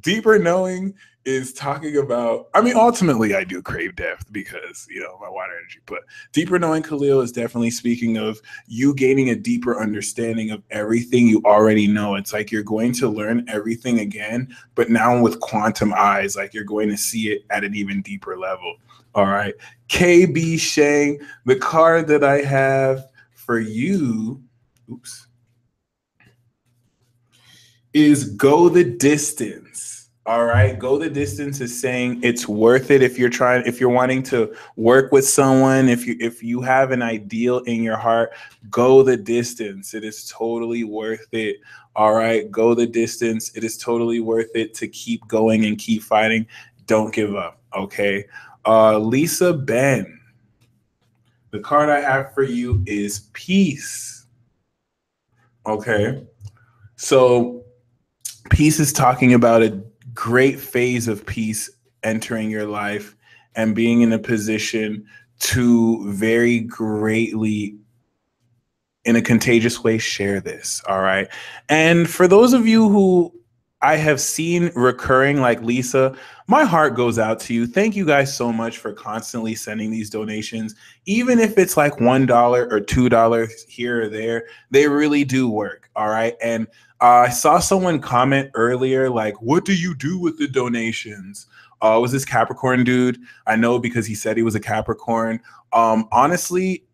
Deeper Knowing is talking about, ultimately I do crave depth because, my water energy, but Deeper Knowing, Khalil, is definitely speaking of you gaining a deeper understanding of everything you already know. It's like you're going to learn everything again, but now with quantum eyes, like you're going to see it at an even deeper level. All right. KB Shang, the card that I have for you, is Go the Distance. All right. Go the Distance is saying it's worth it if you're wanting to work with someone, if you have an ideal in your heart, go the distance. It is totally worth it. All right. Go the distance. It is totally worth it to keep going and keep fighting. Don't give up. Okay. Lisa Ben, the card I have for you is Peace. Okay. So peace is talking about a great phase of peace entering your life and being in a position to very greatly, in a contagious way, share this. All right. And for those of you who I have seen recurring, like Lisa, my heart goes out to you. Thank you guys so much for constantly sending these donations. Even if it's like $1 or $2 here or there, they really do work. All right. And I saw someone comment earlier, like, what do you do with the donations? It was this Capricorn dude. I know because he said he was a Capricorn. Honestly,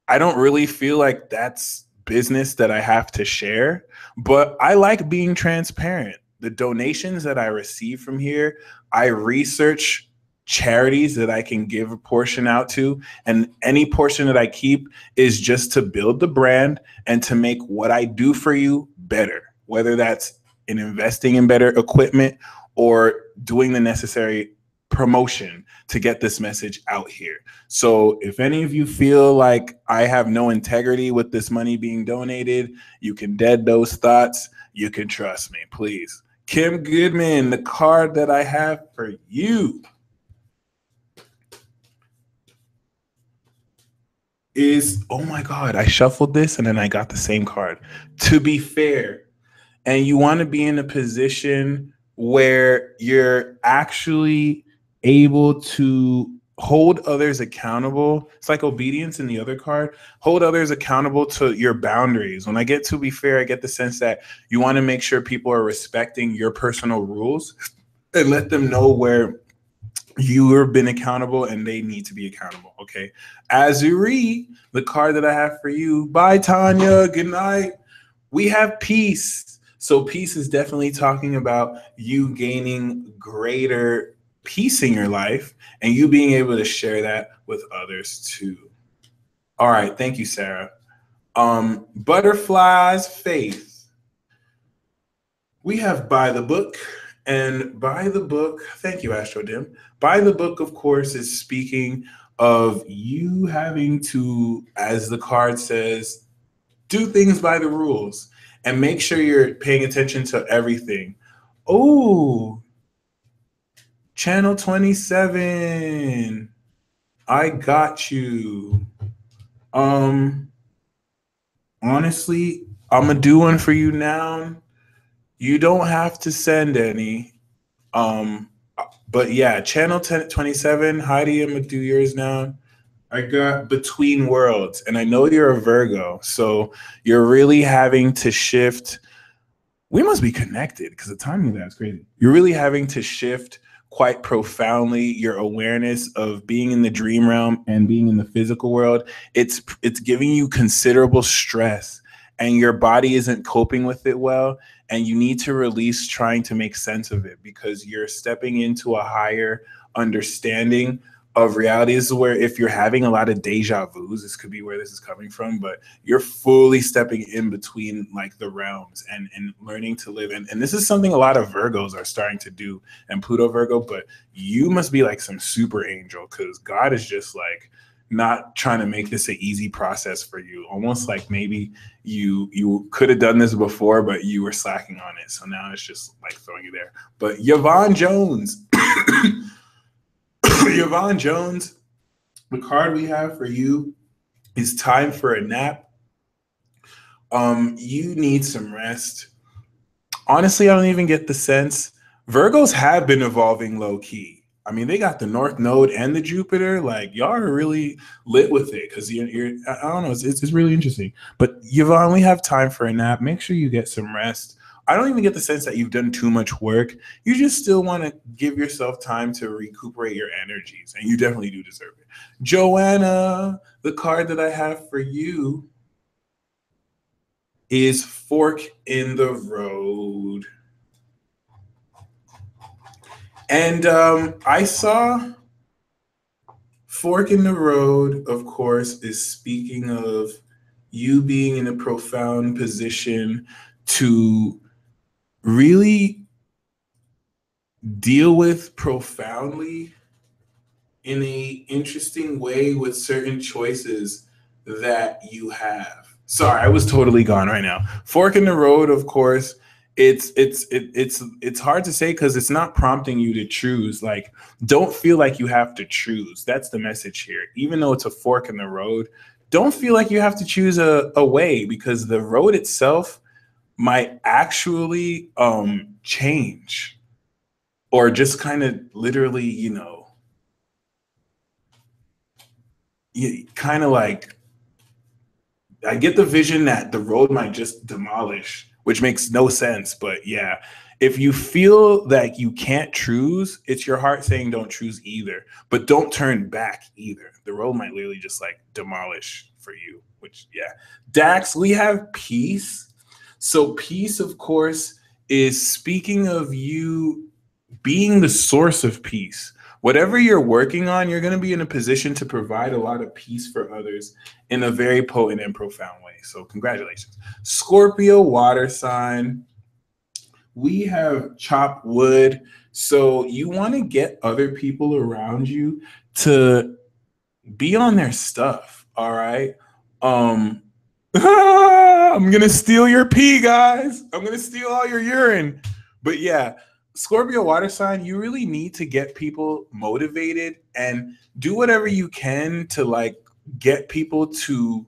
I don't really feel like that's business that I have to share, but I like being transparent. The donations that I receive from here, I research charities that I can give a portion out to, and any portion that I keep is just to build the brand and to make what I do for you better, whether that's in investing in better equipment or doing the necessary promotion to get this message out here. So if any of you feel like I have no integrity with this money being donated, you can dead those thoughts. You can trust me, please. Kim Goodman, the card that I have for you is, oh my God, I shuffled this and then I got the same card. To be fair, and you want to be in a position where you're actually able to hold others accountable. It's like obedience in the other card. Hold others accountable to your boundaries. When I get to be fair, I get the sense that you want to make sure people are respecting your personal rules and let them know where you have been accountable and they need to be accountable. Okay. Azuri, the card that I have for you. Bye, Tanya. Good night. We have peace. So peace is definitely talking about you gaining greater peace in your life and you being able to share that with others too. All right. Thank you, Sarah. Butterflies, faith. We have by the book, and by the book, thank you, Astrodim. By the book, of course, is speaking of you having to, as the card says, do things by the rules and make sure you're paying attention to everything. Oh, channel 27. I got you. Honestly, I'm gonna do one for you now. You don't have to send any. But yeah, channel 27, Heidi, I'm gonna do yours now. I got Between Worlds, and I know you're a Virgo, so you're really having to shift. We must be connected because the timing of that's crazy. You're really having to shift quite profoundly your awareness of being in the dream realm and being in the physical world. It's giving you considerable stress and your body isn't coping with it well, and you need to release trying to make sense of it because you're stepping into a higher understanding of reality. This is where if you're having a lot of deja vus, this could be where this is coming from, but you're fully stepping in between like the realms and learning to live. And this is something a lot of Virgos are starting to do, and Pluto Virgo, but you must be like some super angel because God is just like not trying to make this an easy process for you. Almost like maybe you could have done this before, but you were slacking on it. So now it's just like throwing you there. But Yvonne Jones, Yvonne Jones, the card we have for you is time for a nap. You need some rest. Honestly, I don't even get the sense. Virgos have been evolving low key. I mean, they got the North Node and the Jupiter. Like, y'all are really lit with it because you're I don't know, it's really interesting. But Yvonne, we have time for a nap. Make sure you get some rest. I don't even get the sense that you've done too much work. You just still want to give yourself time to recuperate your energies, and you definitely do deserve it. Joanna, the card that I have for you is Fork in the Road. And I saw Fork in the Road, of course, is speaking of you being in a profound position to really deal with profoundly in a interesting way with certain choices that you have. Sorry, I was totally gone right now. Fork in the Road, of course, it's hard to say because it's not prompting you to choose. Like, don't feel like you have to choose. That's the message here. Even though it's a fork in the road, don't feel like you have to choose a way because the road itself might actually change or just kind of literally, you kind of like, I get the vision that the road might just demolish, which makes no sense. But yeah, if you feel that you can't choose, it's your heart saying don't choose either, but don't turn back either. The road might literally just like demolish for you, which yeah. Dax, we have peace. So peace, of course, is speaking of you being the source of peace. Whatever you're working on, you're going to be in a position to provide a lot of peace for others in a very potent and profound way. So congratulations. Scorpio, water sign. We have chopped wood. So you want to get other people around you to be on their stuff. All right. I'm going to steal your pee, guys. I'm going to steal all your urine. But yeah, Scorpio water sign, you really need to get people motivated and do whatever you can to like get people to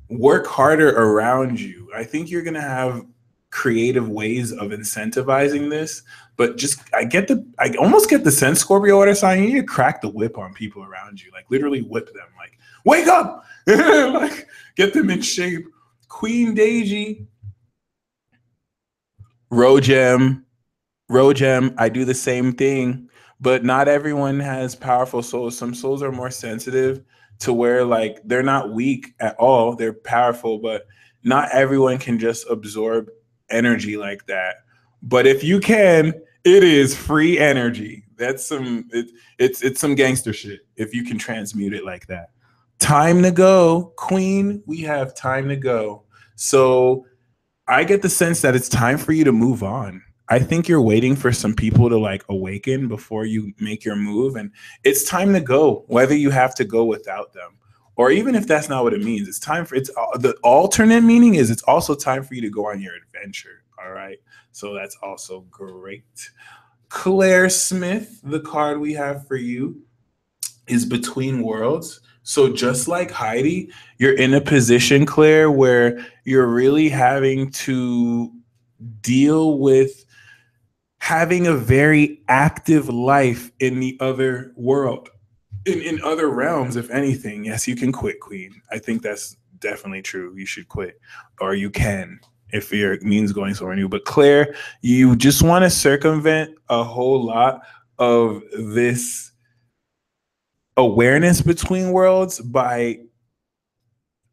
work harder around you. I think you're going to have creative ways of incentivizing this, but just I almost get the sense, Scorpio water sign, you need to crack the whip on people around you, like literally whip them, like wake up, like get them in shape. Queen Deji, Rogem, Rogem, I do the same thing, but not everyone has powerful souls. Some souls are more sensitive to where like they're not weak at all. They're powerful, but not everyone can just absorb energy like that. But if you can, it is free energy. That's it's some gangster shit if you can transmute it like that. Time to go, Queen. We have time to go. So I get the sense that it's time for you to move on. I think you're waiting for some people to like awaken before you make your move. And it's time to go, whether you have to go without them. Or even if that's not what it means, it's time for it's the alternate meaning is it's also time for you to go on your adventure. All right. So that's also great. Claire Smith, the card we have for you is Between Worlds. So just like Heidi, you're in a position, Claire, where you're really having to deal with having a very active life in the other world, in other realms, if anything. Yes, you can quit, Queen. I think that's definitely true. You should quit, or you can if your means going somewhere new. But Claire, you just want to circumvent a whole lot of this awareness between worlds by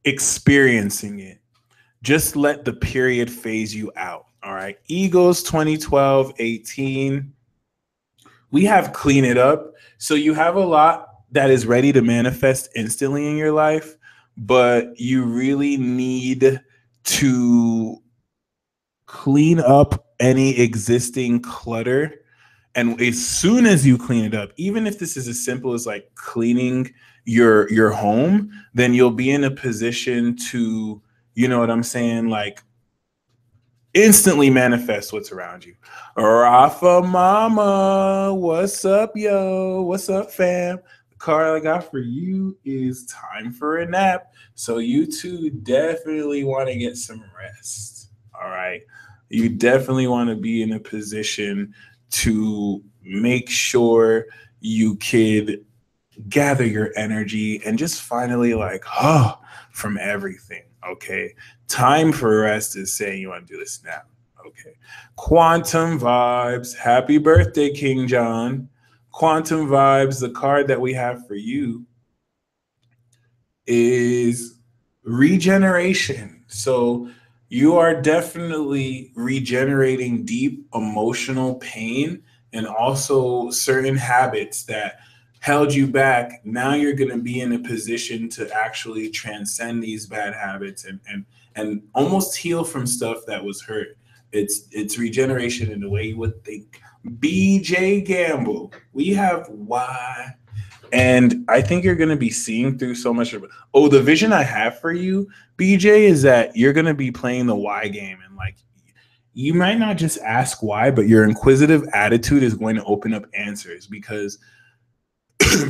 experiencing it. Just let the period phase you out. All right. Eagles 2012-18. We have Clean It Up. So you have a lot that is ready to manifest instantly in your life, but you really need to clean up any existing clutter. And as soon as you clean it up, even if this is as simple as like cleaning your home, then you'll be in a position to, you know what I'm saying, like instantly manifest what's around you. Rafa Mama, what's up, yo? What's up, fam? The card I got for you is Time for a Nap. So you two definitely want to get some rest. All right. You definitely want to be in a position to make sure you could gather your energy and just finally like, from everything. Okay. Time for rest is saying you want to do this now. Okay. Quantum Vibes. Happy birthday, King John. Quantum Vibes, the card that we have for you is regeneration. So you are definitely regenerating deep emotional pain and also certain habits that held you back. Now you're going to be in a position to actually transcend these bad habits and almost heal from stuff that was hurt. It's regeneration in the way you would think. BJ Gamble, we have why, and I think you're going to be seeing through so much of it. Oh, the vision I have for you, BJ, is that you're going to be playing the why game. And like, you might not just ask why, but your inquisitive attitude is going to open up answers because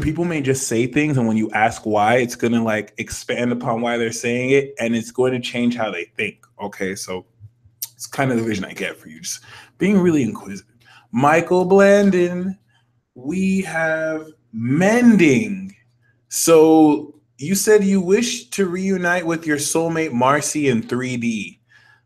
people may just say things. And when you ask why, it's going to like expand upon why they're saying it. And it's going to change how they think. Okay. So it's kind of the vision I get for you. Just being really inquisitive. Michael Blandon, we have Mending. So you said you wish to reunite with your soulmate Marcy in 3D.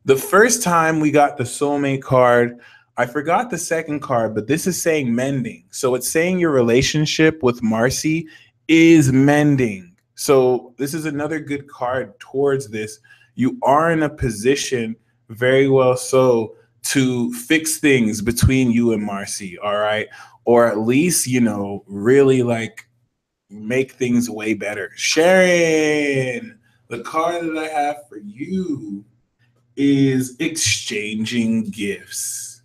The first time we got the soulmate card, I forgot the second card, but this is saying mending. So it's saying your relationship with Marcy is mending. So this is another good card towards this. You are in a position, very well so, to fix things between you and Marcy, all right? Or at least, you know, really like make things way better. Sharon, the card that I have for you is exchanging gifts.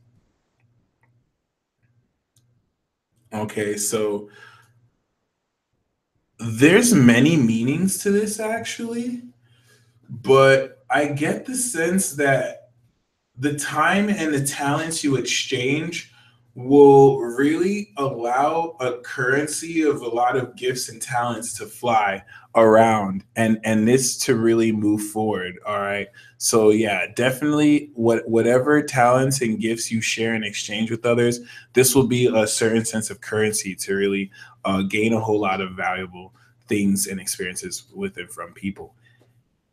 Okay, so there's many meanings to this actually, but I get the sense that the time and the talents you exchange will really allow a currency of a lot of gifts and talents to fly around and this to really move forward. All right. So yeah, definitely whatever talents and gifts you share and exchange with others, this will be a certain sense of currency to really gain a whole lot of valuable things and experiences with and from people.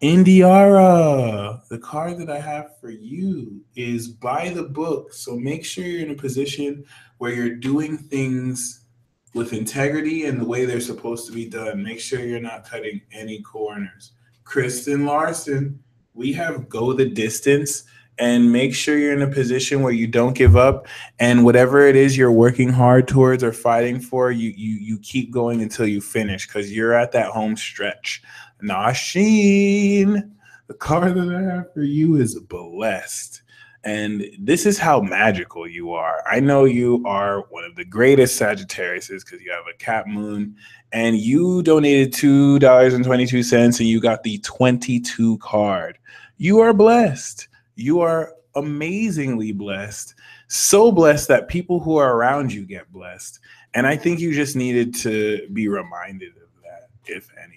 Indiara, the card that I have for you is by the book. So make sure you're in a position where you're doing things with integrity and the way they're supposed to be done. Make sure you're not cutting any corners. Kristen Larson, we have go the distance and make sure you're in a position where you don't give up and whatever it is you're working hard towards or fighting for, you keep going until you finish because you're at that home stretch. Nasheen, the card that I have for you is blessed. And this is how magical you are. I know you are one of the greatest Sagittariuses because you have a Cap Moon and you donated $2.22 and you got the 22 card. You are blessed. You are amazingly blessed. So blessed that people who are around you get blessed. And I think you just needed to be reminded of that, if anything.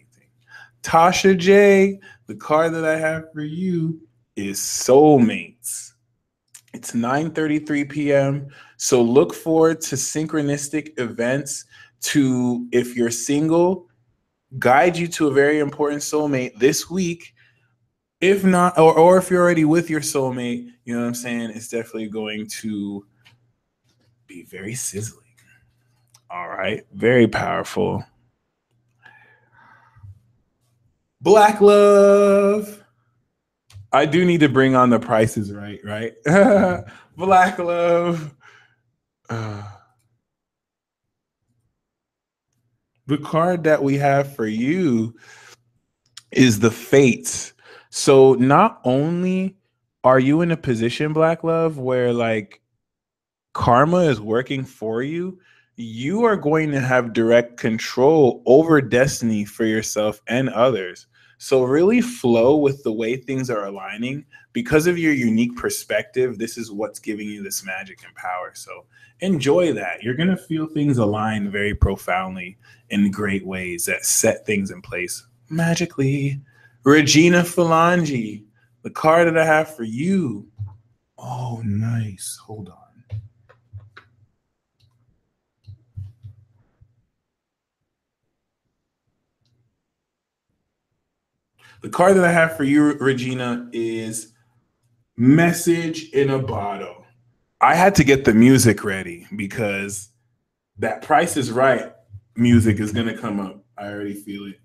Tasha J, the card that I have for you is Soulmates. It's 9:33 p.m. So look forward to synchronistic events to, if you're single, guide you to a very important soulmate this week. If not, or if you're already with your soulmate, you know what I'm saying? It's definitely going to be very sizzling. All right. Very powerful. Black love. I do need to bring on the prices right? Black love. The card that we have for you is the Fates. So not only are you in a position, Black love, where like karma is working for you, you are going to have direct control over destiny for yourself and others. So really flow with the way things are aligning. Because of your unique perspective, this is what's giving you this magic and power. So enjoy that. You're going to feel things align very profoundly in great ways that set things in place magically. Regina Phalange, the card that I have for you. Oh, nice. Hold on. The card that I have for you, Regina, is Message in a Bottle. I had to get the music ready because that Price is Right music is going to come up. I already feel it.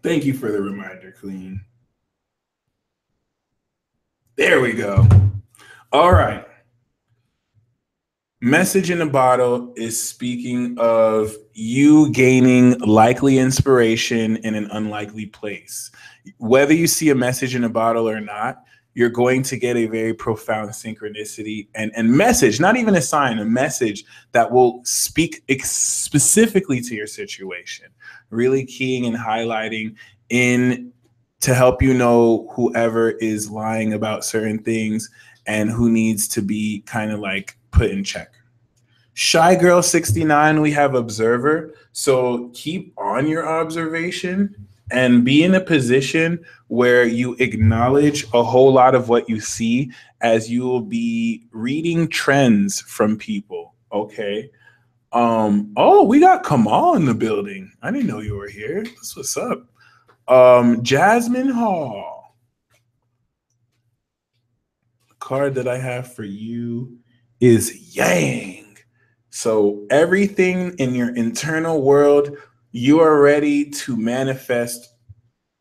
Thank you for the reminder, Queen. There we go. All right. Message in a Bottle is speaking of you gaining likely inspiration in an unlikely place. Whether you see a message in a bottle or not, you're going to get a very profound synchronicity and message, not even a sign, a message that will speak specifically to your situation, really keying and highlighting in to help you know whoever is lying about certain things and who needs to be kind of like put in check. Shy Girl 69, we have Observer. So keep on your observation and be in a position where you acknowledge a whole lot of what you see as you will be reading trends from people. Okay. Oh, we got Kamal in the building. I didn't know you were here. That's what's up. Jasmine Hall. The card that I have for you is Yang. So everything in your internal world, you are ready to manifest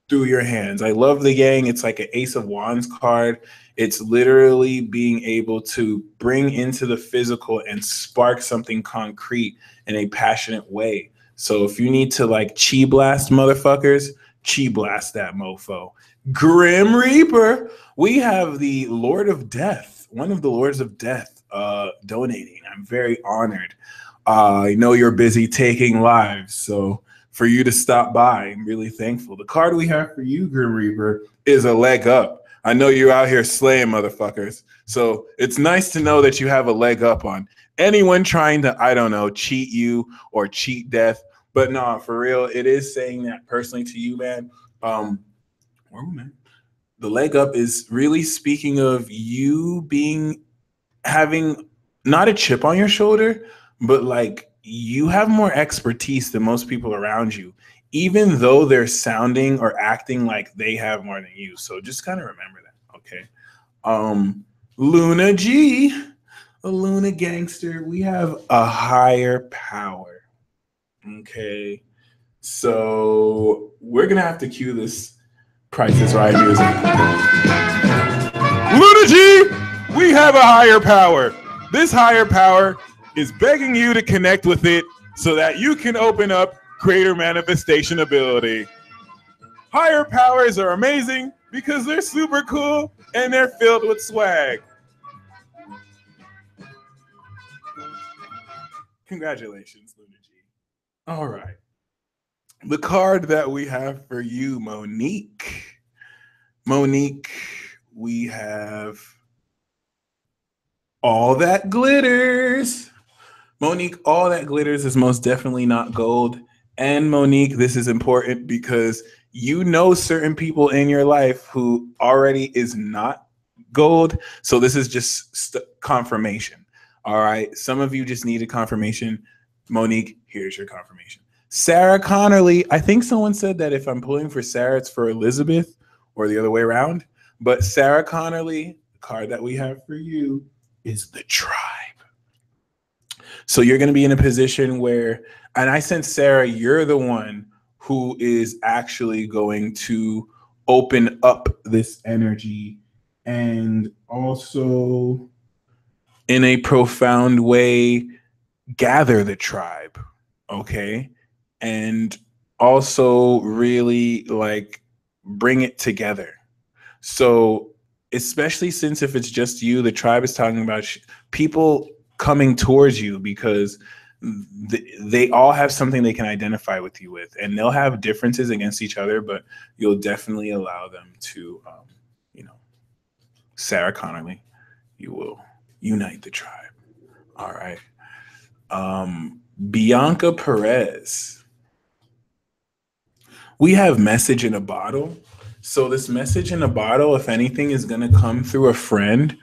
through your hands. I love the Yang. It's like an Ace of Wands card. It's literally being able to bring into the physical and spark something concrete in a passionate way. So if you need to like chi blast motherfuckers, chi blast that mofo. Grim Reaper. We have the Lord of Death, one of the Lords of Death donating. I'm very honored. I know you're busy taking lives, so for you to stop by, I'm really thankful. The card we have for you, Grim Reaper, is a leg up. I know you're out here slaying motherfuckers, so it's nice to know that you have a leg up on anyone trying to, I don't know, cheat you or cheat death. But no, for real, it is saying that personally to you, man. Man, the leg up is really speaking of you being having not a chip on your shoulder, but like you have more expertise than most people around you even though they're sounding or acting like they have more than you. So just kind of remember that, okay? Luna G, a Luna gangster, we have a higher power, okay? So we're gonna have to cue this Price is Right music. Luna G, we have a higher power. This higher power is begging you to connect with it so that you can open up greater manifestation ability. Higher powers are amazing because they're super cool and they're filled with swag. Congratulations, Luna G. All right. The card that we have for you, Monique. Monique, we have All That Glitters. Monique, all that glitters is most definitely not gold. And Monique, this is important because you know certain people in your life who already is not gold. So this is just confirmation. All right. Some of you just needed confirmation. Monique, here's your confirmation. Sarah Connerly, I think someone said that if I'm pulling for Sarah, it's for Elizabeth or the other way around. But Sarah Connerly, the card that we have for you is the Tribe. So you're going to be in a position where, and I sense, Sarah, you're the one who is actually going to open up this energy and also in a profound way gather the tribe, okay? And also really like bring it together. So especially since if it's just you, the tribe is talking about people coming towards you because they all have something they can identify with you with, and they'll have differences against each other, but you'll definitely allow them to, Sarah Connerly, you will unite the tribe. All right. Bianca Perez, we have Message in a Bottle. So this message in a bottle, if anything, is going to come through a friend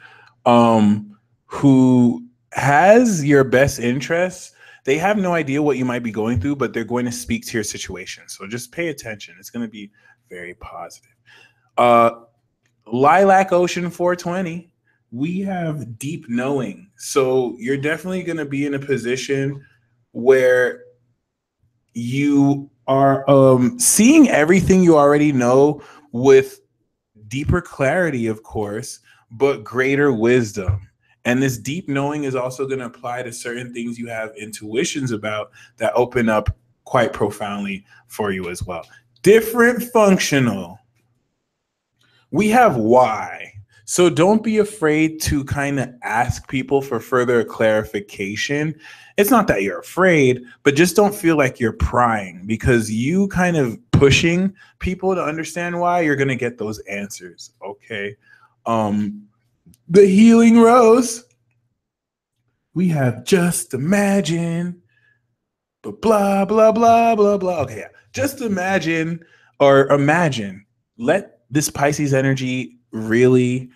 who has your best interests. They have no idea what you might be going through, but they're going to speak to your situation. So just pay attention. It's going to be very positive. Lilac Ocean 420, we have Deep Knowing. So you're definitely going to be in a position where you are seeing everything you already know with deeper clarity, of course, but greater wisdom. And this deep knowing is also going to apply to certain things you have intuitions about that open up quite profoundly for you as well. Different functional. We have why. So don't be afraid to kind of ask people for further clarification. It's not that you're afraid, but just don't feel like you're prying, because you kind of pushing people to understand why, you're going to get those answers. Okay. The Healing Rose, we have Just Imagine, but blah, blah, blah, blah, blah. Okay, yeah. Just imagine, or imagine, let this Pisces energy really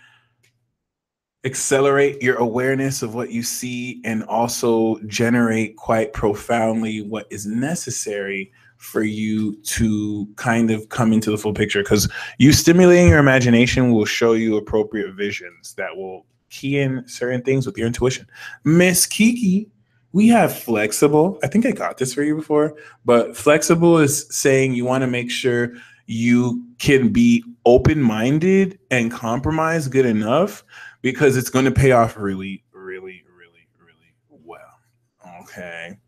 accelerate your awareness of what you see and also generate quite profoundly what is necessary for you to kind of come into the full picture, because you stimulating your imagination will show you appropriate visions that will key in certain things with your intuition. Miss Kiki, we have Flexible. I think I got this for you before, but Flexible is saying you want to make sure you can be open-minded and compromise good enough, because it's going to pay off really, really, really, really well. Okay.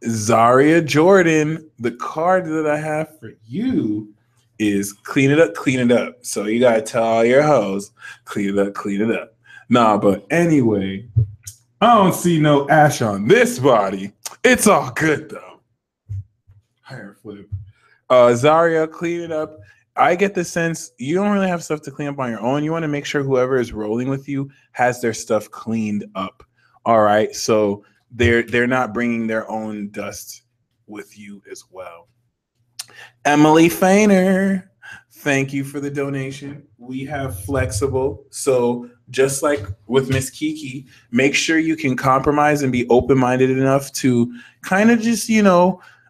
Zaria Jordan, the card that I have for you is Clean It Up, Clean It Up. So you got to tell all your hoes, clean it up, clean it up. Nah, but anyway, I don't see no ash on this body. It's all good, though. Higher flip. Zaria, clean it up. I get the sense you don't really have stuff to clean up on your own. You want to make sure whoever is rolling with you has their stuff cleaned up. All right. So they're not bringing their own dust with you as well. Emily Fainer, thank you for the donation. We have Flexible. So just like with Miss Kiki, make sure you can compromise and be open-minded enough to kind of just,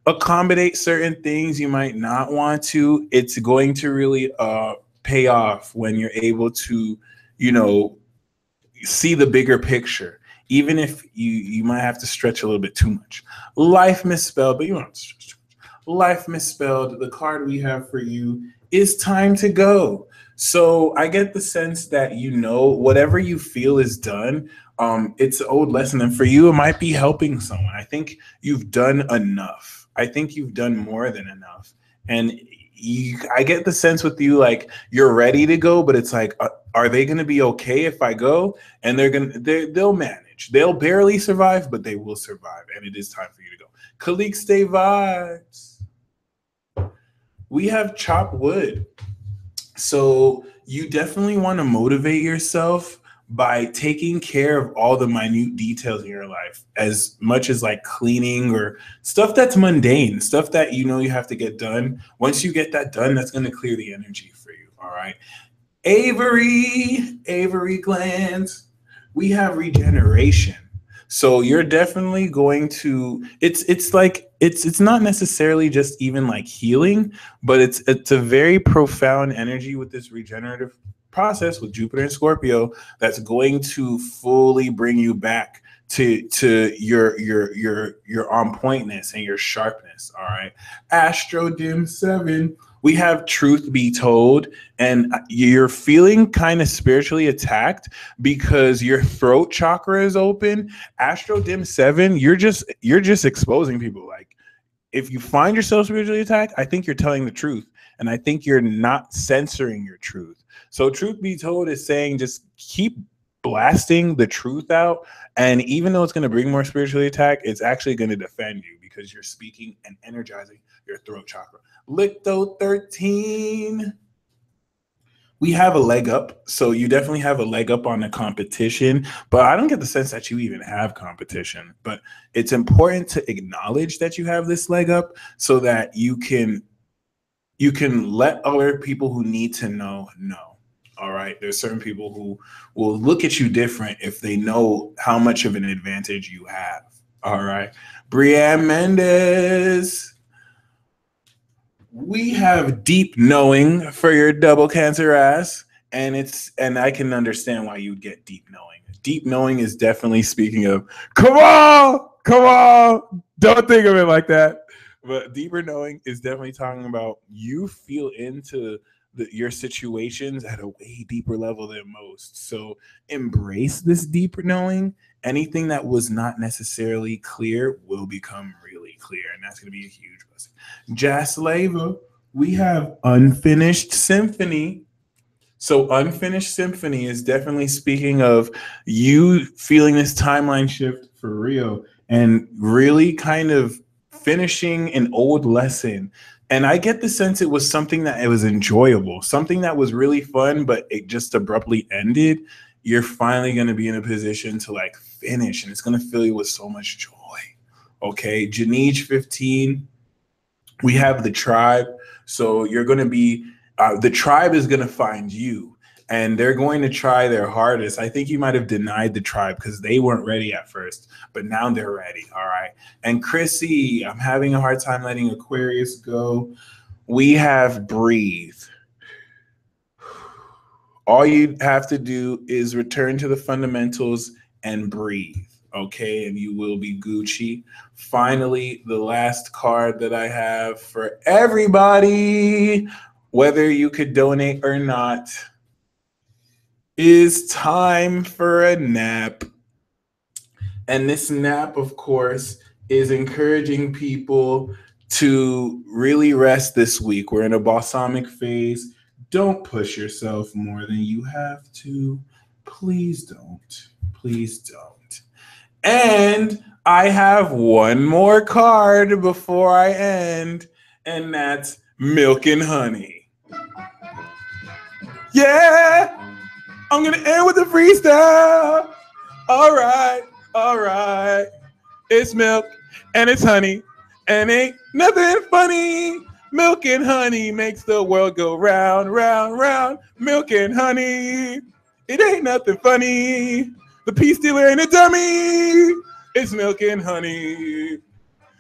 accommodate certain things you might not want to. It's going to really pay off when you're able to, you know, see the bigger picture, even if you might have to stretch a little bit too much. Life misspelled, but you don't have to stretch too much. Life misspelled. The card we have for you is time to go. So I get the sense that, you know, whatever you feel is done. It's an old lesson, and for you, it might be helping someone. I think you've done enough. I think you've done more than enough, and I get the sense with you, like, you're ready to go, but it's like, are they going to be okay if I go? And they'll manage. They'll barely survive, but they will survive, and it is time for you to go. Khalik, stay vibes. We have chopped wood. So you definitely want to motivate yourself by taking care of all the minute details in your life, as much as like cleaning or stuff that's mundane, stuff that you know you have to get done. Once you get that done, that's going to clear the energy for you. All right. Avery glands. We have regeneration. So you're definitely going to, it's like it's not necessarily just even like healing, but it's a very profound energy with this regenerative process with Jupiter and Scorpio that's going to fully bring you back to your on pointness and your sharpness. All right. Astro Dim 7. We have truth be told, and you're feeling kind of spiritually attacked because your throat chakra is open. Astro Dim 7, you're just exposing people. Like, if you find yourself spiritually attacked, I think you're telling the truth, and I think you're not censoring your truth. So truth be told is saying just keep blasting the truth out, and even though it's going to bring more spiritually attack, it's actually going to defend you because you're speaking and energizing your throat chakra. Licto 13. We have a leg up. So you definitely have a leg up on the competition, but I don't get the sense that you even have competition. But it's important to acknowledge that you have this leg up so that you can let other people who need to know. All right. There's certain people who will look at you different if they know how much of an advantage you have. All right. Brianne Mendez. We have deep knowing for your double Cancer ass, and I can understand why you'd get deep knowing. Deep knowing is definitely speaking of come on, don't think of it like that. But deeper knowing is definitely talking about you feel into your situations at a way deeper level than most. So embrace this deeper knowing. Anything that was not necessarily clear will become really clear, and that's going to be a huge blessing. Jaslava, we have unfinished symphony. So unfinished symphony is definitely speaking of you feeling this timeline shift for real and really kind of finishing an old lesson. And I get the sense it was something that it was enjoyable, something that was really fun, but it just abruptly ended. You're finally going to be in a position to like finish, and it's going to fill you with so much joy. Okay. Janij 15. We have the tribe. So you're going to be, the tribe is going to find you, and they're going to try their hardest. I think you might have denied the tribe because they weren't ready at first, but now they're ready. All right. And Chrissy, I'm having a hard time letting Aquarius go. We have breathe. All you have to do is return to the fundamentals and breathe. Okay, and you will be Gucci. Finally, the last card that I have for everybody, whether you could donate or not, is time for a nap. And this nap, of course, is encouraging people to really rest this week. We're in a balsamic phase. Don't push yourself more than you have to. Please don't. Please don't. And I have one more card before I end, and that's Milk and Honey. Yeah, I'm going to end with a freestyle. All right. It's milk and it's honey, and ain't nothing funny. Milk and honey makes the world go round, round, round. Milk and honey, it ain't nothing funny. The pea stealer ain't a dummy. It's milk and honey.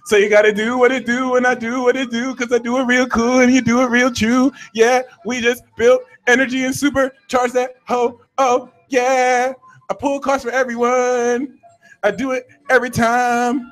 So you gotta do what it do, and I do what it do, cause I do it real cool and you do it real true. Yeah, we just built energy and supercharge that ho. Oh yeah, I pull cards for everyone. I do it every time.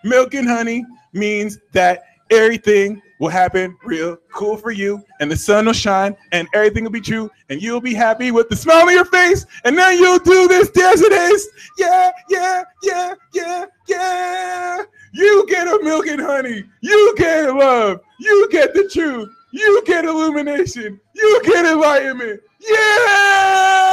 Milk and honey means that everything will happen real cool for you, and the sun will shine, and everything will be true, and you'll be happy with the smile on your face, and then you'll do this desert ace. Yeah, yeah, yeah, yeah, yeah. You get a milk and honey. You get love. You get the truth. You get illumination. You get enlightenment. Yeah!